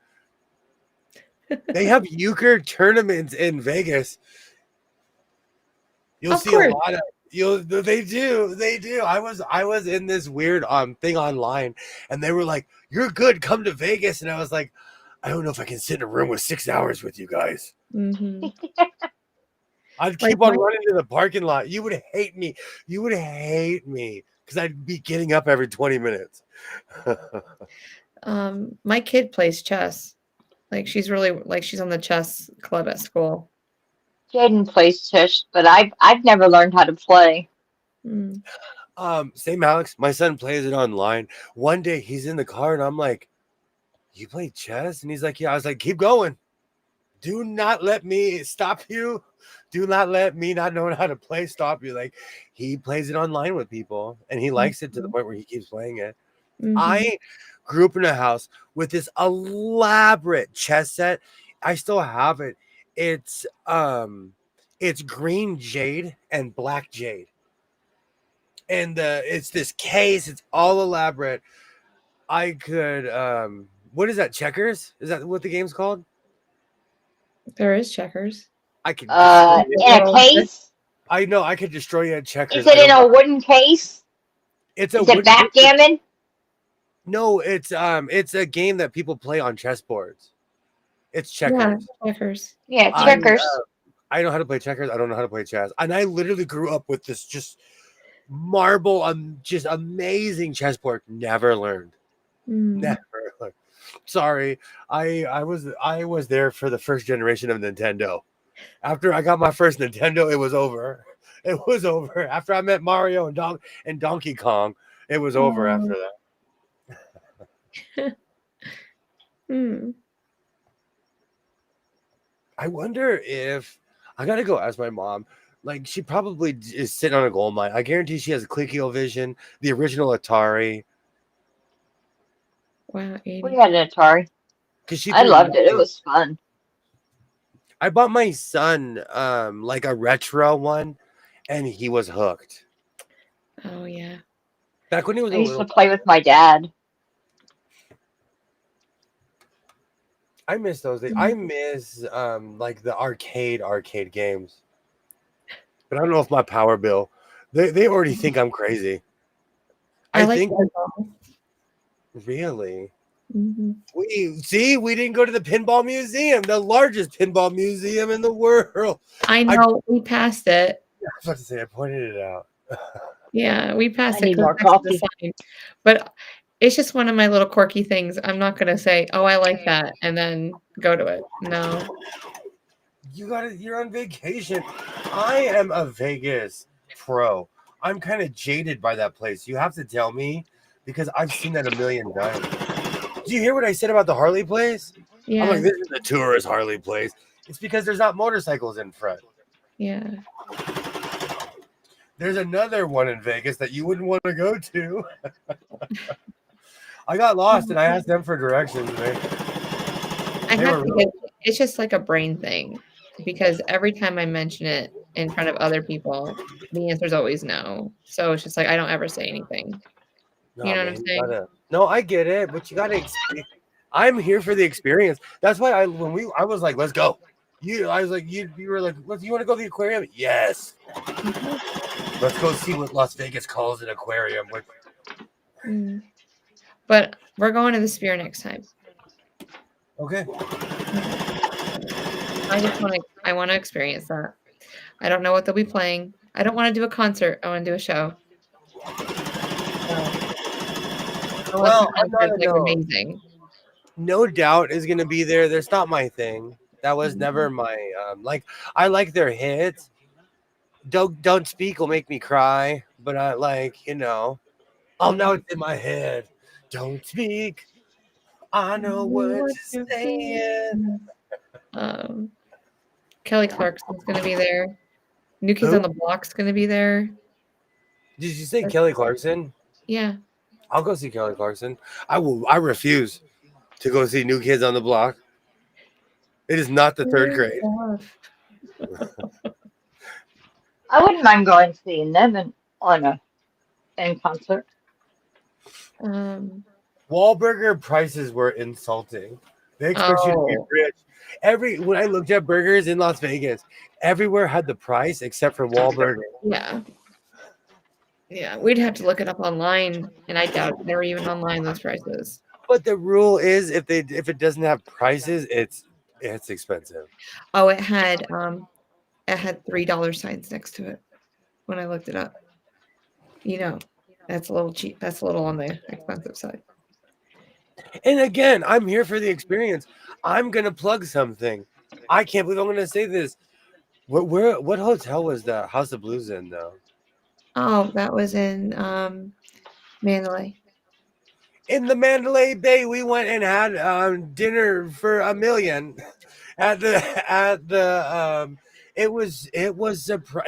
B: They have euchre tournaments in Vegas. You'll see a lot of. They do. I was in this weird thing online, and they were like, "You're good. Come to Vegas." And I was like, "I don't know if I can sit in a room with 6 hours with you guys." I'd keep on running to the parking lot. You would hate me. You would hate me because I'd be getting up every 20 minutes.
A: My kid plays chess. Like she's on the chess club at school.
C: Jaden plays chess, but I've never learned how to play.
B: Same Alex. My son plays it online. One day he's in the car and I'm like, "You play chess?" And he's like, "Yeah." I was like, "Keep going. Do not let me stop you. Do not let me not knowing how to play stop you." Like he plays it online with people and he likes it to the point where he keeps playing it. I grew up in a house with this elaborate chess set. I still have it. It's green jade and black jade. And it's this case, it's all elaborate. I could what is that? Checkers? Is that what the game's called?
A: There is checkers.
B: I could
C: in a case.
B: I know I could destroy you at checkers.
C: Is it in a wooden case?
B: Is
C: it backgammon?
B: No, it's a game that people play on chessboards. It's checkers.
A: Yeah, checkers.
C: Yeah, checkers.
B: I know how to play checkers. I don't know how to play chess. And I literally grew up with this just marble, just amazing chessboard. Never learned. Never learned. Sorry. I was there for the first generation of Nintendo. After I got my first Nintendo, it was over. It was over. After I met Mario and Donkey Kong, it was over after that. I wonder if I gotta go ask my mom. Like she probably is sitting on a gold mine. I guarantee she has a ColecoVision, the original Atari.
A: Wow,
C: We
A: 80.
C: had an Atari.
B: because she
C: I
B: threw
C: loved it. It
B: money.
C: was fun.
B: I bought my son like a retro one, and he was hooked.
A: Oh, yeah.
B: Back when he was
C: I
B: a
C: used to
B: little,
C: play with my dad.
B: I miss those days. I miss like the arcade games. But I don't know if my power bill. They already think I'm crazy.
A: I
B: I
A: like
B: think
A: pinball.
B: really.
A: Mhm.
B: We didn't go to the pinball museum, the largest pinball museum in the world.
A: I
B: I
A: know, we passed it.
B: was about to say I pointed it out.
A: Yeah, we
C: I
A: passed it
C: need
A: 'cause
C: more
A: it's next to the
C: coffee.
A: sign. But it's just one of my little quirky things. I'm not gonna say, "Oh, I like that," and then go to it. No.
B: You're on vacation. I am a Vegas pro. I'm kind of jaded by that place. You have to tell me because I've seen that a million times. Do you hear what I said about the Harley place? I'm like,
A: Yeah,
B: this is a tourist Harley place. It's because there's not motorcycles in front.
A: yeah.
B: There's another one in Vegas that you wouldn't want to go to. I got lost and I asked them for directions.
A: I
B: They
A: have
B: were
A: to
B: really,
A: get it's just like a brain thing because every time I mention it in front of other people, the answer is always no. So it's just like I don't ever say anything. You
B: no,
A: know what I'm
B: man, you
A: saying?
B: gotta. No, I get it, but you gotta. I'm here for the experience. That's why I was like, let's go. I was like, you were like, you want to go to the aquarium? Yes.
A: Mhm.
B: Let's go see what Las Vegas calls an aquarium.
A: Mm. But we're going to the Sphere next time.
B: Okay.
A: Mhm. I wanna experience that. I don't know what they'll be playing. I don't wanna do a concert, I wanna do a show. So, unless the
B: Well, I'm not
A: concert's,
B: a
A: like,
B: no.
A: amazing.
B: No Doubt is gonna be there. That's not my thing. That was never
A: Mhm.
B: my like. I like their hits. Don't Speak will make me cry, but I like Oh, now
A: Mhm.
B: it's in my head. Don't speak. I know what
A: Know what
B: you're
A: you're
B: saying.
A: feeling. Um, Kelly Clarkson's gonna be there. New Kids on
B: Who
A: the Block's gonna be there.
B: did you say?
A: But
B: Kelly Clarkson?
A: yeah.
B: I'll go see Kelly Clarkson. I will. I refuse to go see New Kids on the Block. It is not the third
A: Fair
B: grade.
A: enough.
C: I wouldn't mind going seeing them in concert.
A: Um,
B: Wahlburger prices were insulting. They expect you to be
A: oh,
B: rich. When I looked at burgers in Las Vegas, everywhere had the price except for Wahlburger.
A: yeah. Yeah, we'd have to look it up online, and I doubt they're even online, those prices.
B: But the rule is if it doesn't have prices, it's expensive.
A: Oh, it had $3 signs next to it when I looked it up. You know, that's a little cheap. That's a little on the expensive side.
B: And again, I'm here for the experience. I'm gonna plug something. I can't believe I'm gonna say this. What hotel was the House of Blues in though?
A: Oh, that was in Mandalay.
B: In the Mandalay Bay, we went and had dinner for $1 million at the it was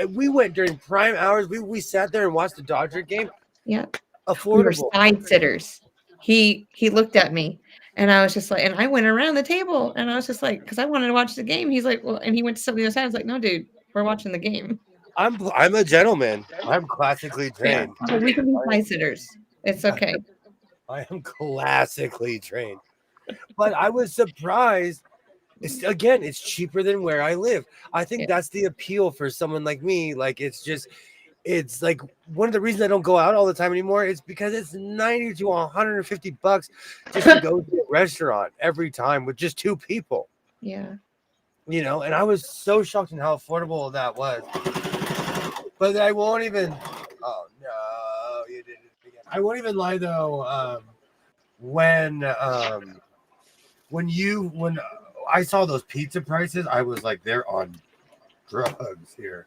B: we went during prime hours. We sat there and watched the Dodger game.
A: Yeah, we were
B: Affordable.
A: side sitters. He looked at me, and I was just like, and I went around the table, and I was just like, because I wanted to watch the game. He's like, well, and he went to somebody else. I was like, no, dude, we're watching the game.
B: I'm a gentleman. I'm classically
A: Yeah,
B: trained.
A: but we can be side sitters. It's okay.
B: I am classically trained. But I was surprised. It's cheaper than where I live. I think
A: Yeah,
B: that's the appeal for someone like me. Like it's like one of the reasons I don't go out all the time anymore is because it's 90 to $150 just to go to a restaurant every time with just two people.
A: yeah.
B: And I was so shocked in how affordable that was. But I won't even. Oh no, you did it again. I won't even lie though. When when I saw those pizza prices, I was like, they're on drugs here.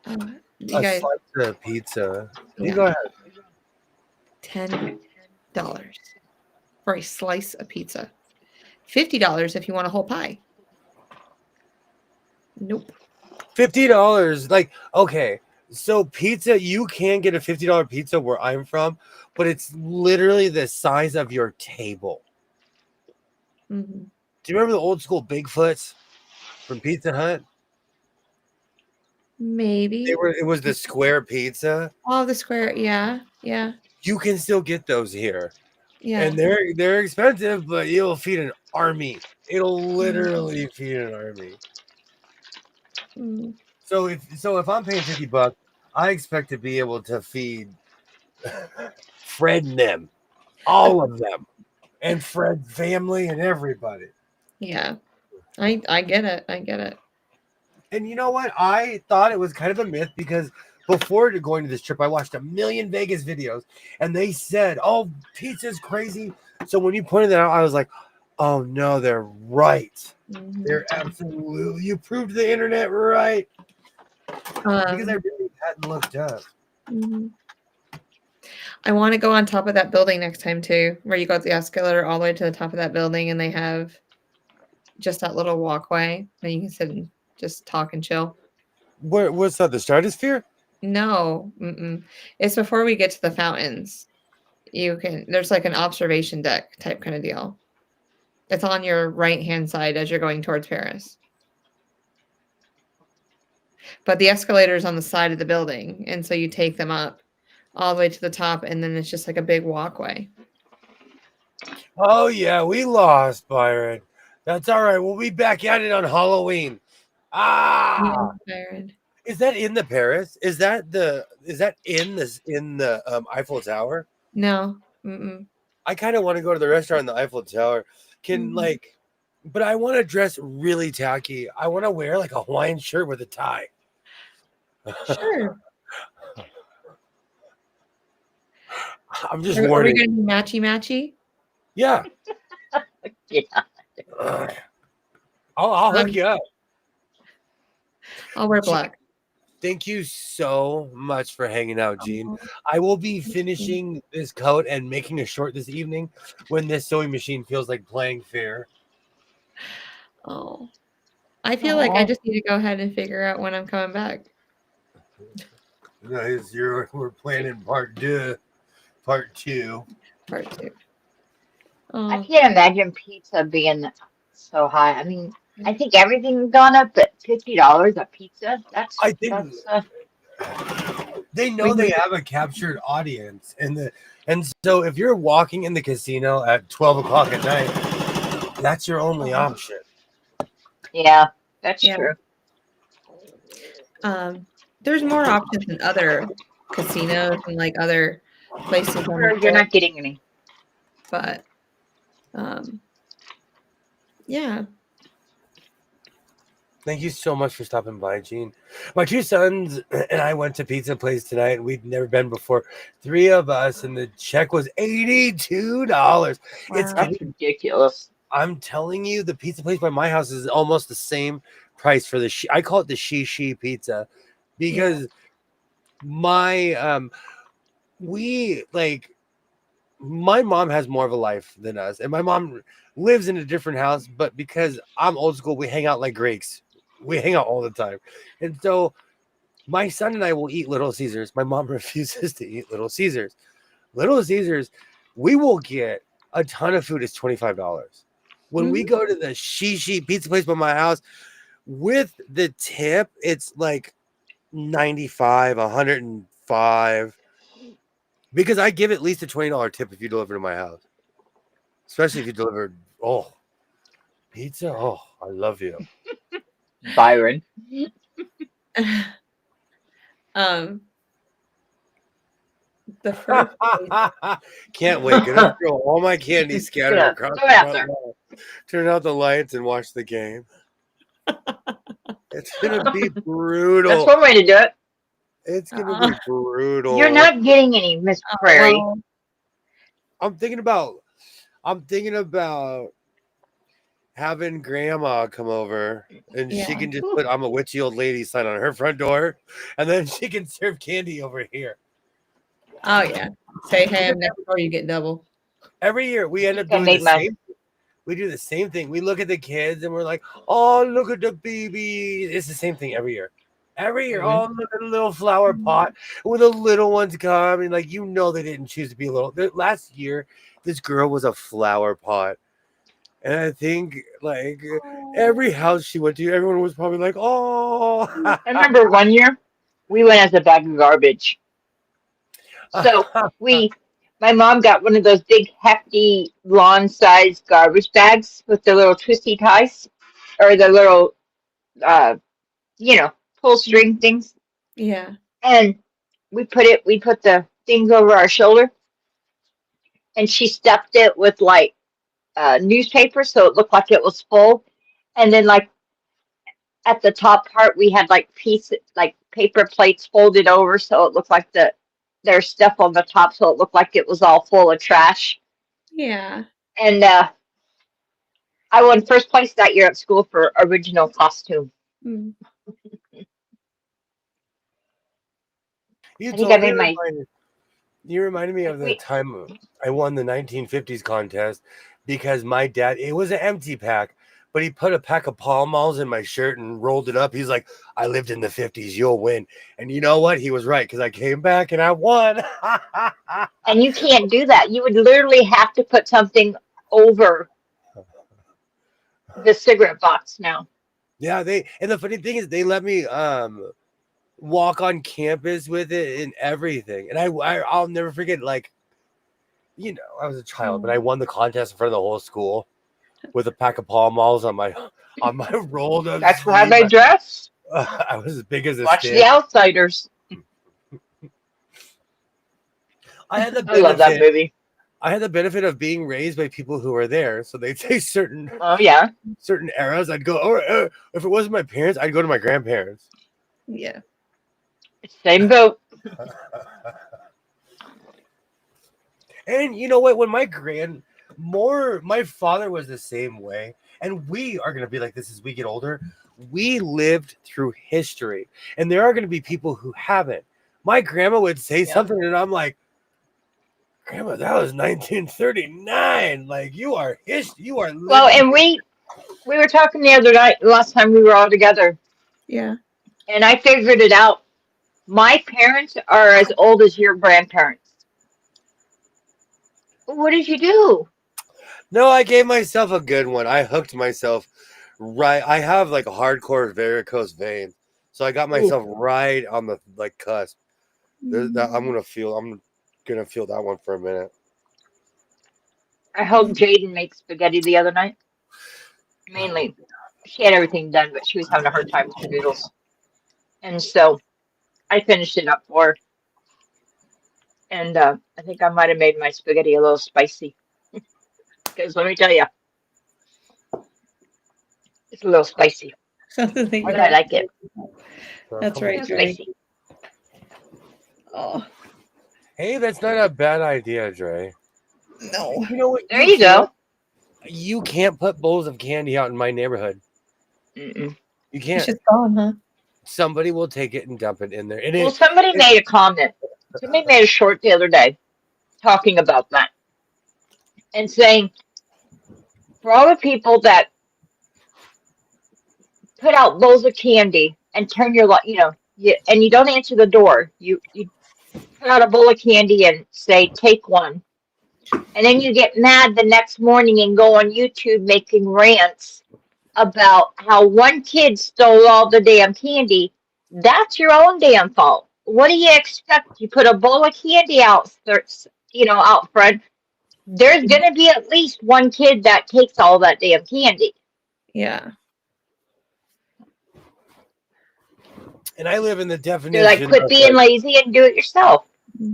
A: You
B: A
A: guys,
B: slice of pizza. You
A: yeah,
B: go ahead.
A: $10 for a slice of pizza. $50 if you want a whole pie. Nope.
B: $50. Like, okay. So pizza, you can get a $50 pizza where I'm from, but it's literally the size of your table.
A: Mhm.
B: Do you remember the old school Bigfoots from Pizza Hut?
A: Maybe.
B: It was the square pizza.
A: Oh, the square. Yeah. Yeah.
B: You can still get those here.
A: Yeah.
B: And they're expensive, but you'll feed an army. It'll literally feed an army.
A: Mm.
B: So if I'm paying $50, I expect to be able to feed Fred and them, all of them, and Fred's family and everybody.
A: Yeah. I get it. I get it.
B: And you know what? I thought it was kind of a myth because before going to this trip, I watched a million Vegas videos and they said, oh, pizza's crazy. So when you pointed that out, I was like, oh no, they're right.
A: Mhm.
B: They're absolutely, you proved the internet right. Because I really hadn't looked up.
A: Mhm. I want to go on top of that building next time too, where you go up the escalator all the way to the top of that building and they have just that little walkway and you can sit and just talk and chill.
B: What's that? The stratosphere?
A: No, it's before we get to the fountains. There's like an observation deck type kind of deal. It's on your right-hand side as you're going towards Paris. But the escalator is on the side of the building, and so you take them up all the way to the top, and then it's just like a big walkway.
B: Oh yeah, we lost, Byron. That's all right. We'll be back at it on Halloween. Ah,
A: Byron.
B: is that in the Paris? Is that in the Eiffel Tower?
A: No. Mm-mm.
B: I kind of want to go to the restaurant in the Eiffel Tower. But I want to dress really tacky. I want to wear like a Hawaiian shirt with a tie.
A: Sure.
B: I'm just
A: Are we
B: warning.
A: going to be matchy-matchy?
B: Yeah.
C: Yeah.
B: I'll hook you up.
A: I'll wear black.
B: Thank you so much for hanging out, Gene. I will be finishing this coat and making a short this evening when this sewing machine feels like playing fair.
A: Oh. I feel like I just need to go ahead and figure out when I'm coming back.
B: Guys, we're planning part two.
A: Part 2.
C: I
A: Oh.
C: can't imagine pizza being so high. I mean, I think everything's gone up, but $50 a pizza?
B: I think they know they have a captured audience, and so if you're walking in the casino at 12 o'clock at night, that's your only option.
C: Yeah, that's true.
A: There's more options in other casinos and like other places.
C: You're not getting any.
A: But yeah.
B: Thank you so much for stopping by, Gene. My two sons and I went to Pizza Place tonight. We'd never been before. 3 of us, and the check was $82.
A: Wow.
C: That's ridiculous.
B: I'm telling you, the pizza place by my house is almost the same price for I call it the she pizza because my mom has more of a life than us, and my mom lives in a different house, but because I'm old school, we hang out like Greeks. We hang out all the time. And so my son and I will eat Little Caesars. My mom refuses to eat Little Caesars. Little Caesars, we will get a ton of food. It's $25. When we go to the Shishi pizza place by my house, with the tip, it's like 95, 105. Because I give at least a $20 tip if you deliver to my house. Especially if you deliver, pizza. Oh, I love you.
C: Byron.
A: The first
B: Can't wait. Gonna throw all my candy scattered across the front lawn. Turn out the lights and watch the game. It's gonna be brutal.
C: That's one way to do it.
B: It's gonna be brutal.
C: You're not getting any, Miss Prairie.
A: Well,
B: I'm thinking about having grandma come over and she can just put "I'm a witchy old lady" sign on her front door, and then she can serve candy over here.
A: Oh yeah. Say ham next door, you get double.
B: Every year we end up doing the same. We do the same thing. We look at the kids and we're like, "Oh, look at the baby." It's the same thing every year. Every year,
A: Mhm.
B: oh, look at a little flower pot. When the little ones come, and like they didn't choose to be little. Last year, this girl was a flower pot, and I think like every house she went to, everyone was probably like, "Oh."
C: I remember one year we went as a bag of garbage. So my mom got one of those big, hefty, lawn-sized garbage bags with the little twisty ties or the little, uh, pull string things.
A: Yeah.
C: And we put the things over our shoulder, and she stuffed it with like newspaper so it looked like it was full. And then like at the top part, we had like like paper plates folded over so it looked like there's stuff on the top so it looked like it was all full of trash.
A: Yeah.
C: And I won first place that year at school for original costume.
A: Mm.
B: you
C: I think I
B: totally
C: made my
B: reminded me
C: like
B: of the
C: we
B: time I won the 1950s contest because my dad, it was an empty pack, but he put a pack of Pall Malls in my shirt and rolled it up. He's like, I lived in the 50s, you'll win. And you know what? He was right because I came back and I won.
C: and you can't do that. You would literally have to put something over the cigarette box now.
B: Yeah, and the funny thing is they let me walk on campus with it and everything. And I'll never forget, like, I was a child, but I won the contest in front of the whole school with a pack of Pall Malls on my rolled up
C: That's how
B: sleeve.
C: they dress.
B: I was as big as a
C: Watch the
B: stick.
C: Outsiders.
B: I had the
C: I love that
B: benefit.
C: movie.
B: I had the benefit of being raised by people who were there, so they'd say certain
C: Oh yeah,
B: eras. I'd go, or if it wasn't my parents, I'd go to my grandparents.
A: Yeah.
C: same boat.
B: And you know what? When my father was the same way, and we are going to be like this as we get older. We lived through history, and there are going to be people who haven't. My grandma would say
C: Yeah.
B: something, and I'm like, Grandma, that was 1939. Like you are history. You are
C: Well,
B: living.
C: and we were talking the other night, last time we were all together,
A: Yeah.
C: and I figured it out. My parents are as old as your grandparents. What did you do?
B: No, I gave myself a good one. I hooked myself right. I have like a hardcore varicose vein, so I got
C: Ooh,
B: myself right on the like cusp. I'm
A: Mm.
B: gonna feel. I'm gonna feel that one for a minute.
C: I helped Jaden make spaghetti the other night. Mainly, she had everything done, but she was having a hard time with her noodles, and so I finished it up for her. And I think I might have made my spaghetti a little spicy because let me tell you, it's a little spicy,
A: Something that
C: but
A: you
C: I
A: like.
C: like it.
A: That's
C: A
A: right,
C: little
A: Dre.
C: spicy.
A: Oh,
B: Hey, that's not a bad idea, Dre.
A: no.
B: You know what?
C: There you go.
B: You can't put bowls of candy out in my neighborhood.
C: Mm-mm.
B: You
A: It's
B: can't.
A: just gone, huh?
B: Somebody will take it and dump it in there. And
C: Well, somebody made a comment. Somebody made a short the other day talking about that and saying for all the people that put out bowls of candy and turn your light, and you don't answer the door. You put out a bowl of candy and say, take one. And then you get mad the next morning and go on YouTube making rants about how one kid stole all the damn candy. That's your own damn fault. What do you expect? You put a bowl of candy out, out front. There's going to be at least one kid that takes all that damn candy.
A: Yeah.
B: I live in the
C: They're like,
B: definition
C: quit
B: of
C: being lazy and do it yourself.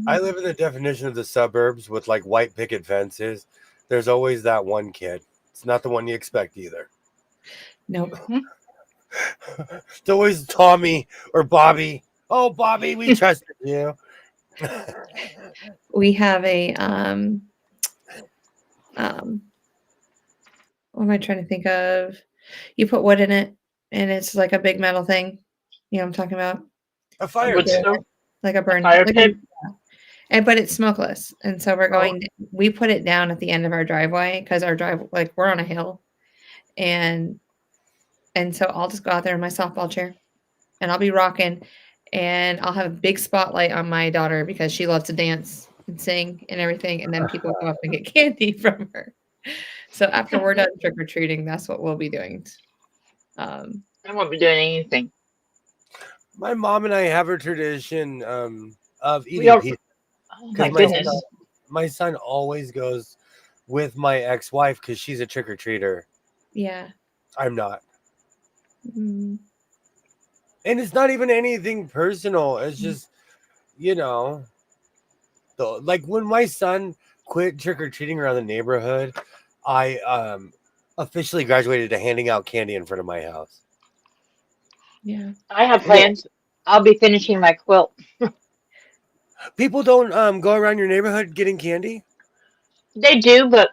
B: I live in the definition of the suburbs with like white picket fences. There's always that one kid. It's not the one you expect either.
A: Nope.
B: It's always Tommy or Bobby. Oh, Bobby, we trusted you.
A: We have a what am I trying to think of? You put wood in it and it's like a big metal thing. You know what I'm talking about?
B: A
C: A
B: fire
C: wood
B: pit.
C: stove,
A: Like a
C: a
A: burn,
C: fire
A: like
C: pit.
A: but it's smokeless. And so
B: Oh.
A: we put it down at the end of our driveway because our like we're on a hill. And so I'll just go out there in my softball chair and I'll be rocking, and I'll have a big spotlight on my daughter because she loves to dance and sing and everything, and then people go up and get candy from her. So after we're done trick or treating, that's what we'll be doing. Um,
C: I won't be doing anything.
B: My mom and I have a tradition of
C: We
B: eating
C: don't.
B: pizza
C: Oh
B: because
C: my goodness.
B: my son always goes with my ex-wife because she's a trick or treater.
A: yeah.
B: I'm not,
A: Mm,
B: and it's not even anything personal. It's just you know, like when my son quit trick or treating around the neighborhood, I officially graduated to handing out candy in front of my house.
A: yeah.
C: I have
B: Cool.
C: plans. I'll be finishing my quilt.
B: People don't go around your neighborhood getting candy.
C: They do, but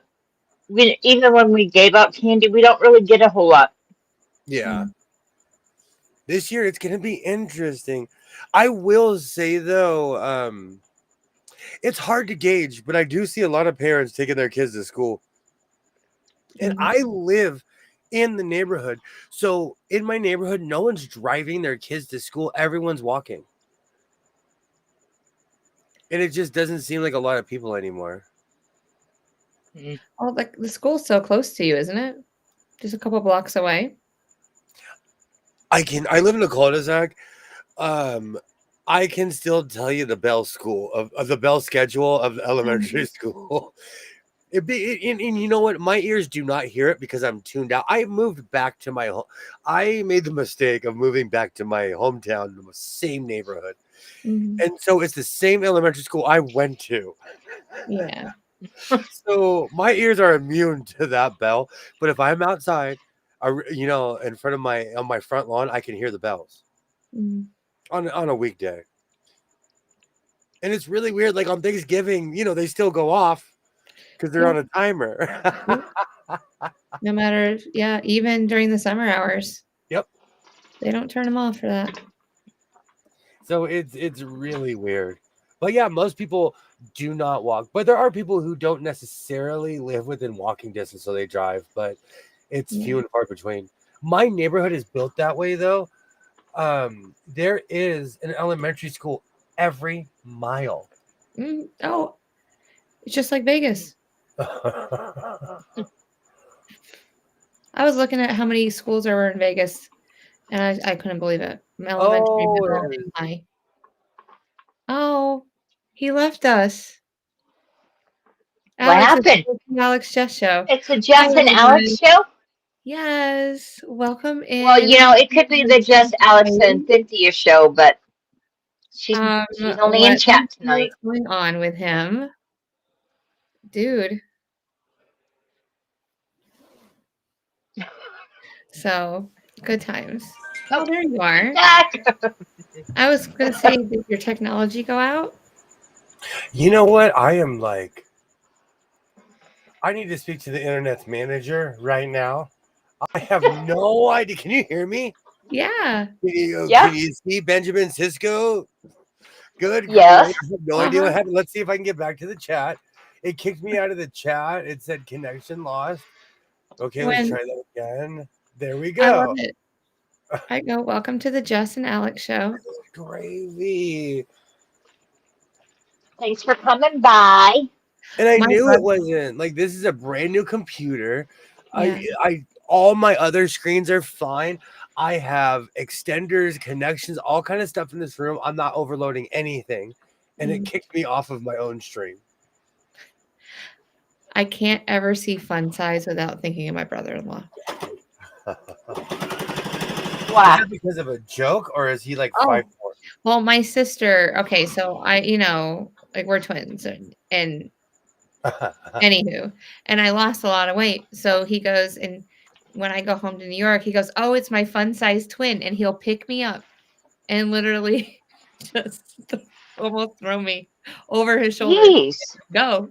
C: even when we gave out candy, we don't really get a whole lot.
B: Yeah.
A: Mm,
B: This year it's gonna be interesting. I will say though, it's hard to gauge, but I do see a lot of parents taking their kids to school. And
A: mhm.
B: I live in the neighborhood. So in my neighborhood, no one's driving their kids to school. Everyone's walking. And it just doesn't seem like a lot of people anymore.
C: Mm.
A: Oh, like the school's so close to you, isn't it? Just a couple blocks away.
B: I live in a cul-de-sac. Um I can still tell you the bell school of the bell schedule of the elementary school. And you know what? My ears do not hear it because I'm tuned out. I moved back to my home. I made the mistake of moving back to my hometown in the same neighborhood.
A: Mhm.
B: And so it's the same elementary school I went to.
A: Yeah.
B: So my ears are immune to that bell. But if I'm outside, in front of on my front lawn, I can hear the bells
A: Mhm.
B: on a weekday. And it's really weird. Like on Thanksgiving, they still go off because they're
A: Yeah.
B: on a timer.
A: Yep. No matter, yeah, even during the summer hours,
B: Yep.
A: they don't turn them off for that.
B: So it's really weird. But yeah, most people do not walk. But there are people who don't necessarily live within walking distance, so they drive, but it's few
A: Yeah.
B: and far between. My neighborhood is built that way though. There is an elementary school every mile.
A: Oh, it's just like Vegas. I was looking at how many schools there were in Vegas, and I couldn't believe it. Elementary,
B: Oh,
A: middle,
B: it
A: and
B: is.
A: high. Oh, he left us.
C: What
A: Alex, it's
C: happened?
A: the Alex Chess Show.
C: It's a
A: Hi,
C: Jess and Alex
A: everyone.
C: show?
A: Yes, welcome
C: Well,
A: in.
C: it could be the Jess, Alex, and Cynthia show, but she's only in
A: Let's
C: chat
A: see
C: tonight.
A: what's going on with him. Dude. So, good times. Oh, there you are.
C: Jack!
A: I was gonna say, did your technology go out?
B: You know what? I need to speak to the internet's manager right now. I have no idea. Can you hear me?
A: Yeah.
C: Yeah?
B: Can you see Benjamin Cisco? Good
C: Yes.
B: grief. I have no idea
A: Uh-huh.
B: what happened. Let's see if I can get back to the chat. It kicked me out of the chat. It said connection lost. Okay, let's
A: When
B: try that again. There we
A: I love
B: go.
A: it. I go, welcome to the Jess and Alex show.
B: Gravy.
C: Thanks for coming by.
B: And I
A: My
B: knew it
A: brother,
B: wasn't like this is a brand new computer.
A: yeah.
B: I all my other screens are fine. I have extenders, connections, all kind of stuff in this room. I'm not overloading anything. And it
A: Mm.
B: kicked me off of my own stream.
A: I can't ever see Fun Size without thinking of my brother-in-law.
B: Is
C: Why?
B: that because of a joke or is he like
A: Oh,
B: 5'4"?
A: well, my sister, okay, so like we're twins and anywho, and I lost a lot of weight. So he goes and when I go home to New York, he goes, "Oh, it's my fun size twin," and he'll pick me up and literally just almost throw me over his shoulder.
C: Jeez.
A: Go.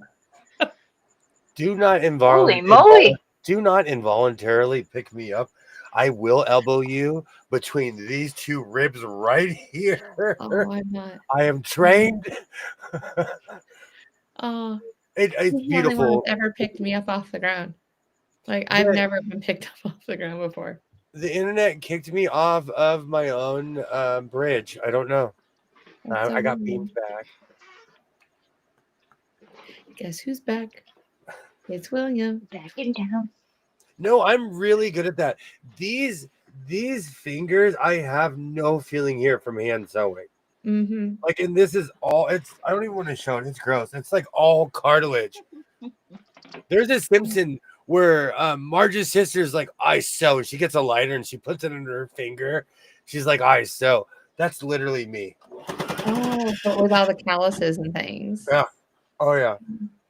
B: Do not
C: Holy moly.
B: do not involuntarily pick me up. I will elbow you between these two ribs right here.
A: Oh, I'm not.
B: I am trained.
A: Oh,
B: It's
A: he's the only one
B: beautiful.
A: that's ever picked me up off the ground. Like I've
B: The,
A: never been picked up off the ground before.
B: The internet kicked me off of my own bridge. I don't know.
A: That's so
B: I got
A: weird.
B: beamed back.
A: Guess who's back? It's William.
C: Back in town.
B: No, I'm really good at that. These fingers, I have no feeling here from hand sewing.
A: Mm-hmm.
B: Like, and this is all. It's. I don't even want to show it. It's gross. It's like all cartilage. There's a Simpson where Marge's sister's like, I sew. She gets a lighter and she puts it under her finger. She's like, I sew. That's literally me.
A: Oh, but with all the calluses and things.
B: Yeah. Oh yeah.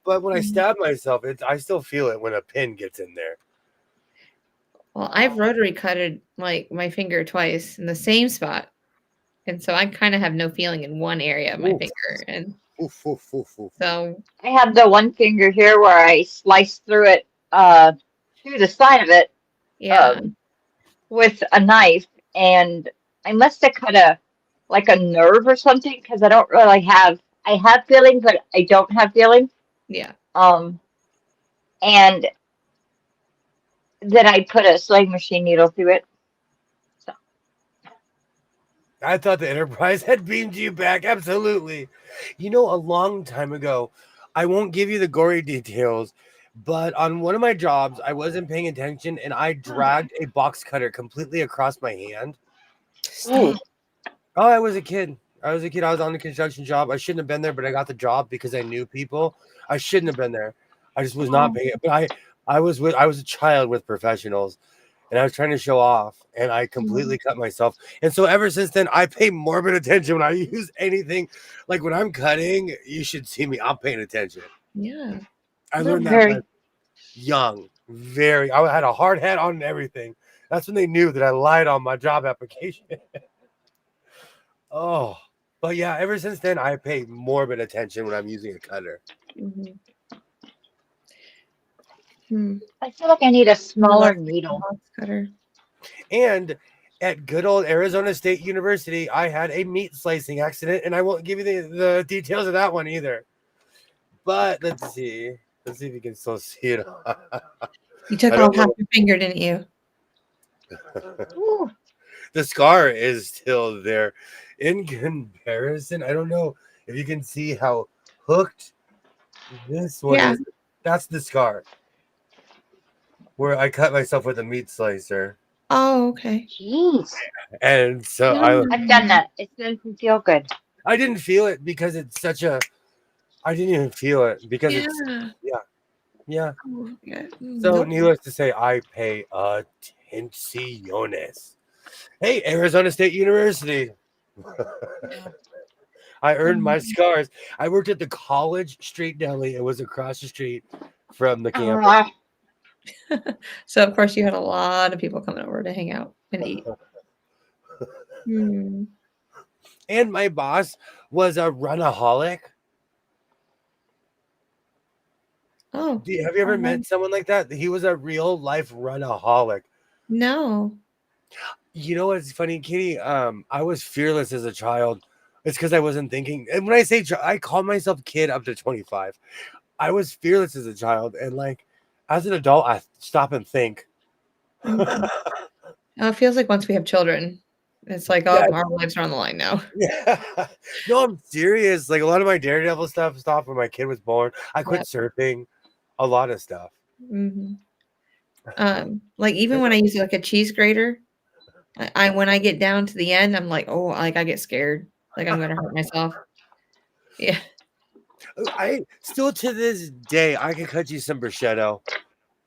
B: But when I
A: Mhm.
B: stab myself, I still feel it when a pin gets in there.
A: Well, I've rotary cutted like my finger twice in the same spot. And so I kind of have no feeling in one area of my
B: Oof,
A: finger. And
B: oof, oof, oof, oof.
A: so,
C: I have the one finger here where I sliced through it, through the side of it,
A: yeah,
C: with a knife, and I must have cut like a nerve or something because I don't really have. I have feeling, but I don't have feeling.
A: yeah.
C: Um, and then I put a sewing machine needle through it. So
B: I thought the Enterprise had beamed you back. Absolutely. You know, a long time ago, I won't give you the gory details, but on one of my jobs, I wasn't paying attention and I dragged a box cutter completely across my hand.
C: ooh,
A: Stop.
B: Oh, I was a kid. I was a kid. I was on a construction job. I shouldn't have been there, but I got the job because I knew people. I shouldn't have been there. I just was not
A: Oh,
B: paying it. But I was a child with professionals and I was trying to show off and I
A: mhm.
B: completely cut myself. And so ever since then, I pay morbid attention when I use anything. Like when I'm cutting, you should see me. I'm paying attention.
A: Yeah.
B: I
C: you're
B: learned that
C: very.
B: lesson young, very. I had a hard hat on and everything. That's when they knew that I lied on my job application. Oh, but yeah, ever since then, I pay morbid attention when I'm using a cutter.
A: Mhm. Hmm.
C: I feel like I need a
A: I love
C: smaller
A: the
C: needle.
A: box cutter.
B: And at good old Arizona State University, I had a meat slicing accident, and I won't give you the details of that one either. But let's see. Let's see if you can still see it.
A: You took
B: I
A: off
B: don't
A: half
B: know.
A: your finger, didn't you?
C: Ooh,
B: The scar is still there. In comparison, I don't know if you can see how hooked this one
A: Yeah.
B: is. That's the scar where I cut myself with a meat slicer.
A: Oh, okay.
C: jeez,
B: And so
C: I've done
A: Mm.
C: that. It doesn't feel good.
B: I didn't feel it because it's such a I didn't even feel it because it's
A: Yeah.
B: yeah, yeah.
A: Oh, yeah.
B: So
A: Nope.
B: needless to say, I pay attenciones. Hey, Arizona State University. I earned my
A: Mhm.
B: scars. I worked at the College Street Deli. It was across the street from the campus.
C: Uh,
A: So, of course, you had a lot of people coming over to hang out and eat. Hmm.
B: And my boss was a runaholic.
A: Oh,
B: Have you ever
A: um,
B: met someone like that? He was a real life runaholic.
A: no.
B: You know what's funny, Kitty? I was fearless as a child. It's because I wasn't thinking. And when I say I call myself kid up to 25. I was fearless as a child, and like as an adult, I stop and think.
A: Mhm. Oh, it feels like once we have children, it's like,
B: Yeah,
A: oh, our lives are on the line now.
B: yeah. No, I'm serious. Like a lot of my Daredevil stuff stopped when my kid was born. I quit
A: Yep.
B: surfing. A lot of stuff.
A: Mhm. Like, even when I use, like, a cheese grater, I when I get down to the end, I'm like, "Oh," like, I get scared, like, I'm gonna hurt myself. Yeah.
B: I still to this day I can cut you some bruschetto,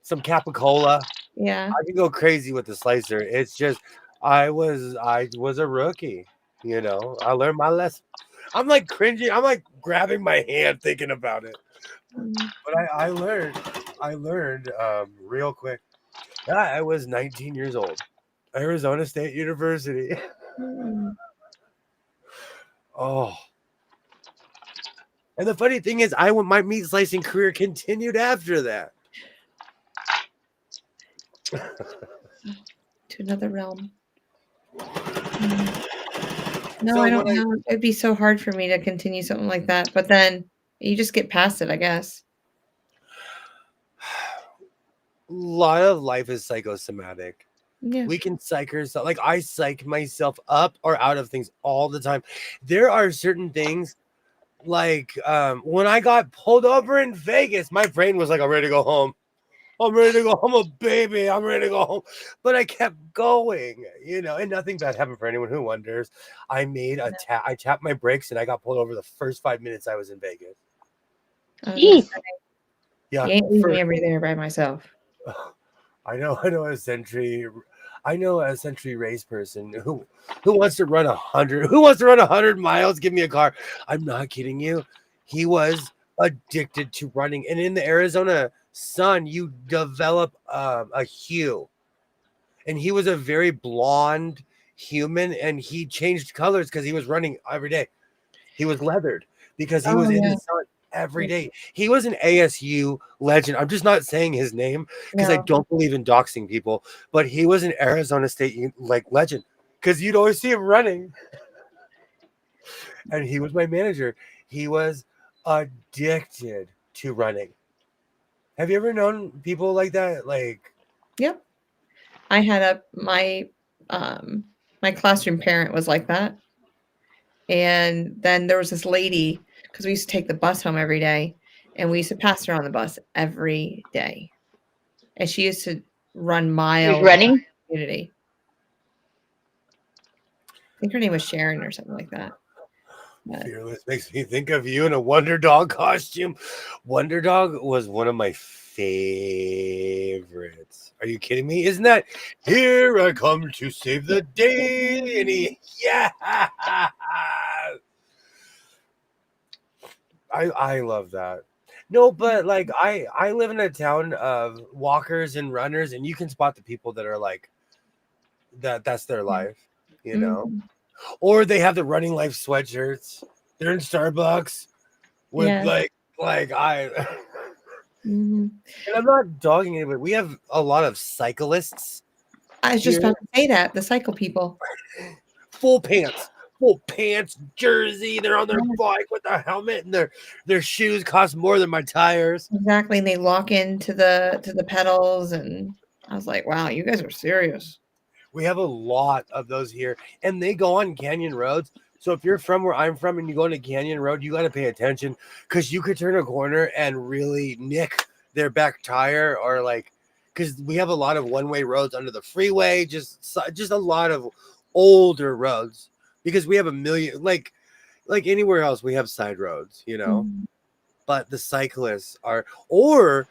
B: some capicola.
A: Yeah.
B: I can go crazy with the slicer. It's just I was a rookie. You know, I learned my lesson. I'm like cringing. I'm like grabbing my hand thinking about it.
A: Mm,
B: But I learned real quick. Yeah, I was 19 years old. Arizona State University.
A: mm.
B: Oh, and the funny thing is, my meat slicing career continued after that.
A: To another realm. Mm. No,
B: So
A: I
B: when
A: don't
B: I
A: know. It'd be so hard for me to continue something like that, but then you just get past it, I guess.
B: a lot of life is psychosomatic.
A: Yeah.
B: We can psych ourselves. Like I psych myself up or out of things all the time. There are certain things like when I got pulled over in Vegas, my brain was like, I'm ready to go home. I'm ready to go home, a baby. I'm ready to go home. But I kept going, and nothing bad happened for anyone who wonders. I made a tap. I tapped my brakes and I got pulled over the first 5 minutes I was in Vegas.
A: I was gonna
C: Jeez.
A: say,
B: Yeah.
A: you ain't leaving me over there by myself.
B: I know a century race person who wants to run 100 miles. Give me a car. I'm not kidding you. He was addicted to running, and in the Arizona sun, you develop a hue, and he was a very blonde human, and he changed colors because he was running every day. He was leathered because he
A: Oh,
B: was in
A: yeah.
B: the sun every day. He was an ASU legend. I'm just not saying his name because I
A: No.
B: don't believe in doxing people, but he was an Arizona State legend because you'd always see him running. And he was my manager. He was addicted to running. Have you ever known people like that? Like,
A: Yep. I had my classroom parent was like that. And then there was this lady, because we used to take the bus home every day, and we used to pass her on the bus every day. And she used to run
C: She was
A: miles in
C: running.
A: the community. I think her name was Sharon or something like that. But
B: Fearless makes me think of you in a Wonder Dog costume. Wonder Dog was one of my favorites. Are you kidding me? Isn't that here I come to save the day? And yeah. I love that. No, but like I live in a town of walkers and runners, and you can spot the people that are like that's their life.
A: mhm.
B: Or they have the running life sweatshirts. They're in Starbucks with
A: Yeah.
B: like I
A: Mhm.
B: and I'm not dogging it, but we have a lot of cyclists
A: I was just
B: here.
A: about to say that, the cycle people.
B: Full pants, jersey. They're on their
A: Yeah,
B: bike with a helmet, and their shoes cost more than my tires.
A: exactly, and they lock into the pedals, and I was like, "Wow, you guys are serious."
B: We have a lot of those here, and they go on canyon roads. So if you're from where I'm from and you go on a canyon road, you got to pay attention because you could turn a corner and really nick their back tire, or like, because we have a lot of one-way roads under the freeway, just a lot of older roads because we have a million like anywhere else we have side roads.
A: Mhm.
B: But the cyclists are, or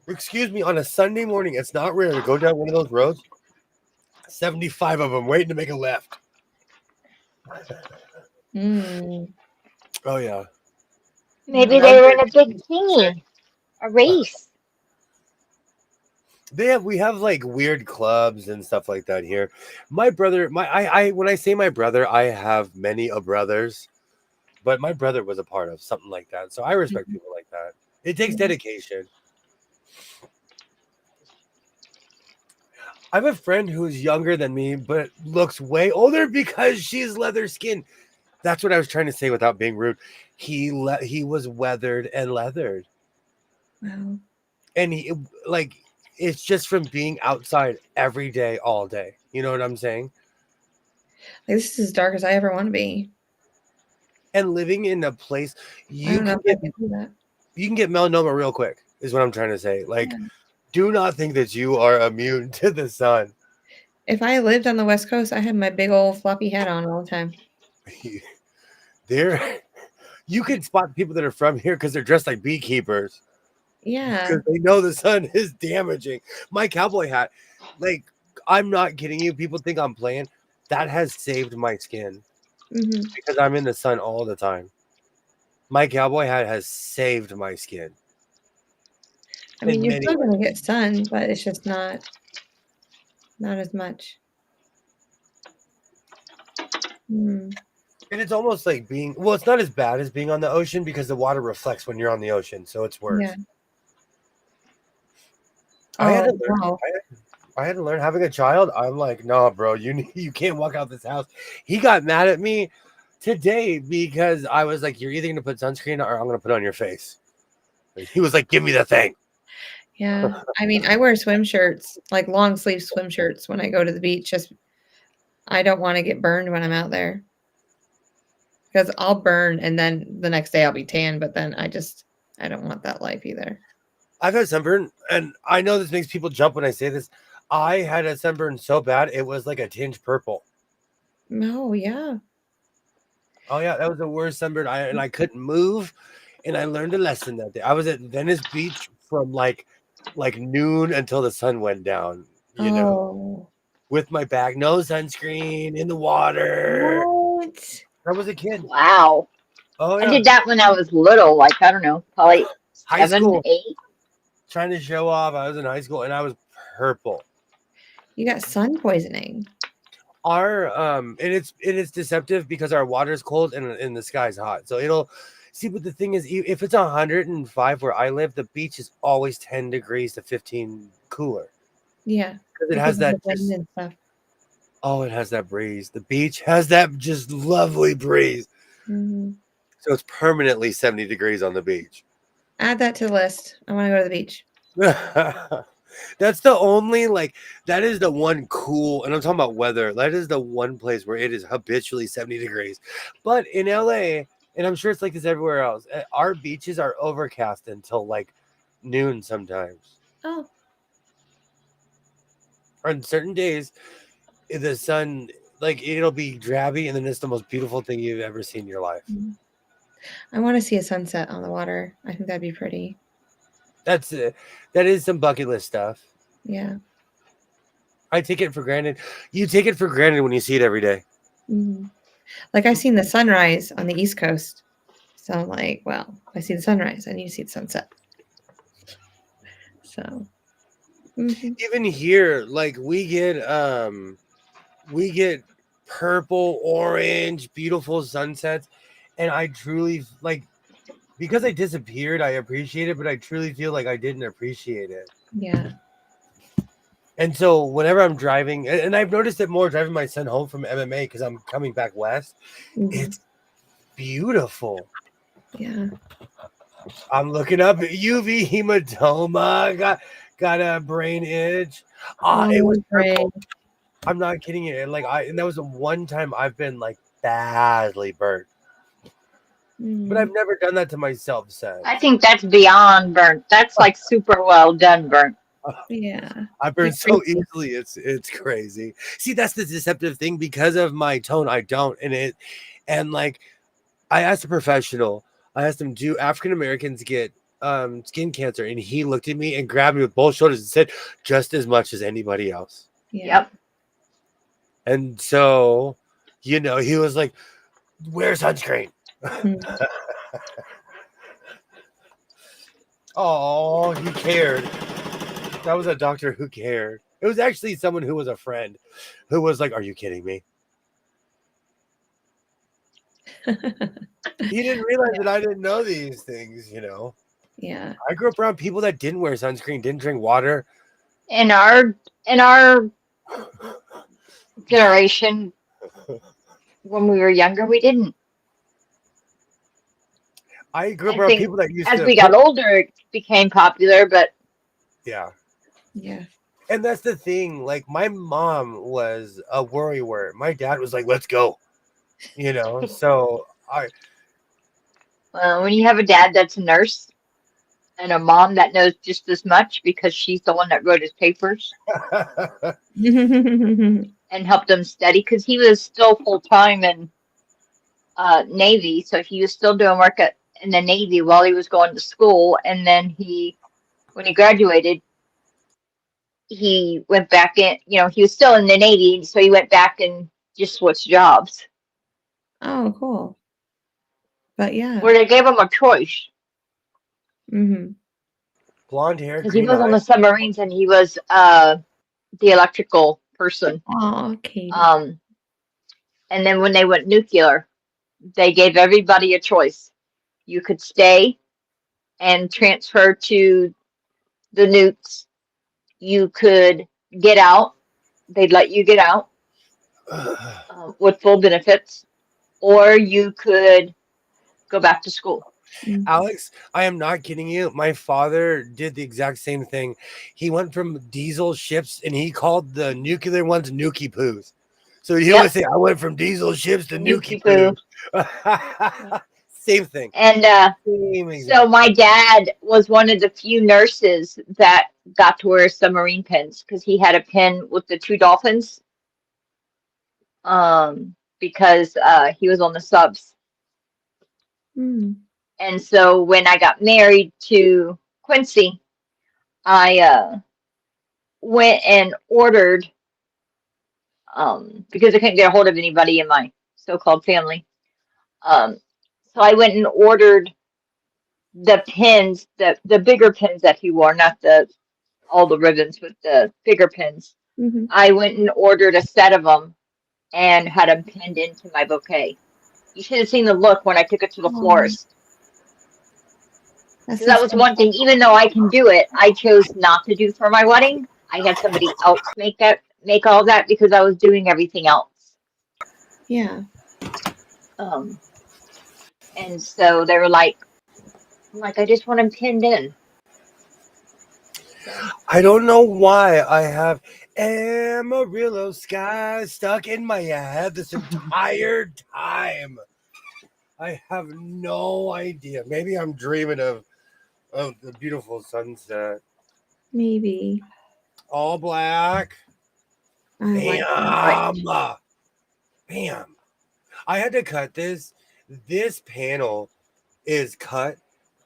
B: excuse me, on a Sunday morning, it's not rare to go down one of those roads. 75 of them waiting to make a left.
A: Mm.
B: Oh yeah.
C: Maybe
A: No.
C: they were in a big thingy, a race.
B: We have like weird clubs and stuff like that here. My brother, I when I say my brother, I have many a brothers, but my brother was a part of something like that. So I respect
A: Mhm.
B: people like that. It takes
A: Yeah.
B: dedication. I have a friend who's younger than me, but looks way older because she's leather skin. That's what I was trying to say without being rude. He was weathered and leathered,
A: Wow.
B: and he like it's just from being outside every day, all day. You know what I'm saying?
A: Like, this is as dark as I ever wanna be.
B: And living in a place
A: I
B: you
A: don't know
B: can
A: if I
B: get
A: can do that.
B: you can get melanoma real quick. Is what I'm trying to say. Like,
A: Yeah.
B: do not think that you are immune to the sun.
A: If I lived on the West Coast, I had my big old floppy hat on all the time.
B: There, you can spot people that are from here because they're dressed like beekeepers.
A: Yeah.
B: Because they know the sun is damaging. My cowboy hat, like, I'm not kidding you. People think I'm playing. That has saved my skin
A: Mhm.
B: because I'm in the sun all the time. My cowboy hat has saved my skin
A: I mean,
B: in
A: you're
B: many
A: still
B: ways.
A: gonna get sun, but it's just not as much. Mm.
B: And it's almost like it's not as bad as being on the ocean because the water reflects when you're on the ocean. So it's
A: Yeah.
B: worse. I had
A: Oh,
B: to learn.
A: wow.
B: I had to learn having a child. I'm like, no, bro, you can't walk out this house. He got mad at me today because I was like, you're either gonna put sunscreen or I'm gonna put it on your face. And he was like, give me the thing.
A: Yeah. I mean, I wear swim shirts, like long sleeve swim shirts when I go to the beach. Just I don't want to get burned when I'm out there because I'll burn and then the next day I'll be tan, but then I don't want that life either.
B: I've had sunburn, and I know this makes people jump when I say this. I had a sunburn so bad it was like a tinge purple.
A: No, yeah.
B: Oh yeah, that was the worst sunburn. I couldn't move, and I learned a lesson that day. I was at Venice Beach from like noon until the sun went down.
A: Oh.
B: With my bag, no sunscreen, in the water.
A: What?
B: I was a kid.
C: Wow.
B: Oh
C: I
B: yeah,
C: did that when I was little, like, I don't know, probably
B: high
C: 7,
B: school,
C: 8.
B: trying to show off. I was in high school, and I was purple.
A: You got sun poisoning.
B: Our and it's deceptive because our water is cold and the sky's hot. So it'll see. But the thing is, if it's 105 where I live, the beach is always 10 degrees to 15 cooler.
A: Yeah.
B: Because it
A: Because
B: has
A: of the
B: that
A: wind
B: just,
A: and stuff.
B: oh, it has that breeze. The beach has that just lovely breeze.
A: Mhm.
B: So it's permanently 70 degrees on the beach.
A: Add that to the list. I want to go to the beach.
B: That's the only that is the one cool, and I'm talking about weather. That is the one place where it is habitually 70 degrees. But in LA, and I'm sure it's like this everywhere else, our beaches are overcast until like noon sometimes.
A: Oh.
B: On certain days, the sun it'll be drabby, and then it's the most beautiful thing you've ever seen in your life.
A: I want to see a sunset on the water. I think that'd be pretty.
B: That's that is some bucket list stuff.
A: Yeah.
B: I take it for granted. You take it for granted when you see it every day.
A: Mm-hmm. Like I've seen the sunrise on the East Coast. So I'm like, well, I see the sunrise. I need to see the sunset. So
B: Even here, we get purple, orange, beautiful sunsets, and I truly because I disappeared, I appreciate it, but I truly feel like I didn't appreciate it.
A: yeah.
B: And so whenever I'm driving, and I've noticed it more driving my son home from MMA because I'm coming back west, it's beautiful.
A: Yeah.
B: I'm looking up UV hematoma, got a brain itch. It was purple. I'm not kidding you. And and that was the one time I've been badly burnt. But I've never done that to myself since.
C: I think that's beyond burnt. That's like super well done burnt.
A: Yeah.
B: I burn so easily. It's crazy. See, that's the deceptive thing. Because of my tone, I don't. And I asked a professional. I asked him, do African Americans get skin cancer? And he looked at me and grabbed me with both shoulders and said, just as much as anybody else.
A: Yeah.
C: Yep.
B: And so, he was like, wear sunscreen. Oh, he cared. That was a doctor who cared. It was actually someone who was a friend who was like, are you kidding me? He didn't realize that I didn't know these things,
A: Yeah.
B: I grew up around people that didn't wear sunscreen, didn't drink water.
C: In our generation, when we were younger, we didn't.
B: I grew up around people that used
C: as
B: to.
C: we got older, it became popular, but
B: yeah.
A: Yeah.
B: And that's the thing. My mom was a worrywart. My dad was like, let's go. So
C: when you have a dad that's a nurse and a mom that knows just as much because she's the one that wrote his papers and helped him study, because he was still full-time in Navy, so he was still doing work in the Navy while he was going to school. And then when he graduated, he went back in, he was still in the Navy, so he went back and just switched jobs.
A: Oh, cool. But yeah.
C: Where they gave him a choice.
B: Blonde hair,
C: because he
B: green
C: was on the
B: eyes.
C: submarines and he was the electrical person.
A: Oh, Katie.
C: And then when they went nuclear, they gave everybody a choice. You could stay and transfer to the nukes. You could get out. They'd let you get out with full benefits. Or you could go back to school.
B: Alex, I am not kidding you. My father did the exact same thing. He went from diesel ships and he called the nuclear ones nuki poos. So he
C: Yep.
B: always say, I went from diesel ships to nuki
C: Nuki poo.
B: poo. Same thing.
C: And
B: Same
C: so
B: exact.
C: my dad was one of the few nurses that got to wear submarine pins because he had a pin with the two dolphins. Because he was on the subs. And so when I got married to Quincy, I went and ordered because I couldn't get a hold of anybody in my so-called family. Um, so I went and ordered the pins, the bigger pins that he wore, not the all the ribbons, but the bigger pins. I went and ordered a set of them and had them pinned into my bouquet. You should have seen the look when I took it to the florist.
A: That's
C: So
A: so
C: that was one thing. Even though I can do it, I chose not to do for my wedding. I had somebody else make all that because I was doing everything else.
A: Yeah.
C: And so they were like, I'm like, I just want them pinned in. So.
B: I don't know why I have Amarillo sky stuck in my head this entire time. I have no idea. Maybe I'm dreaming of the beautiful sunset.
A: Maybe.
B: All black. Bam. Bam. I had to cut this. This panel is cut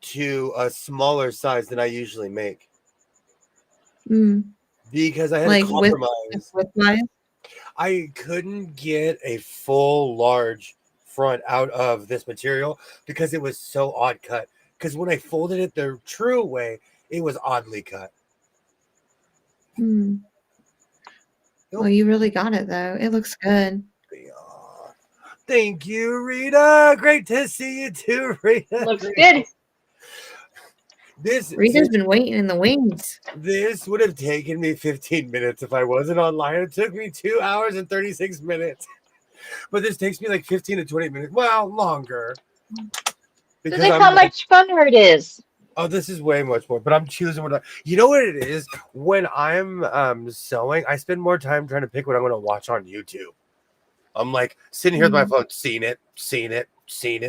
B: to a smaller size than I usually make. Because I had to compromise.
A: Width-wise?
B: I couldn't get a full large front out of this material because it was so odd cut. Because when I folded it the true way, it was oddly cut.
A: Well, you really got it, though. It looks good.
B: Thank you, Rita. Great to see you too, Rita.
C: Looks good.
A: Rita's been waiting in the wings.
B: This would have taken me 15 minutes if I wasn't online. It took me 2 hours and 36 minutes. But this takes me like 15 to 20 minutes. Well, longer.
C: Because look how much funner it is.
B: Oh, this is way much more. But I'm choosing what you know what it is? When I'm sewing, I spend more time trying to pick what I'm going to watch on YouTube. I'm like sitting here with my phone, seen it.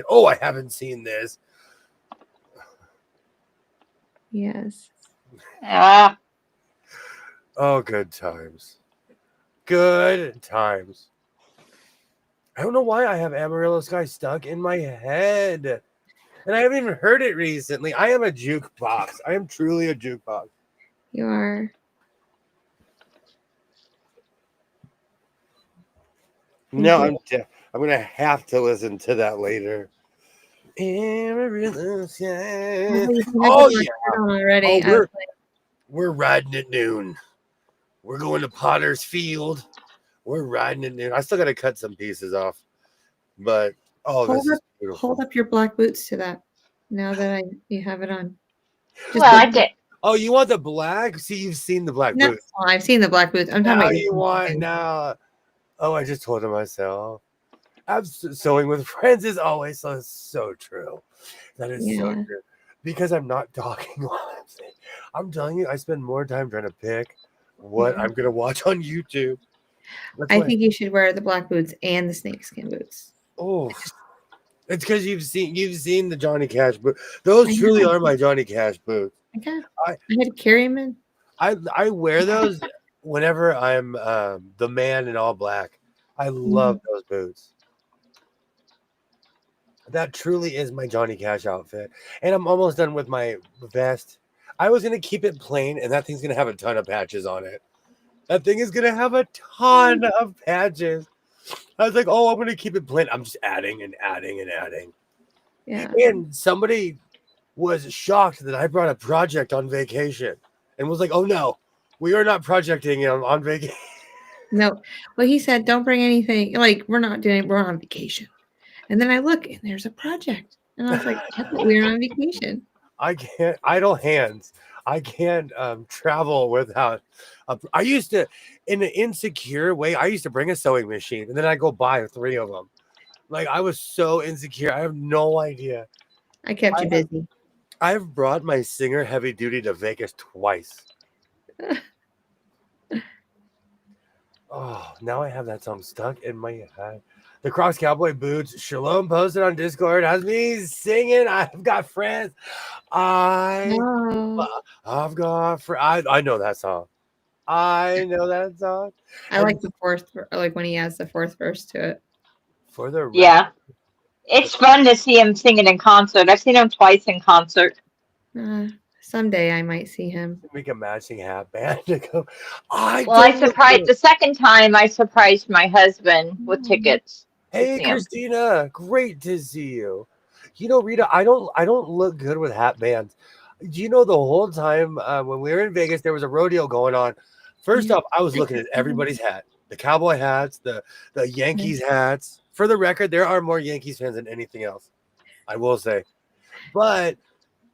B: Oh, I haven't seen this.
A: Yes.
B: Oh, good times. Good times. I don't know why I have Amarillo Sky stuck in my head. And I haven't even heard it recently. I am a jukebox. I am truly a jukebox.
A: You are.
B: No, I'm going to have to listen to that later. Amarillo Sky. Oh, yeah.
A: Already.
B: Oh, we're riding at noon. We're going to Potter's Field. We're riding at noon. I still got to cut some pieces off. But, this is beautiful.
A: Hold up your black boots to that now that you have it on.
C: I did.
B: Oh, you want the black? See, you've seen the black boots.
A: Oh, I've seen the black boots. I'm talking about
B: you want now. Oh, I just told it myself. Sewing with friends is always so true. That is so true. Because I'm not talking while I'm saying. I'm telling you, I spend more time trying to pick what I'm going to watch on YouTube.
A: I think you should wear the black boots and the snakeskin boots.
B: Oh, it's because you've seen the Johnny Cash boots. Those truly are my Johnny Cash boots.
A: Okay. I had to carry them in.
B: I wear those whenever I'm the man in all black. I love those boots. That truly is my Johnny Cash outfit. And I'm almost done with my vest. I was going to keep it plain, and that thing's going to have a ton of patches on it. That thing is going to have a ton of patches. I was like, oh, I'm going to keep it plain. I'm just adding and adding and adding.
A: Yeah.
B: And somebody was shocked that I brought a project on vacation and was like, oh, no, we are not projecting on vacation.
A: No. Well, he said, don't bring anything. Like, we're on vacation. And then I look, and there's a project. And I was like, I thought we were on vacation.
B: I can't, idle hands. I can't travel without. I used to, in an insecure way, I used to bring a sewing machine, and then I go buy 3 of them. Like, I was so insecure. I have no idea.
A: I kept you busy.
B: I've brought my Singer Heavy Duty to Vegas twice. Oh, now I have that song stuck in my head. The Crocs Cowboy Boots. Shalom posted on Discord has me singing. I've got friends.
A: No.
B: I've got friends. I know that song. I know that song.
A: I like the fourth, like when he adds the fourth verse to it.
B: For the record,
C: Yeah. It's fun to see him singing in concert. I've seen him twice in concert.
A: Someday I might see him.
B: make a matching hat band to go.
C: The second time I surprised my husband with tickets.
B: Hey, Christina, great to see you. You know, Rita, I don't look good with hat bands. Do you know the whole time when we were in Vegas, there was a rodeo going on. First up, I was looking at everybody's hat, the cowboy hats, the Yankees hats. For the record, there are more Yankees fans than anything else, I will say. But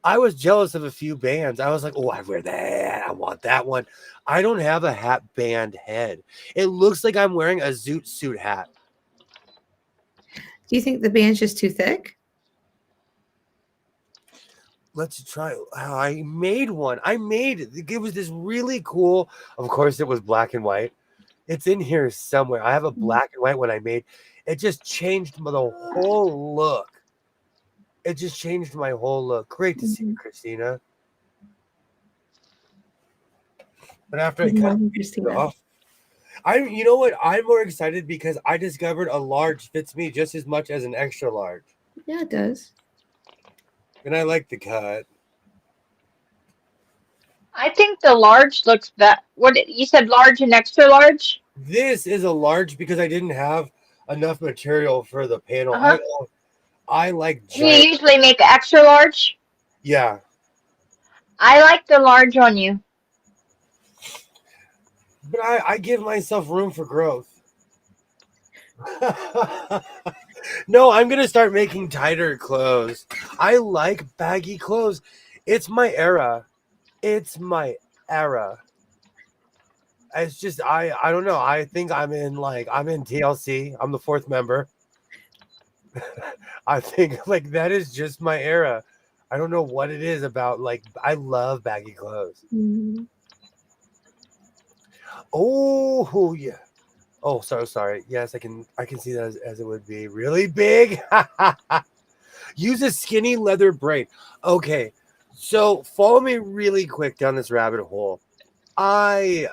B: I was jealous of a few bands. I was like, oh, I wear that. I want that one. I don't have a hat band head. It looks like I'm wearing a zoot suit hat.
A: Do you think the band's just too thick?
B: Let's try. I made one. It was this really cool. Of course, it was black and white. It's in here somewhere. I have a black and white one I made. It just changed the whole look. It just changed my whole look. Great to see you, Christina. But after I cut it off, you know what? I'm more excited because I discovered a large fits me just as much as an extra large.
A: Yeah, it does.
B: And I like the cut.
C: I think the large looks that. What you said, large and extra large?
B: This is a large because I didn't have enough material for the panel. I like giant.
C: You usually make extra large?
B: Yeah.
C: I like the large on you.
B: But I give myself room for growth. No, I'm going to start making tighter clothes. I like baggy clothes. It's my era. It's just, I don't know. I think I'm in TLC. I'm the fourth member. I think that is just my era. I don't know what it is about. I love baggy clothes.
A: Mm-hmm.
B: Oh yeah. Oh, sorry. Yes, I can see that as it would be really big. Use a skinny leather braid. Okay, so follow me really quick down this rabbit hole. I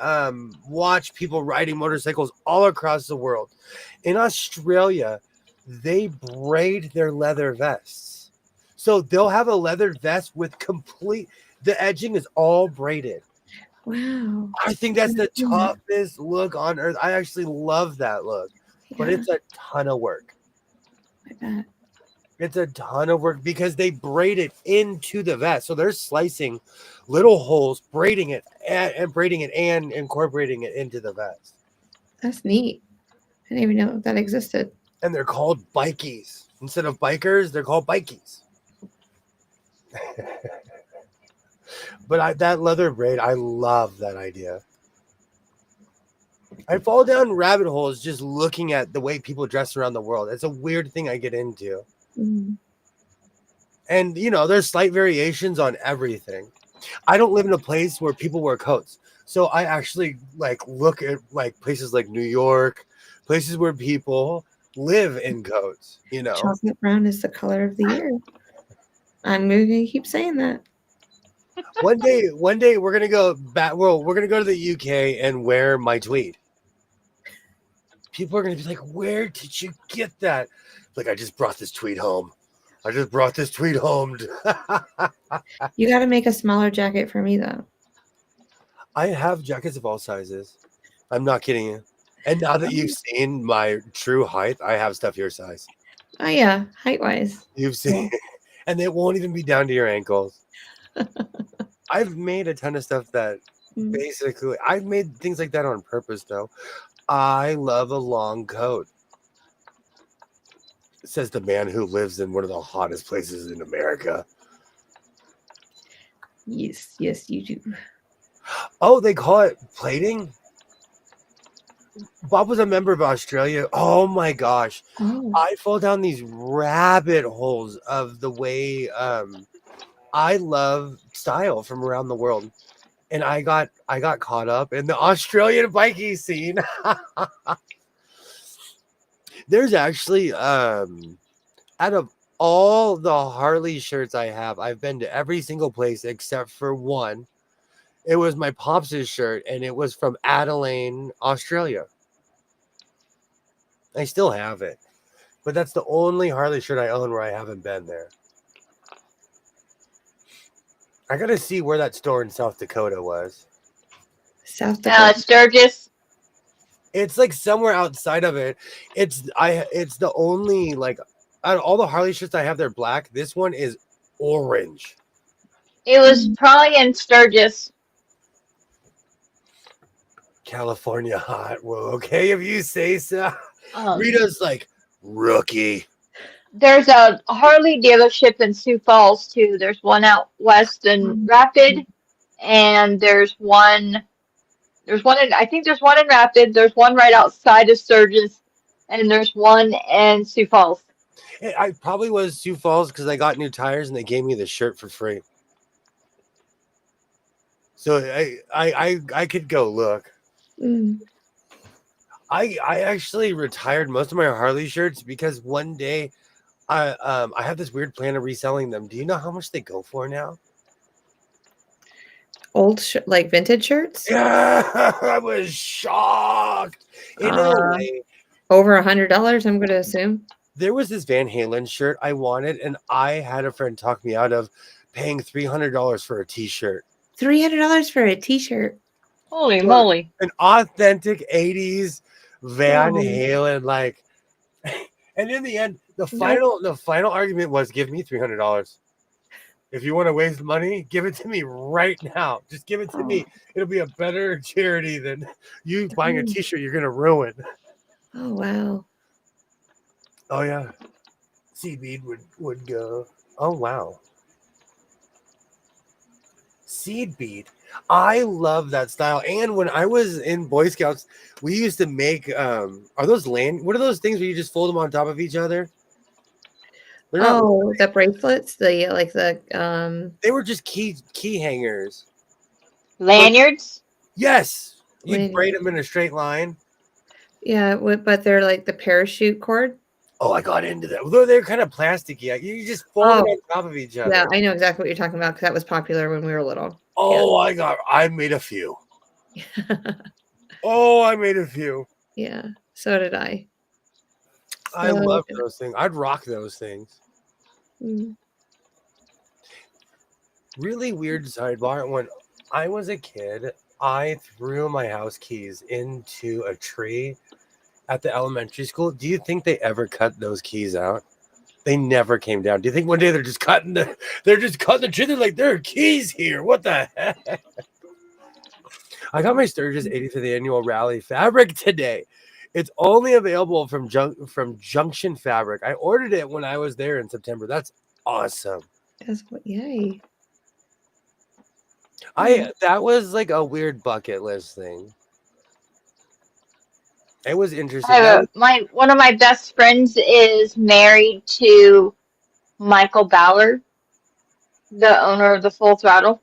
B: watch people riding motorcycles all across the world. In Australia, they braid their leather vests. So they'll have a leather vest with the edging is all braided.
A: Wow.
B: I think that's the toughest look on earth. I actually love that look, but it's a ton of work.
A: I bet.
B: It's a ton of work because they braid it into the vest. So they're slicing little holes, braiding it and incorporating it into the vest.
A: That's neat. I didn't even know that existed.
B: And they're called bikies. Instead of bikers, they're called bikies. But that leather braid, I love that idea. I fall down rabbit holes just looking at the way people dress around the world. It's a weird thing I get into.
A: Mm-hmm.
B: And, there's slight variations on everything. I don't live in a place where people wear coats. So I actually look at places like New York, places where people live in coats,
A: Chocolate brown is the color of the year. I'm going to keep saying that.
B: One day we're going to go back. Well, we're going to go to the UK and wear my tweed. People are going to be like, where did you get that? I just brought this tweed home. You
A: got to make a smaller jacket for me, though.
B: I have jackets of all sizes. I'm not kidding you. And now that you've seen my true height, I have stuff your size.
A: Oh, yeah. Height-wise.
B: You've seen and it won't even be down to your ankles. I've made a ton of stuff that basically, I've made things like that on purpose, though. I love a long coat. Says the man who lives in one of the hottest places in America.
A: Yes, you do.
B: Oh, they call it plating? Bob was a member of Australia. Oh my gosh.
A: Oh.
B: I fall down these rabbit holes of the way I love style from around the world. And I got caught up in the Australian biking scene. There's actually out of all the Harley shirts I have, I've been to every single place except for one. It was my Pops' shirt, and it was from Adelaide, Australia. I still have it, but that's the only Harley shirt I own where I haven't been there. I gotta see where that store in South Dakota was.
A: South Dakota.
C: Sturgis.
B: It's like somewhere outside of it. It's the only like out of all the Harley shirts I have, they're black. This one is orange.
C: It was probably in Sturgis.
B: California hot. Well, okay, if you say so.
C: Um,
B: Rita's like rookie.
C: there's a Harley dealership in Sioux Falls too. There's one out west in Rapid, and there's one. I think there's one in Rapid. There's one right outside of Sturgis, and there's one in Sioux Falls.
B: I probably was Sioux Falls because I got new tires and they gave me the shirt for free. So I could go look.
A: Mm.
B: I actually retired most of my Harley shirts because one day I have this weird plan of reselling them. Do you know how much they go for now?
A: Old like vintage shirts?
B: Yeah, I was shocked. In a way,
A: Over $100, I'm going to assume.
B: there was this Van Halen shirt I wanted, and I had a friend talk me out of paying $300 for a T-shirt.
A: $300 for a T-shirt.
C: Holy moly!
B: An authentic 80s Van Halen, like, and in the end, the final argument was give me $300. If you want to waste money, give it to me right now. Just give it to me. It'll be a better charity than you buying a T-shirt you're gonna ruin.
A: Oh wow.
B: Oh yeah. Seaweed would go. Oh wow. Seed bead. I love that style. And when I was in Boy Scouts, we used to make are those what are those things where you just fold them on top of each other? They're not,
A: the bracelets, they
B: were just key hangers.
C: Lanyards.
B: Yes. You
A: Lanyards.
B: braid them in a straight line.
A: Yeah, but they're like the parachute cord.
B: Oh, I got into that. Although they're kind of plasticky. You just fold it on top of each other.
A: Yeah, I know exactly what you're talking about because that was popular when we were little.
B: Oh, yeah. I made a few. I made a few.
A: Yeah, so did I.
B: I love those things. I'd rock those things.
A: Mm.
B: Really weird sidebar. When I was a kid, I threw my house keys into a tree at the elementary school. Do you think they ever cut those keys out? They never came down. Do you think one day they're just cutting the tree? They're like, there are keys here. What the heck? I got my Sturgis 85th annual rally fabric today. It's only available from Junction Fabric. I ordered it when I was there in September. That's awesome.
A: Yay.
B: That was like a weird bucket list thing. It was interesting.
C: One of my best friends is married to Michael Ballard, the owner of the Full Throttle.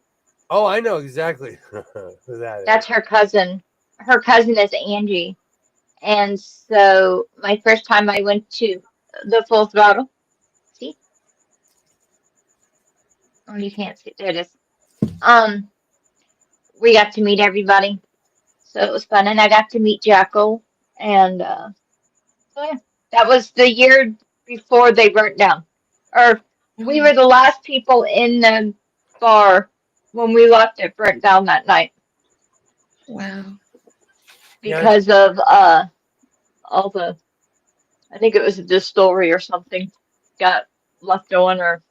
B: Oh, I know exactly who that is.
C: That's her cousin. Her cousin is Angie. And so my first time I went to the Full Throttle. See? Oh, you can't see. There it is. We got to meet everybody. So it was fun. And I got to meet Jackal. And so yeah, that was the year before they burnt down. Or we were the last people in the bar when we left. It burnt down that night.
A: Wow.
C: Because of all the, I think it was a distillery or something got left on. Or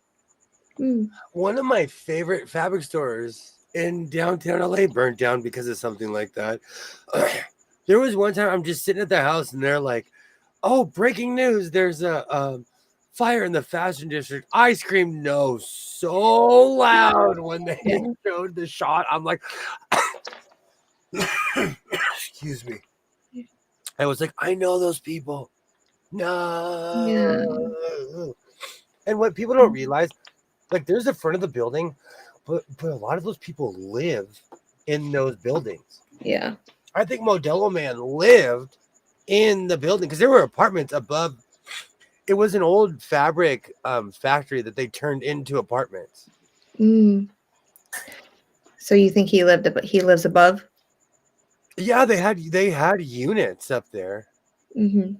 B: one of my favorite fabric stores in downtown LA burnt down because of something like that. There was one time I'm just sitting at the house and they're like, oh, breaking news. There's a fire in the fashion district. I screamed no so loud when they showed the shot. I'm like, excuse me. I was like, I know those people.
A: Yeah.
B: No. And what people don't realize, like, there's the front of the building, but a lot of those people live in those buildings.
A: Yeah.
B: I think Modelo Man lived in the building because there were apartments above. It was an old fabric factory that they turned into apartments.
A: Mm. So you think he lives above?
B: Yeah, they had units up there.
A: Mm-hmm.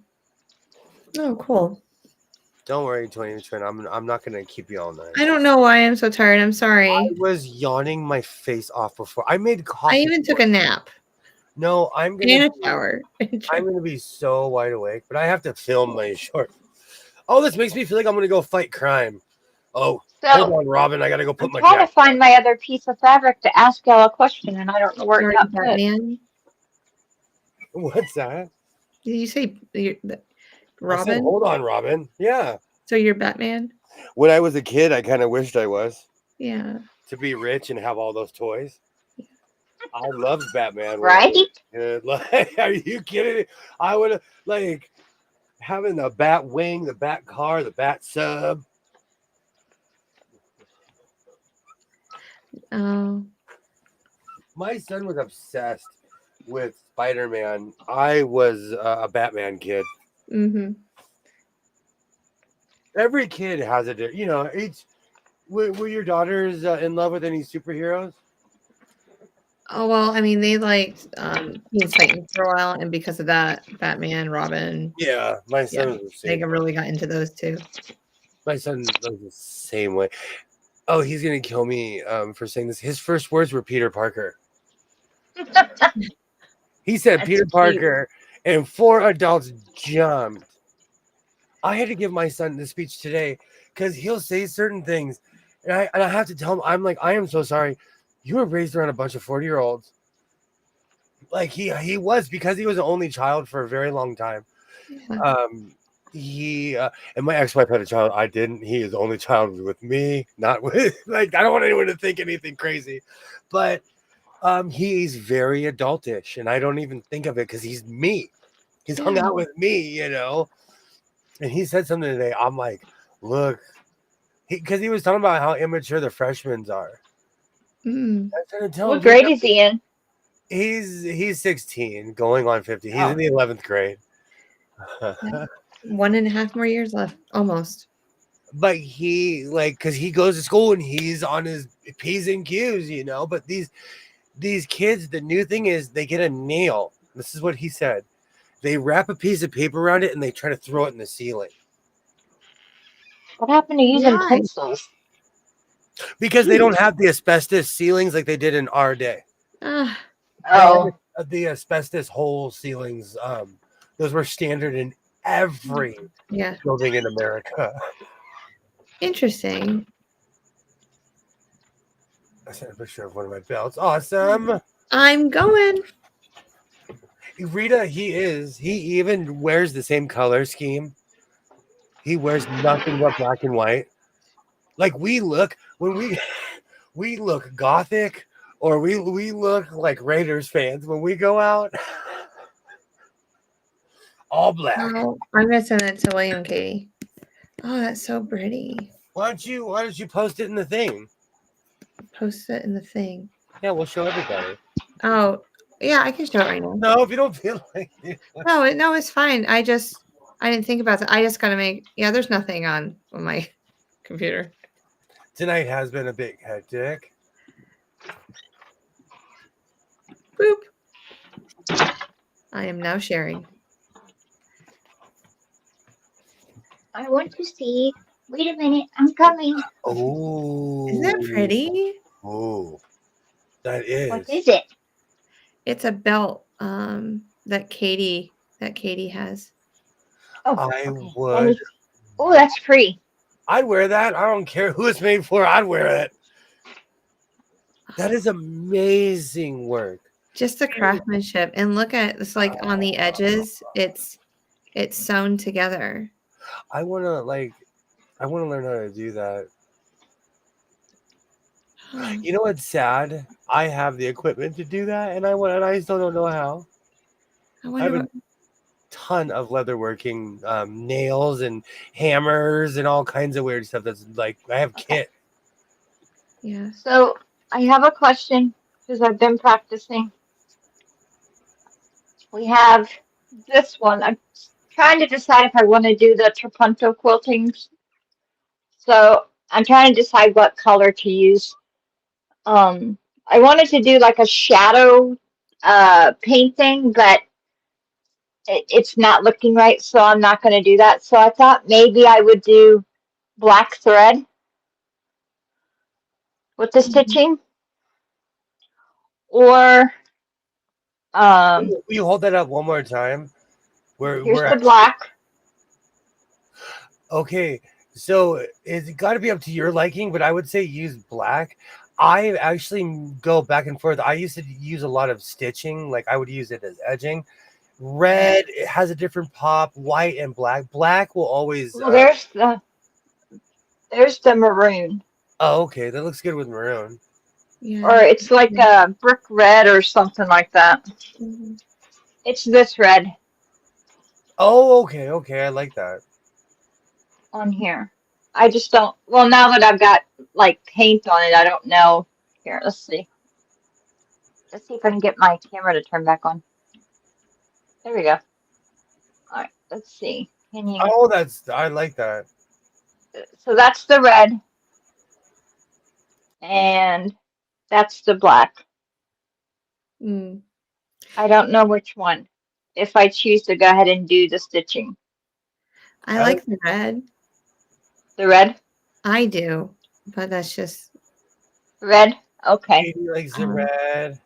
A: Oh, cool.
B: Don't worry, 2020. I'm not gonna keep you all night.
A: I don't know why I'm so tired. I'm
B: I
A: sorry.
B: was yawning my face off before. I made
A: I
B: coffee.
A: even took a nap
B: No,
A: and a shower.
B: I'm gonna be so wide awake, but I have to film my short. Oh, this makes me feel like I'm gonna go fight crime. Oh, hold
C: So
B: on, Robin. I gotta go
C: I'm
B: put my
C: trying to
B: jacket.
C: find my other piece of fabric to ask y'all a question, and I don't know where it
A: Sorry,
C: got put.
A: Batman.
B: What's that?
A: Did you say
B: I said,
A: Robin?
B: hold on, Robin. Yeah.
A: So you're Batman?
B: When I was a kid, I kind of wished I was
A: Yeah.
B: to be rich and have all those toys. I loved Batman when I
C: Right?
B: was a kid. Like, are you kidding me? I would have like having the bat wing, the bat car, the bat sub.
A: Oh.
B: My son was obsessed with Spider-Man. I was a Batman kid.
A: Mm-hmm.
B: Every kid has a, each. Were your daughters in love with any superheroes?
A: Oh well, I mean they liked Teen Titans for a while, and because of that, Batman, Robin,
B: Yeah, my
A: yeah,
B: son was the
A: they
B: same.
A: really got into those too.
B: My son was the same way. Oh, he's gonna kill me for saying this. His first words were Peter Parker. He said
C: That's
B: Peter
C: cute.
B: Parker, and four adults jumped. I had to give my son the speech today because he'll say certain things, and I have to tell him, I'm like, I am so sorry. You were raised around a bunch of 40-year-olds. Like he was because he was an only child for a very long time.
A: Yeah.
B: Um, he and my ex-wife had a child. I didn't. He is the only child with me, not with like I don't want anyone to think anything crazy, but he's very adultish, and I don't even think of it because he's me. He's hung
A: Yeah.
B: out with me. And he said something today. I'm like, look, because he was talking about how immature the freshmen are.
A: Mm.
B: I started telling
C: What
B: him
C: grade is he in?
B: he's 16, going on 50. He's in
C: Oh,
B: the 11th grade.
A: Yeah. 1.5 more years left, almost.
B: But he like because he goes to school and he's on his P's and Q's. But these kids, the new thing is they get a nail. This is what he said. They wrap a piece of paper around it and they try to throw it in the ceiling
C: what happened to using
A: Why?
C: pencils?
B: because they don't
A: Jeez.
B: have the asbestos ceilings like they did in our day.
A: Ah,
B: They had
C: Oh,
B: the asbestos hole ceilings. Those were standard in every
A: yeah.
B: building in America.
A: Interesting.
B: I sent a picture of one of my belts. Awesome.
A: I'm going.
B: Rita, he even wears the same color scheme. He wears nothing but black and white. Like we look when we look gothic or we look like Raiders fans when we go out. All black.
A: Oh, I'm gonna send it to William and Katie. Oh, that's so pretty.
B: Why don't you post it in the thing?
A: Post it in the thing.
B: Yeah, we'll show everybody.
A: Oh, yeah, I can show it right now.
B: No, if you don't feel like it.
A: No, it's fine. I didn't think about that. I just gotta make. Yeah, there's nothing on my computer.
B: Tonight has been a bit hectic.
A: Boop. I am now sharing.
C: I want to see. Wait a minute, I'm coming.
B: Oh,
A: Isn't that pretty?
B: Oh, that
C: What
B: is.
C: is it?
A: It's a belt. That Katie has.
C: Oh,
B: I
C: okay.
B: would.
C: Oh, that's pretty.
B: I'd wear that. I don't care who it's made for. I'd wear it. That is amazing work.
A: Just the craftsmanship, and look at it's like on the edges. It's sewn together.
B: I want to learn how to do that.
A: Oh,
B: You know what's sad? I have the equipment to do that, and I still don't know how.
A: I
B: I
A: wonder
B: haven't
A: what.
B: ton of leatherworking, nails and hammers and all kinds of weird stuff. That's like I have
C: Okay.
B: kit.
A: Yeah.
C: So I have a question because I've been practicing. We have this one. I'm trying to decide if I want to do the trapunto quilting. So I'm trying to decide what color to use. I wanted to do like a shadow painting, but it's not looking right, so I'm not going to do that. So I thought maybe I would do black thread with the
A: Mhm.
C: stitching, or
B: Will you hold that up one more time?
C: here's
B: We're
C: the
B: actually
C: black.
B: okay. So it's got to be up to your liking, but I would say use black. I actually go back and forth. I used to use a lot of stitching, like I would use it as edging. Red, it has a different pop. White and black. Black will always.
C: Well, there's the maroon,
B: Oh, okay, that looks good with maroon.
C: or
A: Yeah.
C: it's like a brick red or something like that.
A: Mhm.
C: It's this red
B: Oh, okay, okay, I like that.
C: on here. I just don't. Well, now that I've got like paint on it, I don't know. Here, let's see. Let's see if I can get my camera to turn back on. There we go. All right, let's see. Can you?
B: Oh, I like that.
C: So that's the red, and that's the black.
A: Mm.
C: I don't know which one. If I choose to go ahead and do the stitching,
A: I
B: I
A: like the red.
C: the red,
A: I do, but that's just
C: red. Okay.
B: Katie likes the
A: um
B: red.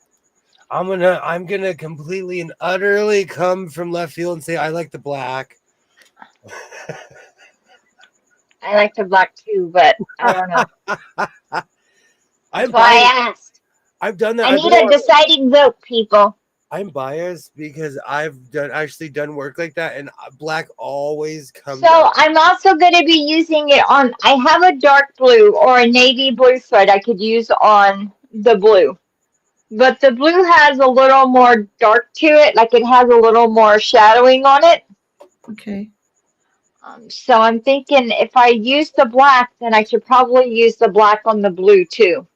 B: I'm gonna completely and utterly come from left field and say I like the black.
C: I like the black too, but I don't know. That's
B: I'm
C: why
B: biased.
C: I asked.
B: I've done that.
C: I
B: I've
C: need
B: done a
C: a
B: lot.
C: deciding vote, people.
B: I'm biased because I've done work like that, and black always comes out.
C: So I'm also going to be using it on, I have a dark blue or a navy blue thread I could use on the blue. But the blue has a little more dark to it, like it has a little more shadowing on it.
A: okay.
C: So I'm thinking if I use the black, then I should probably use the black on the blue too.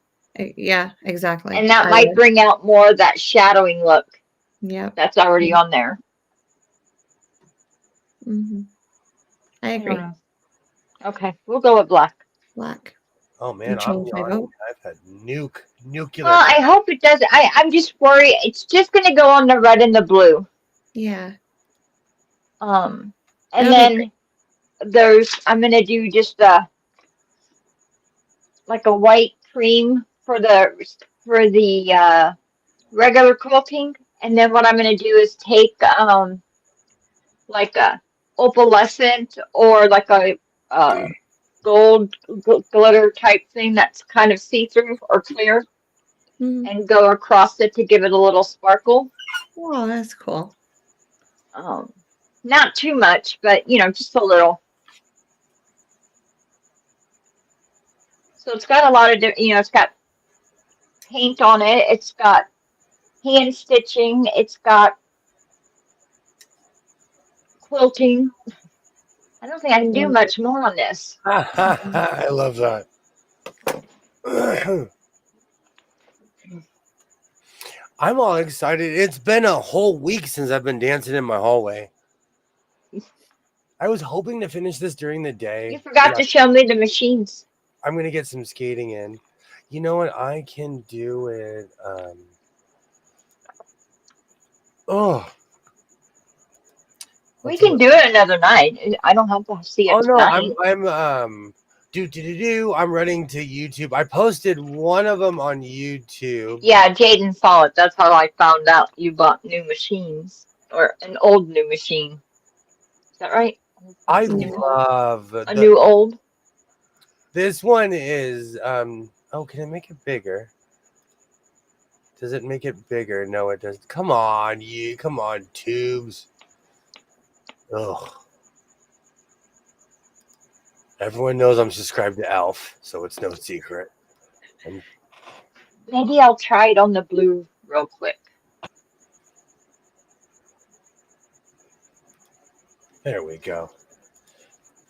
A: Yeah, exactly.
C: And that
A: I
C: might
A: would.
C: bring out more of that shadowing look
A: Yep.
C: that's already on there.
A: Hmm. I
C: I don't
A: agree.
C: know. Okay, we'll go with black.
A: Black.
B: Oh
A: You
B: man, I'll
A: change
B: be
A: my
B: honest.
A: vote.
B: I've had nuclear.
C: Well, I hope it doesn't. I'm just worried. It's just going to go on the red and the blue.
A: Yeah.
C: Um, and
A: That'll be great.
C: then I'm going to do just like a white cream for the regular quilting. And then what I'm going to do is take like a opalescent or like a gold glitter type thing that's kind of see-through or clear
A: Mhm.
C: and go across it to give it a little sparkle.
A: Oh, that's cool.
C: Um, not too much, but just a little. So it's got a lot of it's got paint on it. It's got hand stitching. It's got quilting. I don't think I can do
A: Love it.
C: much more on this.
A: Mhm.
B: I love that. I'm all excited. It's been a whole week since I've been dancing in my hallway. I was hoping to finish this during the
C: You
B: day.
C: forgot to show me the machines.
B: I'm gonna get some skating in. You know what? I can do it. Oh,
C: We
B: let's see
C: can
B: what.
C: do it another night. I don't have to see
B: Oh
C: it
B: no,
C: tonight.
B: I'm running to YouTube. I posted one of them on YouTube.
C: Yeah, Jaden saw it. That's how I found out you bought new machines or an old new machine. Is that right?
B: I
A: Yeah.
B: love
C: A new old?
B: this one is oh, can I make it bigger? Does it make it bigger? No, it doesn't. Come on, tubes. Ugh. Everyone knows I'm subscribed to Alf, so it's no secret. And
C: Maybe I'll try it on the blue real quick.
B: There we go.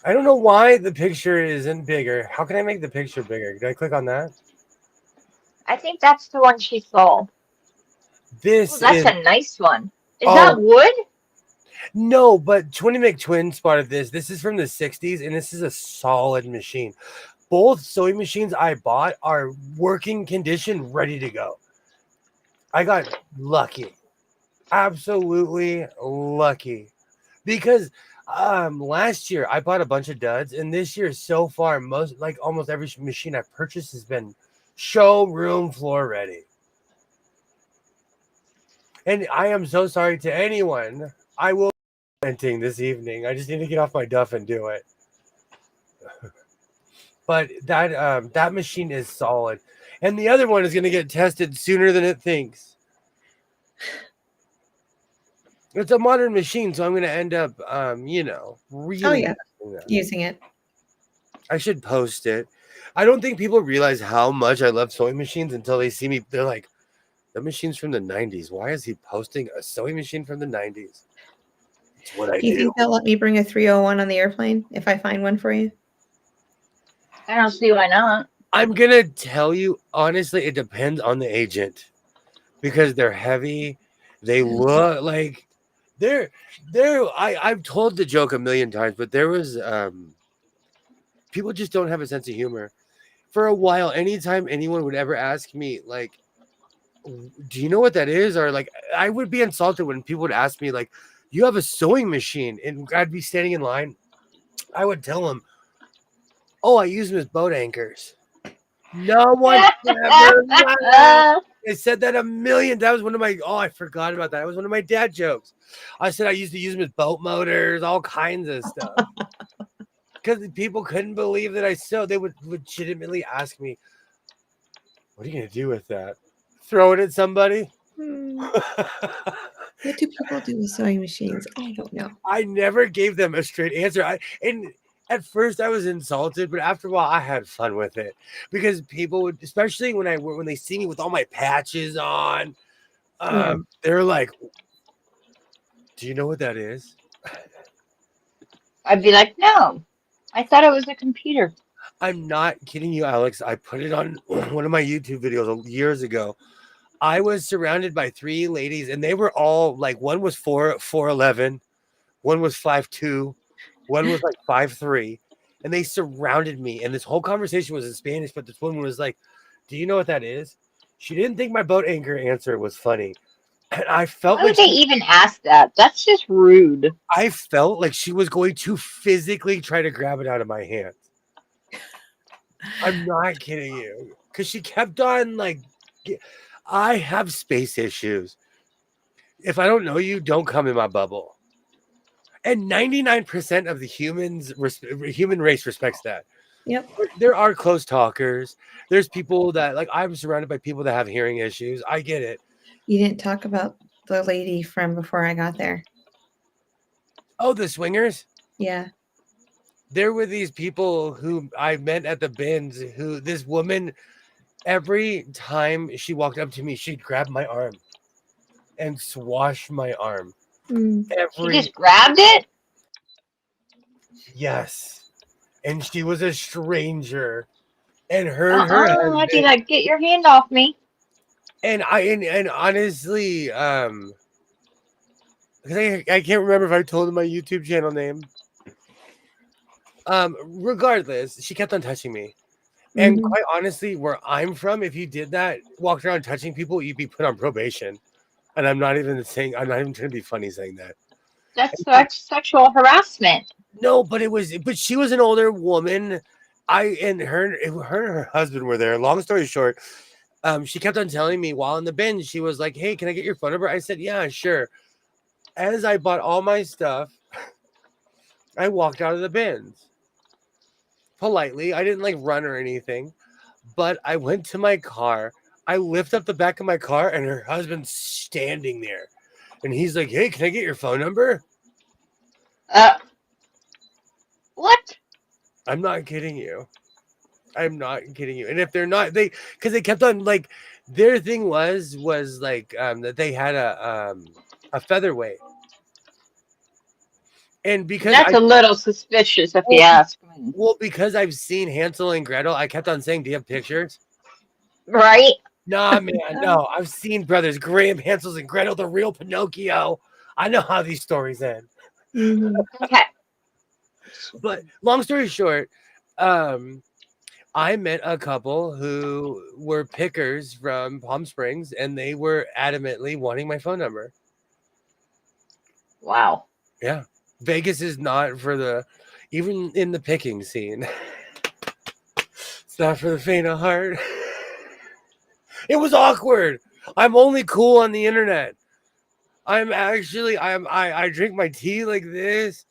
B: I don't know why the picture isn't bigger. How can I make the picture bigger? Did I click on that?
C: I think that's the one she saw. Oh,
B: This
C: that's
B: is
C: a nice one. Is that
B: oh
C: wood?
B: no, but Twinny McTwin spotted this. This is from the 60s, and this is a solid machine. Both sewing machines I bought are working condition, ready to go. I got lucky. Absolutely lucky. Because last year I bought a bunch of duds, and this year so far, almost every machine I've purchased has been showroom floor ready. And I am so sorry to anyone. I will be venting this evening. I just need to get off my duff and do it. But that machine is solid, and the other one is going to get tested sooner than it thinks. It's a modern machine, so I'm going to end up, really.
A: Oh, yeah.
B: testing that.
A: Using it.
B: I should post it. I don't think people realize how much I love sewing machines until they see me. They're like, "The machine's from the '90s. Why is he posting a sewing machine from the '90s?" It's what I
A: Do you
B: do.
A: think they'll let me bring a 301 on the airplane if I find one for you?
C: I don't see why not.
B: I'm gonna tell you honestly, it depends on the agent because they're heavy. They look like they're. I've told the joke a million times, but there was people just don't have a sense of humor. For a while, anytime anyone would ever ask me like, do you know what that is? Or like, I would be insulted when people would ask me like, you have a sewing machine, and I'd be standing in line. I would tell them, oh, I use them as boat anchors. No one ever laughed. I said that a million. That was one of my. Oh, I forgot about that. That was one of my dad jokes. I said I used to use them as boat motors, all kinds of stuff. Because people couldn't believe that I sewed. They would legitimately ask me, "What are you gonna do with that? Throw it at somebody?"
A: What do people do with sewing machines? I don't know.
B: I never gave them a straight answer. And at first I was insulted, but after a while I had fun with it because people would, especially when they see me with all my patches on,
A: Yeah.
B: they're like, "Do you know what that is?"
C: I'd be like, no, I thought it was a computer.
B: I'm not kidding you, Alex. I put it on one of my YouTube videos years ago. I was surrounded by three ladies, and they were all like, one was 4'11", one was 5'2", one was like 5'3", and they surrounded me. And this whole conversation was in Spanish, but this woman was like, "Do you know what that is?" She didn't think my boat anchor answer was funny. And I felt
C: Why
B: like
C: would they even ask that? That's just rude.
B: she was going to physically try to grab it out of my hand. I'm not kidding you. Because she kept on like, I have space issues. If I don't know you, don't come in my bubble. And 99% of the human race respects that.
A: Yep.
B: There are close talkers. There's people that like I'm surrounded by people that have hearing issues. I get it.
A: You didn't talk about the lady from before I got there.
B: Oh, the swingers?
A: Yeah.
B: There were these people who I met at the bins who this woman, every time she walked up to me, she'd grab my arm and swash my arm.
C: She just grabbed it?
B: Yes. And she was a stranger. And her
C: I'd be
B: husband.
C: like, get your hand off me.
B: And honestly, because I can't remember if I told him my YouTube channel name. Regardless, she kept on touching me. And quite honestly, where I'm from, if you did that, walked around touching people, you'd be put on probation. And I'm not even trying to be funny saying that.
C: That's sexual harassment.
B: No, but she was an older woman. Her and her husband were there. Long story short, she kept on telling me while on the bench, she was like, "Hey, can I get your phone number?" I said, "Yeah, sure." As I bought all my stuff, I walked out of the bins politely. I didn't like run or anything, but I went to my car. I lift up the back of my car, and her husband's standing there, and he's like, "Hey, can I get your phone number?"
C: What?
B: I'm not kidding you. I'm not kidding you. And if they're not, because they kept on like, their thing was like that they had a featherweight, And because
C: That's a little suspicious if you ask me.
B: well, because I've seen Hansel and Gretel, I kept on saying, "Do you have pictures?"
C: Right?
B: Nah, man, no. I've seen Brothers Grimm, Hansel and Gretel, the real Pinocchio. I know how these stories end.
A: Mhm.
C: Okay.
B: But long story short, I met a couple who were pickers from Palm Springs, and they were adamantly wanting my phone number.
C: Wow.
B: Yeah, Vegas is not for the, even in the picking scene. It's not for the faint of heart. It was awkward. I'm only cool on the internet. I drink my tea like this.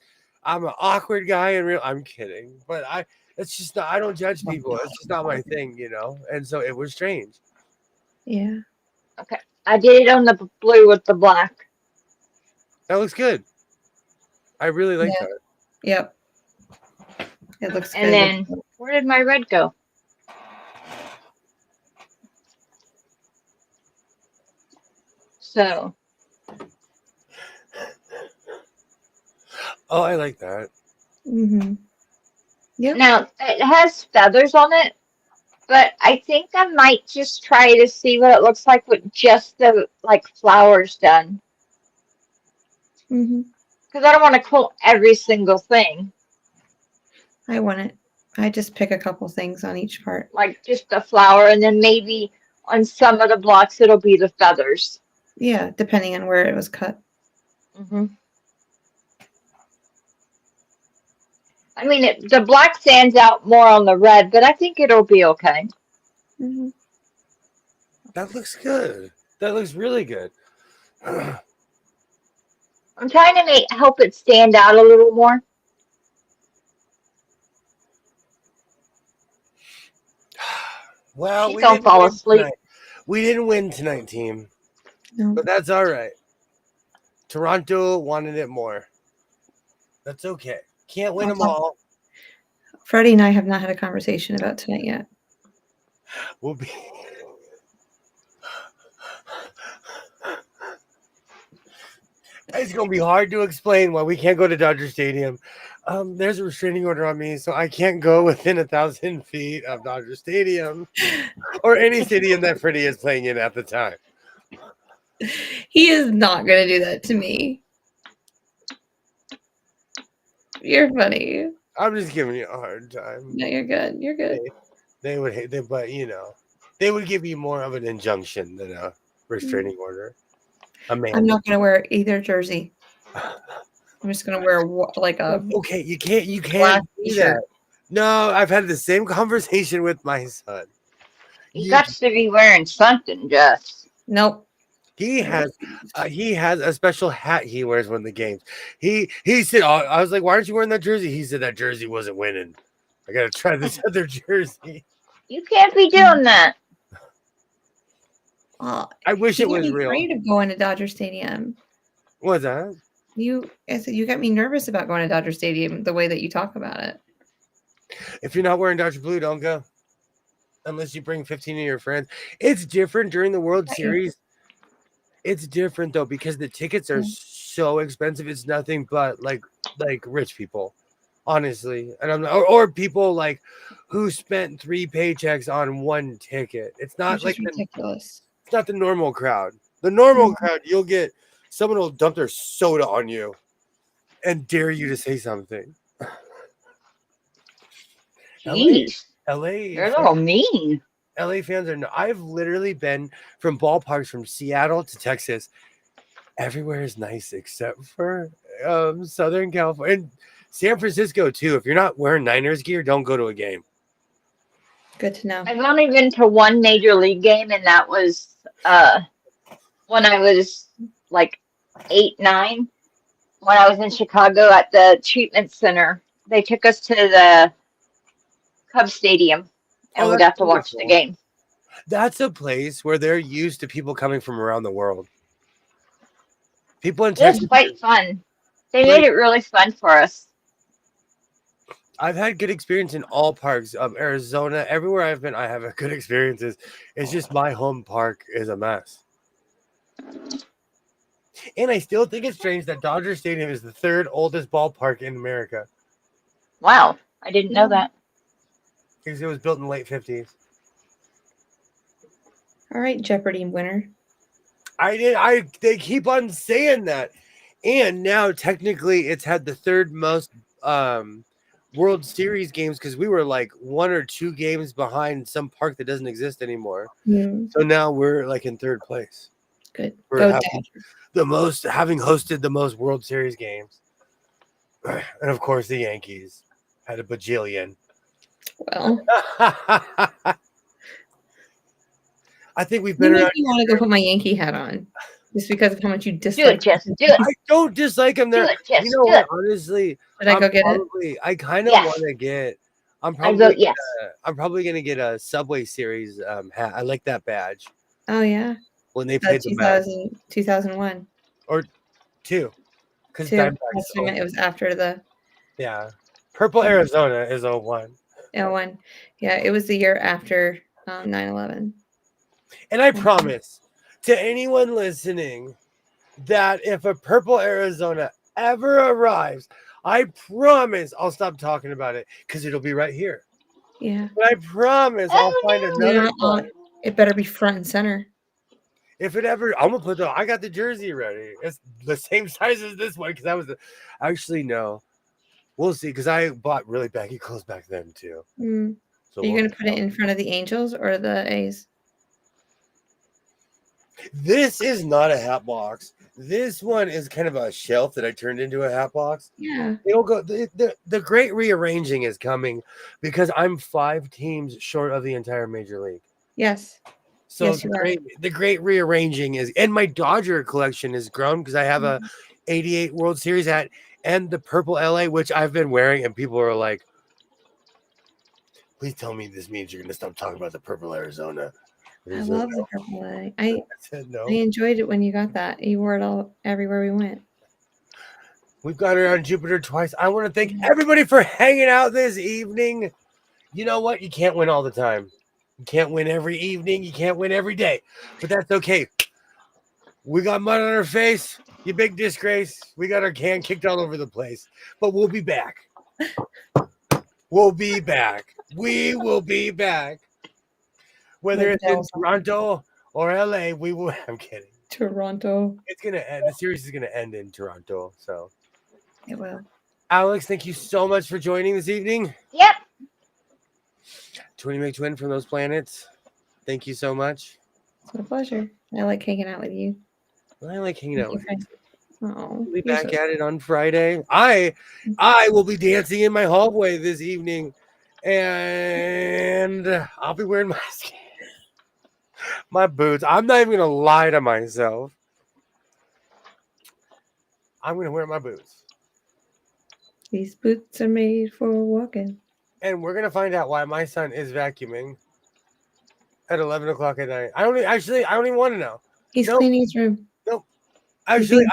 B: I'm an awkward guy in real. I'm kidding, but it's just not. I don't judge people. It's just not my thing, you know. And so it was strange.
A: Yeah.
C: Okay. I did it on the blue with the black.
B: That looks good. I really like
A: Yeah.
B: that.
A: Yep. It looks
C: And
A: good.
C: then where did my red go? So
B: Oh, I like that.
A: Mm-hmm. Yep.
C: now it has feathers on it, but I think I might just try to see what it looks like with just the like flowers done.
A: Mm-hmm.
C: Because I don't want to quilt every single thing.
A: I want it. I just pick a couple things on each part.
C: Like just the flower, and then maybe on some of the blocks it'll be the feathers.
A: Yeah, depending on where it was cut.
C: Hmm. I mean, the black stands out more on the red, but I think it'll be okay.
A: Mm-hmm.
B: That looks good. That looks really good.
C: I'm trying to help it stand out a little more.
B: Well,
C: Please don't fall asleep.
B: We didn't win tonight, team.
A: No.
B: But that's all right. Toronto wanted it more. That's okay. Can't win them all.
A: Freddie and I have not had a conversation about tonight yet.
B: We'll be. It's gonna be hard to explain why we can't go to Dodger Stadium. There's a restraining order on me, so I can't go within 1,000 feet of Dodger Stadium or any stadium that Freddie is playing in at the time.
A: He is not going to do that to me. You're funny.
B: I'm just giving you a hard time.
A: No, you're good. You're good.
B: They would hate, but you know, they would give you more of an injunction than a restraining order.
A: I'm not going to wear either jersey. I'm just going to wear like a
B: okay. You can't
A: black
B: do
A: t-shirt.
B: that. No, I've had the same conversation with my son.
C: You got to be wearing something, Jess.
A: Nope.
B: He has a special hat he wears when the games. He said, oh, I was like, why aren't you wearing that jersey? He said that jersey wasn't winning. I gotta try this other jersey.
C: You can't be doing that.
B: I wish it was real.
A: Afraid of going to Dodger Stadium.
B: What's that?
A: I said you got me nervous about going to Dodger Stadium the way that you talk about it.
B: If you're not wearing Dodger blue, don't go. Unless you bring 15 of your friends. It's different during the World Series. It's different though because the tickets are so expensive. It's nothing but like rich people, honestly, and I'm or people like who spent 3 paychecks on one ticket. It's not like
A: ridiculous.
B: It's not the normal crowd. The normal crowd, you'll get someone will dump their soda on you and dare you to say something.
C: Jeez.
B: LA,
C: you're a little mean.
B: LA fans are. I've literally been from ballparks from Seattle to Texas. Everywhere is nice except for Southern California and San Francisco too. If you're not wearing Niners gear, don't go to a game.
A: Good to know.
C: I've only been to one major league game, and that was when I was like 8, 9. When I was in Chicago at the treatment center, they took us to the Cubs Stadium, and we got to watch the game.
B: That's a place where they're used to people coming from around the world. People in
C: Texas. It was quite fun. They made it really fun for us.
B: I've had good experience in all parks of Arizona. Everywhere I've been, I have a good experiences. It's just my home park is a mess. And I still think it's strange that Dodger Stadium is the third oldest ballpark in America
C: Wow, I didn't know that.
B: because it was built in the late 50s.
A: All right, Jeopardy winner.
B: They keep on saying that. And now technically it's had the third most World Series games because we were like 1 or 2 games behind some park that doesn't exist anymore. So now we're like in third place.
A: Good.
B: We're
A: Go
B: having
A: Dodgers.
B: having hosted the most World Series games. And of course the Yankees had a bajillion.
A: Well,
B: I think we've
A: you
B: been
A: make
B: around.
A: me want to go put my Yankee hat on just because of how much you
C: Do
A: dislike
C: it, Jess. Do it.
B: I don't dislike them.
C: Do
B: There,
C: it, Jess.
B: you know
C: Do
B: what?
C: it.
B: Honestly,
A: Did I go get it?
B: I kind of
C: Yes.
B: want to get. I'm
C: I vote
B: probably
C: yes.
B: I'm probably gonna get a Subway Series hat. I like that badge
A: Oh, yeah.
B: when they
A: That
B: played the Mets
A: 2001.
B: or 2 because
A: 2.
B: Diamondbacks.
A: That's what I meant. It was after the
B: Yeah, Purple Arizona is 01.
A: 01. Yeah, it was the year after 9/11.
B: And I promise to anyone listening that if a Purple Arizona ever arrives, I promise I'll stop talking about it because it'll be right here.
A: Yeah.
B: But I promise I'll find another spot.
A: It better be front and center.
B: If it ever, I'm gonna put I got the jersey ready. It's the same size as this one because I was actually no. We'll see because I bought really baggy clothes back then too. So
A: Are you going to put it in front of the Angels or the A's?
B: This is not a hat box. This one is kind of a shelf that I turned into a hat box.
A: Yeah.
B: It'll go. The great rearranging is coming because I'm 5 teams short of the entire major league.
A: Yes.
B: So
A: yes,
B: the great rearranging is, and my Dodger collection is grown because I have a 88 World Series hat and the purple LA, which I've been wearing, and people are like, please tell me this means you're going to stop talking about the purple Arizona.
A: I love the purple LA.
B: I said no.
A: I enjoyed it when you got that. You wore it all everywhere we went.
B: We've got it on Jupiter twice. I want to thank everybody for hanging out this evening. You know what? You can't win all the time. You can't win every evening. You can't win every day. But that's okay. We got mud on our face. You big disgrace. We got our can kicked all over the place. But we'll be back. We'll be back. We will be back. Whether it's in Toronto or LA, we will. I'm kidding.
A: Toronto.
B: It's going to end. The series is going to end in Toronto. So
A: it will.
B: Alex, thank you so much for joining this evening.
C: Yep.
B: Twinny McTwin from those planets. Thank you so much.
A: It's my pleasure. I like hanging out with you.
B: I like hanging out with you.
A: Oh,
B: we'll be back at it on Friday. I will be dancing in my hallway this evening, and I'll be wearing my boots. I'm not even gonna lie to myself. I'm gonna wear my boots.
A: These boots are made for walking.
B: And we're gonna find out why my son is vacuuming at 11 o'clock at night. I don't even want to know.
A: He's cleaning his room.
B: Nope. Actually,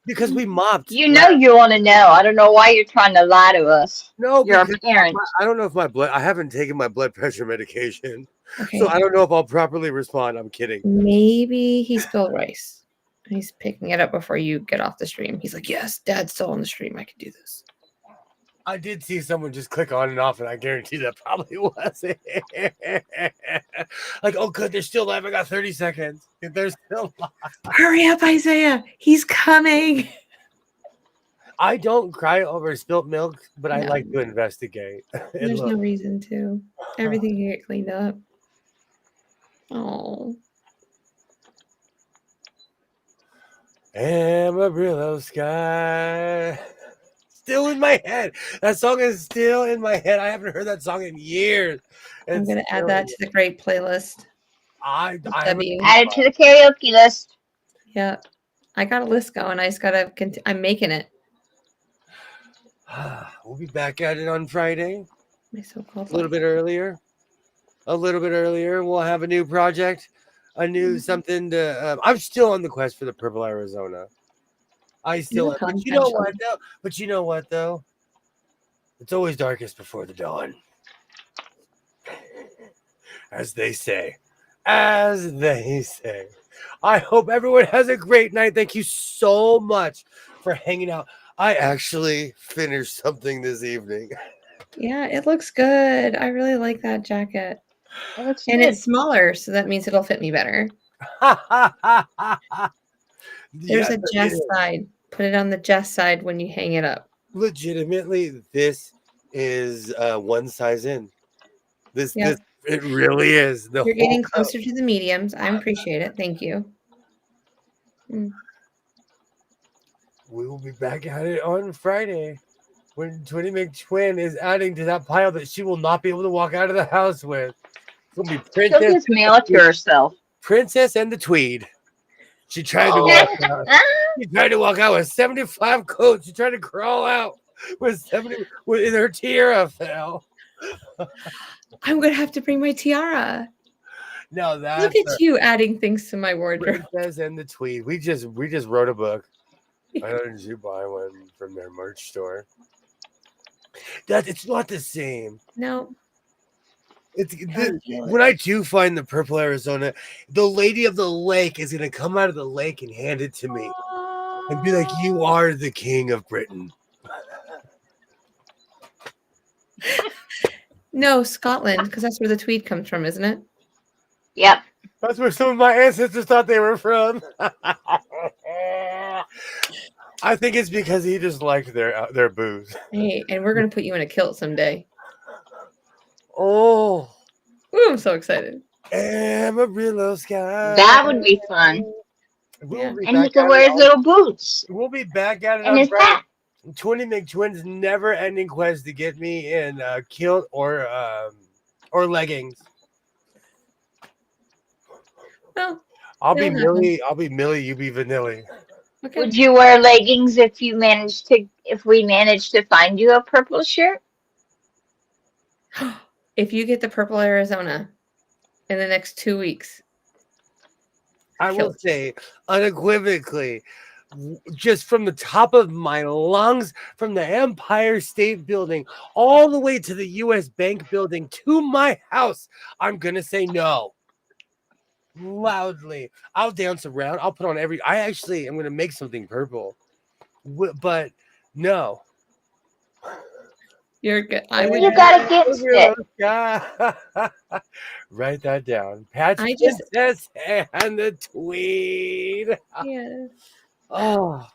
B: because we mopped.
C: You know you want to know. I don't know why you're trying to lie to us.
B: No,
C: you're a parent.
B: I don't know if I haven't taken my blood pressure medication. Okay. So I don't know if I'll properly respond. I'm kidding.
A: Maybe he spilled rice. He's picking it up before you get off the stream. He's like, yes, Dad's still on the stream. I can do this.
B: I did see someone just click on and off, and I guarantee that probably was it. Like, oh, good, they're still live. I got 30 seconds. They're still live.
A: Hurry up, Isaiah. He's coming.
B: I don't cry over spilt milk, but I like to investigate.
A: There's no reason to. Everything can get cleaned up. Oh.
B: Amarillo sky. Still in my head. That song is still in my head. I haven't heard that song in years.
A: I'm going to add that to the great playlist.
C: Add it to the karaoke list.
A: Yeah. I got a list going. I just got to, I'm making it.
B: We'll be back at it on Friday.
A: My so-called
B: a little bit earlier. We'll have a new project, a new something to. I'm still on the quest for the purple Arizona. I still am. But you know what though? It's always darkest before the dawn. As they say. I hope everyone has a great night. Thank you so much for hanging out. I actually finished something this evening.
A: Yeah, it looks good. I really like that jacket.
C: It looks
A: And
C: good.
A: it's smaller, so that means it'll fit me better. There's
B: Yeah,
A: a Jess side. Put it on the Jess side when you hang it up.
B: legitimately, this is one size in. This
A: Yeah.
B: it really is. The
A: You're
B: whole
A: getting closer to the mediums. I appreciate it. Thank you. Mm.
B: We will be back at it on Friday when Twinny McTwin is adding to that pile that she will not be able to walk out of the house with. It's gonna be
C: She'll just mail it to herself.
B: Princess and the Tweed. She tried to
A: Oh,
B: walk out. She tried to walk out with 75 coats. She tried to crawl out with 70 with her tiara fell.
A: I'm gonna have to bring my tiara.
B: No,
A: Look
B: that's
A: at you adding things to my wardrobe.
B: Princess and the Tweed. We just wrote a book. Why don't you buy one from their merch store? That it's not the same.
A: No,
B: When I do find the purple Arizona, the lady of the lake is gonna come out of the lake and hand it to me and be like, "You are the king of Britain."
A: no, Scotland, because that's where the tweed comes from, isn't it?
C: Yep.
B: That's where some of my ancestors thought they were from. I think it's because he just liked their booze.
A: Hey, and we're gonna put you in a kilt someday.
B: Oh,
A: Ooh, I'm so excited.
B: Amarillo sky.
C: That would be fun.
A: Yeah.
C: And he can wear his little boots
B: We'll be back at it
C: and
B: on
C: his
B: Friday.
C: hat.
B: 20 McTwin's never-ending quest to get me in kilt or leggings.
A: Well,
B: I'll be
A: it'll happen.
B: Millie. I'll be Millie. You be Vanilli.
A: Okay.
C: Would you wear leggings if we managed to find you a purple shirt?
A: If you get the purple Arizona in the next 2 weeks,
B: I will
A: kilt.
B: say unequivocally, just from the top of my lungs, from the Empire State Building all the way to the U.S. Bank Building to my house, I'm gonna say no. Loudly. I'll dance around. I'll put on I actually am gonna make something purple, but no.
A: You're good.
C: What do you got against it?
B: Write that down. Patch
A: I just-
B: Princess and the Tweed.
A: Yeah.
B: Oh,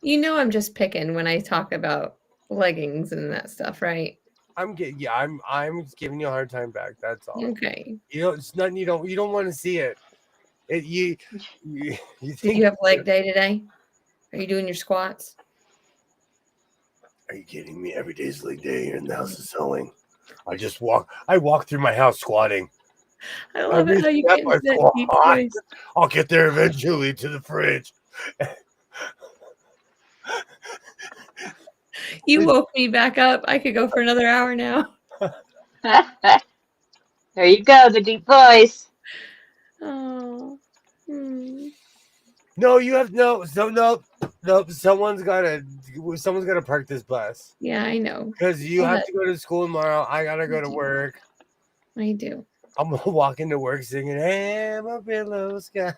A: You know I'm just picking when I talk about leggings and that stuff, right?
B: I'm giving you a hard time back. That's all.
A: Okay.
B: It's nothing you don't want to see it. You
A: Did
B: think
A: you have leg day today? Are you doing your squats?
B: Are you kidding me? Every day's leg day here in the house of sewing. I walk through my house squatting.
A: I love it how you get into that deep voice.
B: I'll get there eventually to the fridge.
A: You woke me back up. I could go for another hour now.
C: There you go, the deep voice.
A: Oh.
B: No, you have no. Someone's gotta park this bus.
A: Yeah, I know.
B: Because you have to go to school tomorrow. I gotta go to work.
A: I do.
B: I'm gonna walk into work singing Amarillo sky.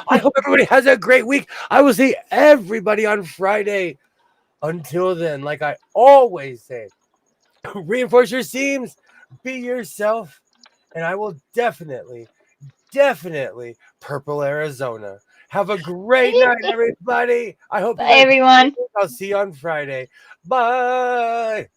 B: I hope everybody has a great week. I will see everybody on Friday. Until then, like I always say, reinforce your seams, be yourself, and I will definitely purple Arizona. Have a great night, everybody. I hope
C: Bye, everyone.
B: I'll see you on Friday. Bye.